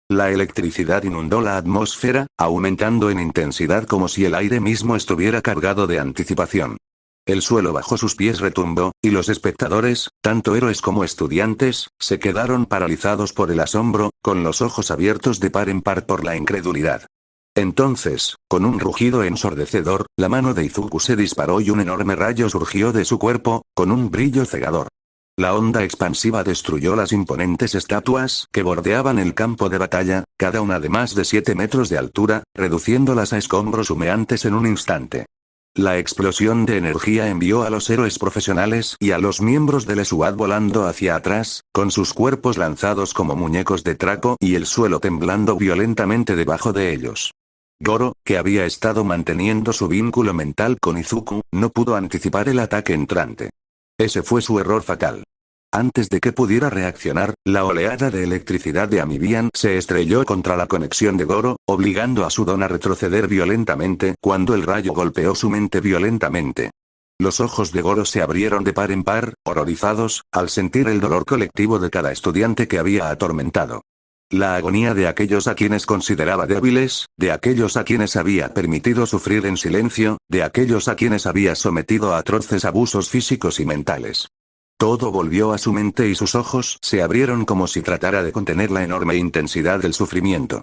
La electricidad inundó la atmósfera, aumentando en intensidad como si el aire mismo estuviera cargado de anticipación. El suelo bajo sus pies retumbó, y los espectadores, tanto héroes como estudiantes, se quedaron paralizados por el asombro, con los ojos abiertos de par en par por la incredulidad. Entonces, con un rugido ensordecedor, la mano de Izuku se disparó y un enorme rayo surgió de su cuerpo, con un brillo cegador. La onda expansiva destruyó las imponentes estatuas que bordeaban el campo de batalla, cada una de más de 7 metros de altura, reduciéndolas a escombros humeantes en un instante. La explosión de energía envió a los héroes profesionales y a los miembros del SWAT volando hacia atrás, con sus cuerpos lanzados como muñecos de trapo y el suelo temblando violentamente debajo de ellos. Goro, que había estado manteniendo su vínculo mental con Izuku, no pudo anticipar el ataque entrante. Ese fue su error fatal. Antes de que pudiera reaccionar, la oleada de electricidad de Amphibian se estrelló contra la conexión de Goro, obligando a su don a retroceder violentamente cuando el rayo golpeó su mente violentamente. Los ojos de Goro se abrieron de par en par, horrorizados, al sentir el dolor colectivo de cada estudiante que había atormentado. La agonía de aquellos a quienes consideraba débiles, de aquellos a quienes había permitido sufrir en silencio, de aquellos a quienes había sometido a atroces abusos físicos y mentales. Todo volvió a su mente y sus ojos se abrieron como si tratara de contener la enorme intensidad del sufrimiento.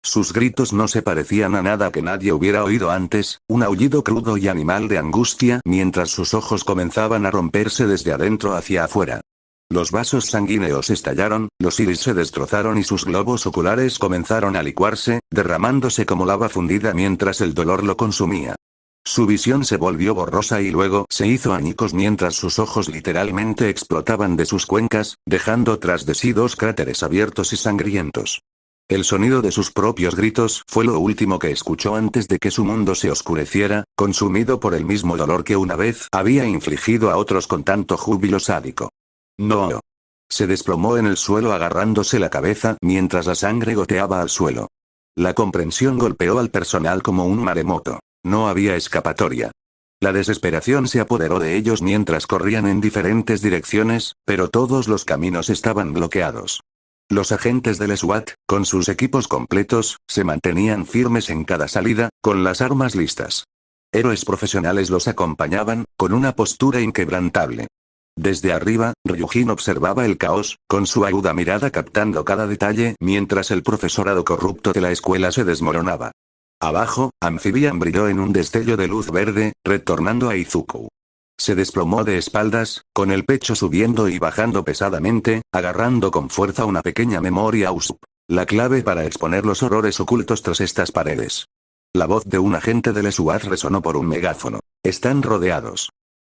Sus gritos no se parecían a nada que nadie hubiera oído antes, un aullido crudo y animal de angustia, mientras sus ojos comenzaban a romperse desde adentro hacia afuera. Los vasos sanguíneos estallaron, los iris se destrozaron y sus globos oculares comenzaron a licuarse, derramándose como lava fundida mientras el dolor lo consumía. Su visión se volvió borrosa y luego se hizo añicos mientras sus ojos literalmente explotaban de sus cuencas, dejando tras de sí 2 cráteres abiertos y sangrientos. El sonido de sus propios gritos fue lo último que escuchó antes de que su mundo se oscureciera, consumido por el mismo dolor que una vez había infligido a otros con tanto júbilo sádico. No. Se desplomó en el suelo agarrándose la cabeza mientras la sangre goteaba al suelo. La comprensión golpeó al personal como un maremoto. No había escapatoria. La desesperación se apoderó de ellos mientras corrían en diferentes direcciones, pero todos los caminos estaban bloqueados. Los agentes del SWAT, con sus equipos completos, se mantenían firmes en cada salida, con las armas listas. Héroes profesionales los acompañaban, con una postura inquebrantable. Desde arriba, Ryujin observaba el caos, con su aguda mirada captando cada detalle mientras el profesorado corrupto de la escuela se desmoronaba. Abajo, Amphibian brilló en un destello de luz verde, retornando a Izuku. Se desplomó de espaldas, con el pecho subiendo y bajando pesadamente, agarrando con fuerza una pequeña memoria Usopp. La clave para exponer los horrores ocultos tras estas paredes. La voz de un agente del SWAT resonó por un megáfono. Están rodeados.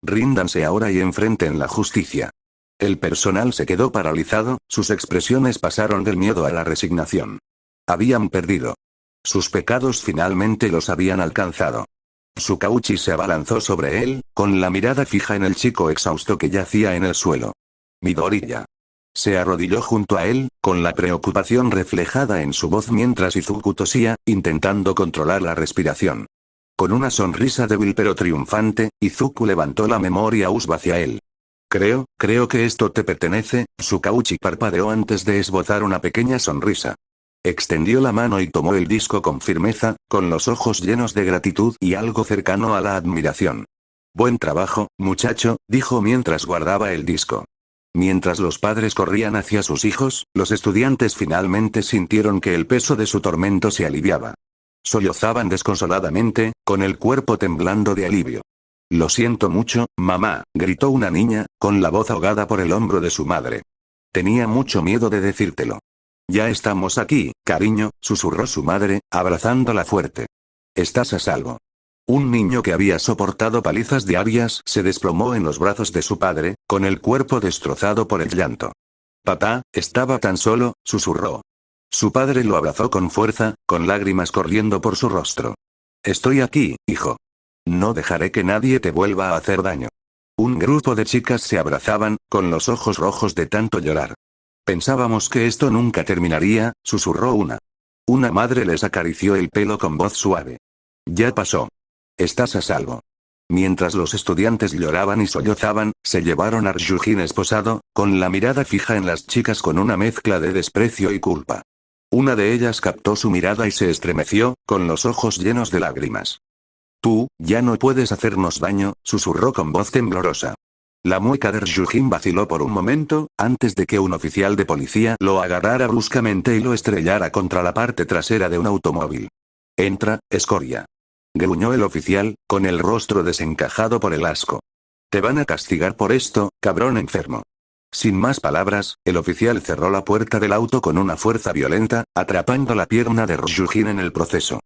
Ríndanse ahora y enfrenten la justicia. El personal se quedó paralizado, sus expresiones pasaron del miedo a la resignación. Habían perdido. Sus pecados finalmente los habían alcanzado. Tsukauchi se abalanzó sobre él, con la mirada fija en el chico exhausto que yacía en el suelo. Midoriya. Se arrodilló junto a él, con la preocupación reflejada en su voz mientras Izuku tosía, intentando controlar la respiración. Con una sonrisa débil pero triunfante, Izuku levantó la memoria Usb hacia él. Creo que esto te pertenece, Tsukauchi parpadeó antes de esbozar una pequeña sonrisa. Extendió la mano y tomó el disco con firmeza, con los ojos llenos de gratitud y algo cercano a la admiración. Buen trabajo, muchacho, dijo mientras guardaba el disco. Mientras los padres corrían hacia sus hijos, los estudiantes finalmente sintieron que el peso de su tormento se aliviaba. Sollozaban desconsoladamente, con el cuerpo temblando de alivio. Lo siento mucho, mamá, gritó una niña, con la voz ahogada por el hombro de su madre. Tenía mucho miedo de decírtelo. Ya estamos aquí, cariño, susurró su madre, abrazándola fuerte. Estás a salvo. Un niño que había soportado palizas diarias se desplomó en los brazos de su padre, con el cuerpo destrozado por el llanto. Papá, estaba tan solo, susurró. Su padre lo abrazó con fuerza, con lágrimas corriendo por su rostro. Estoy aquí, hijo. No dejaré que nadie te vuelva a hacer daño. Un grupo de chicas se abrazaban, con los ojos rojos de tanto llorar. Pensábamos que esto nunca terminaría, susurró una. Una madre les acarició el pelo con voz suave. Ya pasó. Estás a salvo. Mientras los estudiantes lloraban y sollozaban, se llevaron a Ryujin esposado, con la mirada fija en las chicas con una mezcla de desprecio y culpa. Una de ellas captó su mirada y se estremeció, con los ojos llenos de lágrimas. Tú, ya no puedes hacernos daño, susurró con voz temblorosa. La mueca de Ryujin vaciló por un momento, antes de que un oficial de policía lo agarrara bruscamente y lo estrellara contra la parte trasera de un automóvil. Entra, escoria. Gruñó el oficial, con el rostro desencajado por el asco. Te van a castigar por esto, cabrón enfermo. Sin más palabras, el oficial cerró la puerta del auto con una fuerza violenta, atrapando la pierna de Ryujin en el proceso.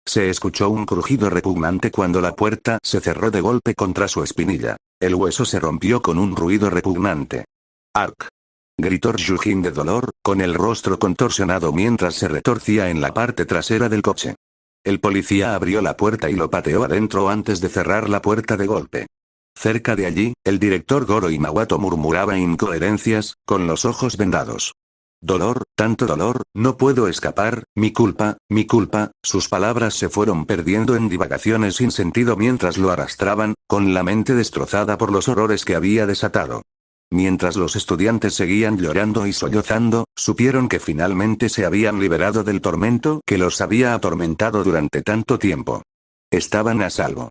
Se escuchó un crujido repugnante cuando la puerta se cerró de golpe contra su espinilla. El hueso se rompió con un ruido repugnante. ¡Arc! Gritó Ryujin de dolor, con el rostro contorsionado mientras se retorcía en la parte trasera del coche. El policía abrió la puerta y lo pateó adentro antes de cerrar la puerta de golpe. Cerca de allí, el director Goro Imawato murmuraba incoherencias, con los ojos vendados. Dolor, tanto dolor, no puedo escapar, mi culpa, sus palabras se fueron perdiendo en divagaciones sin sentido mientras lo arrastraban, con la mente destrozada por los horrores que había desatado. Mientras los estudiantes seguían llorando y sollozando, supieron que finalmente se habían liberado del tormento que los había atormentado durante tanto tiempo. Estaban a salvo.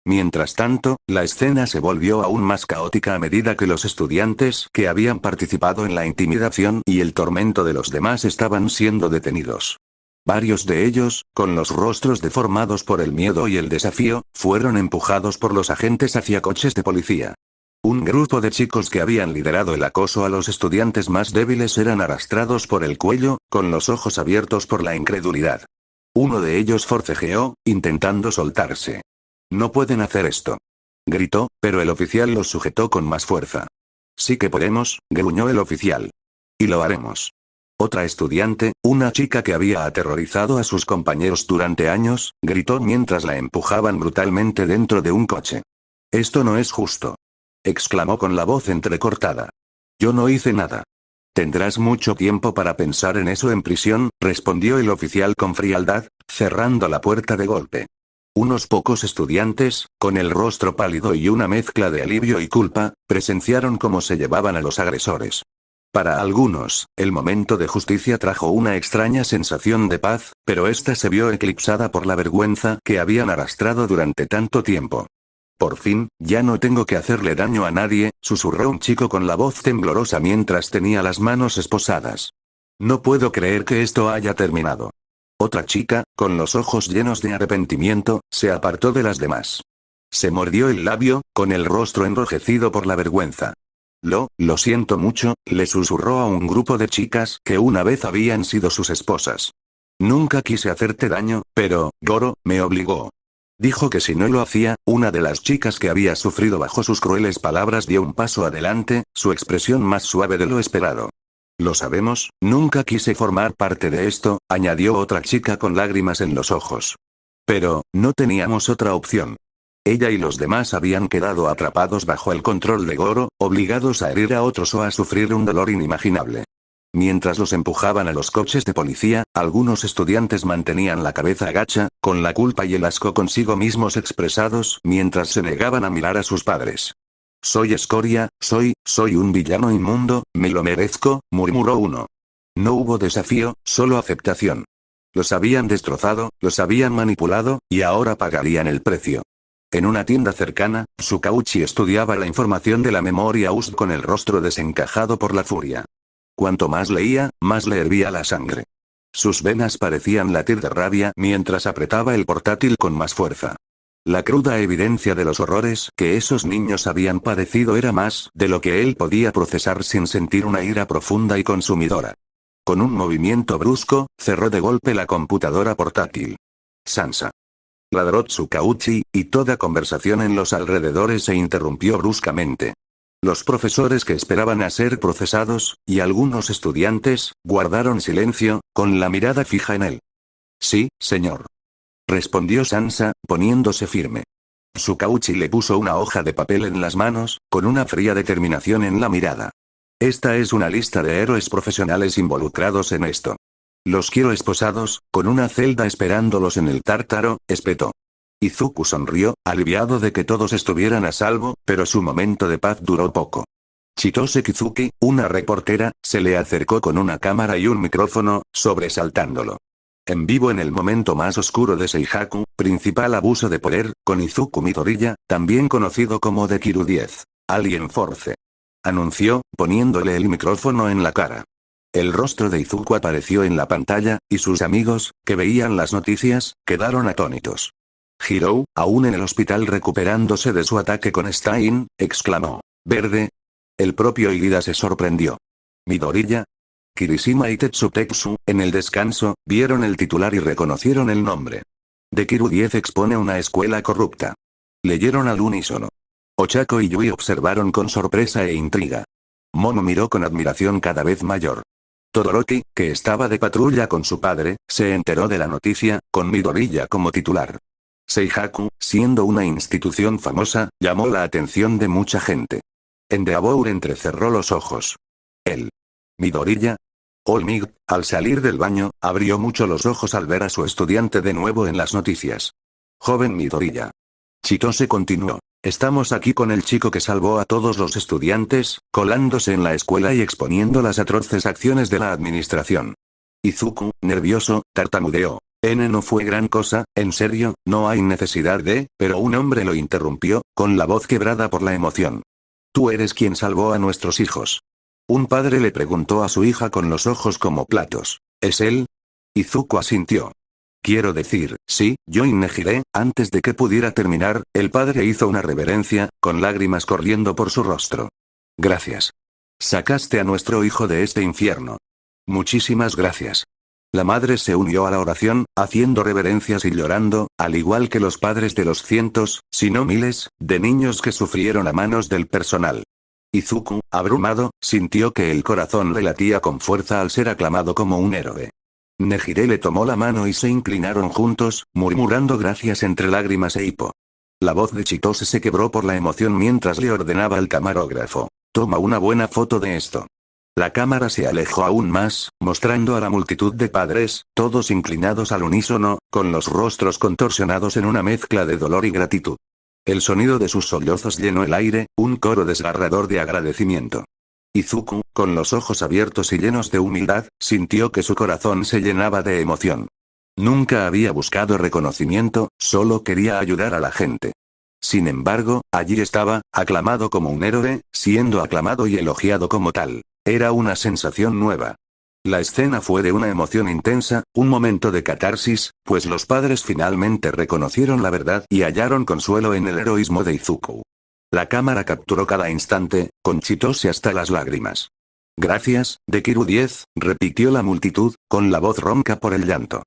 Mientras tanto, la escena se volvió aún más caótica a medida que los estudiantes que habían participado en la intimidación y el tormento de los demás estaban siendo detenidos. Varios de ellos, con los rostros deformados por el miedo y el desafío, fueron empujados por los agentes hacia coches de policía. Un grupo de chicos que habían liderado el acoso a los estudiantes más débiles eran arrastrados por el cuello, con los ojos abiertos por la incredulidad. Uno de ellos forcejeó, intentando soltarse. «No pueden hacer esto», gritó, pero el oficial los sujetó con más fuerza. «Sí que podemos», gruñó el oficial. «Y lo haremos». Otra estudiante, una chica que había aterrorizado a sus compañeros durante años, gritó mientras la empujaban brutalmente dentro de un coche. «Esto no es justo», exclamó con la voz entrecortada. «Yo no hice nada». «Tendrás mucho tiempo para pensar en eso en prisión», respondió el oficial con frialdad, cerrando la puerta de golpe. Unos pocos estudiantes, con el rostro pálido y una mezcla de alivio y culpa, presenciaron cómo se llevaban a los agresores. Para algunos, el momento de justicia trajo una extraña sensación de paz, pero esta se vio eclipsada por la vergüenza que habían arrastrado durante tanto tiempo. «Por fin, ya no tengo que hacerle daño a nadie», susurró un chico con la voz temblorosa mientras tenía las manos esposadas. «No puedo creer que esto haya terminado». Otra chica, con los ojos llenos de arrepentimiento, se apartó de las demás. Se mordió el labio, con el rostro enrojecido por la vergüenza. Lo siento mucho», le susurró a un grupo de chicas que una vez habían sido sus esposas. «Nunca quise hacerte daño, pero, Goro, me obligó». Dijo que si no lo hacía, una de las chicas que había sufrido bajo sus crueles palabras dio un paso adelante, su expresión más suave de lo esperado. «Lo sabemos, nunca quise formar parte de esto», añadió otra chica con lágrimas en los ojos. «Pero, no teníamos otra opción». Ella y los demás habían quedado atrapados bajo el control de Goro, obligados a herir a otros o a sufrir un dolor inimaginable. Mientras los empujaban a los coches de policía, algunos estudiantes mantenían la cabeza agacha, con la culpa y el asco consigo mismos expresados mientras se negaban a mirar a sus padres. «Soy escoria, soy un villano inmundo, me lo merezco», murmuró uno. No hubo desafío, solo aceptación. Los habían destrozado, los habían manipulado, y ahora pagarían el precio. En una tienda cercana, Tsukauchi estudiaba la información de la memoria USD con el rostro desencajado por la furia. Cuanto más leía, más le hervía la sangre. Sus venas parecían latir de rabia mientras apretaba el portátil con más fuerza. La cruda evidencia de los horrores que esos niños habían padecido era más de lo que él podía procesar sin sentir una ira profunda y consumidora. Con un movimiento brusco, cerró de golpe la computadora portátil. «Sansa», ladró Tsukauchi, y toda conversación en los alrededores se interrumpió bruscamente. Los profesores que esperaban a ser procesados, y algunos estudiantes, guardaron silencio, con la mirada fija en él. «Sí, señor», respondió Sansa, poniéndose firme. Tsukauchi le puso una hoja de papel en las manos, con una fría determinación en la mirada. «Esta es una lista de héroes profesionales involucrados en esto. Los quiero esposados, con una celda esperándolos en el Tártaro», espetó. Izuku sonrió, aliviado de que todos estuvieran a salvo, pero su momento de paz duró poco. Chitose Kizuki, una reportera, se le acercó con una cámara y un micrófono, sobresaltándolo. En vivo en el momento más oscuro de Seihaku, principal abuso de poder, con Izuku Midoriya, también conocido como Dekiru 10. Alien Force. Anunció, poniéndole el micrófono en la cara. El rostro de Izuku apareció en la pantalla, y sus amigos, que veían las noticias, quedaron atónitos. Hirou, aún en el hospital recuperándose de su ataque con Stein, exclamó. «¿Verde?» El propio Irida se sorprendió. «¿Midoriya?» Kirishima y Tetsu, en el descanso, vieron el titular y reconocieron el nombre. Dekiru 10 expone una escuela corrupta. Leyeron al unísono. Ochako y Yui observaron con sorpresa e intriga. Momo miró con admiración cada vez mayor. Todoroki, que estaba de patrulla con su padre, se enteró de la noticia, con Midoriya como titular. Seihaku, siendo una institución famosa, llamó la atención de mucha gente. Endeavor entrecerró los ojos. Él. ¿Midoriya? Olmig, al salir del baño, abrió mucho los ojos al ver a su estudiante de nuevo en las noticias. Joven Midoriya. Chitose continuó. Estamos aquí con el chico que salvó a todos los estudiantes, colándose en la escuela y exponiendo las atroces acciones de la administración. Izuku, nervioso, tartamudeó. No fue gran cosa, en serio, no hay necesidad de, pero un hombre lo interrumpió, con la voz quebrada por la emoción. Tú eres quien salvó a nuestros hijos. Un padre le preguntó a su hija con los ojos como platos. ¿Es él? Izuku asintió. Quiero decir, sí, yo Nejire. Antes de que pudiera terminar, el padre hizo una reverencia, con lágrimas corriendo por su rostro. Gracias. Sacaste a nuestro hijo de este infierno. Muchísimas gracias. La madre se unió a la oración, haciendo reverencias y llorando, al igual que los padres de los cientos, si no miles, de niños que sufrieron a manos del personal. Izuku, abrumado, sintió que el corazón le latía con fuerza al ser aclamado como un héroe. Nejire le tomó la mano y se inclinaron juntos, murmurando gracias entre lágrimas e hipo. La voz de Chitose se quebró por la emoción mientras le ordenaba al camarógrafo. Toma una buena foto de esto. La cámara se alejó aún más, mostrando a la multitud de padres, todos inclinados al unísono, con los rostros contorsionados en una mezcla de dolor y gratitud. El sonido de sus sollozos llenó el aire, un coro desgarrador de agradecimiento. Izuku, con los ojos abiertos y llenos de humildad, sintió que su corazón se llenaba de emoción. Nunca había buscado reconocimiento, solo quería ayudar a la gente. Sin embargo, allí estaba, aclamado como un héroe, siendo aclamado y elogiado como tal. Era una sensación nueva. La escena fue de una emoción intensa, un momento de catarsis, pues los padres finalmente reconocieron la verdad y hallaron consuelo en el heroísmo de Izuku. La cámara capturó cada instante, con Chitose hasta las lágrimas. Gracias, Dekiru 10, repitió la multitud, con la voz ronca por el llanto.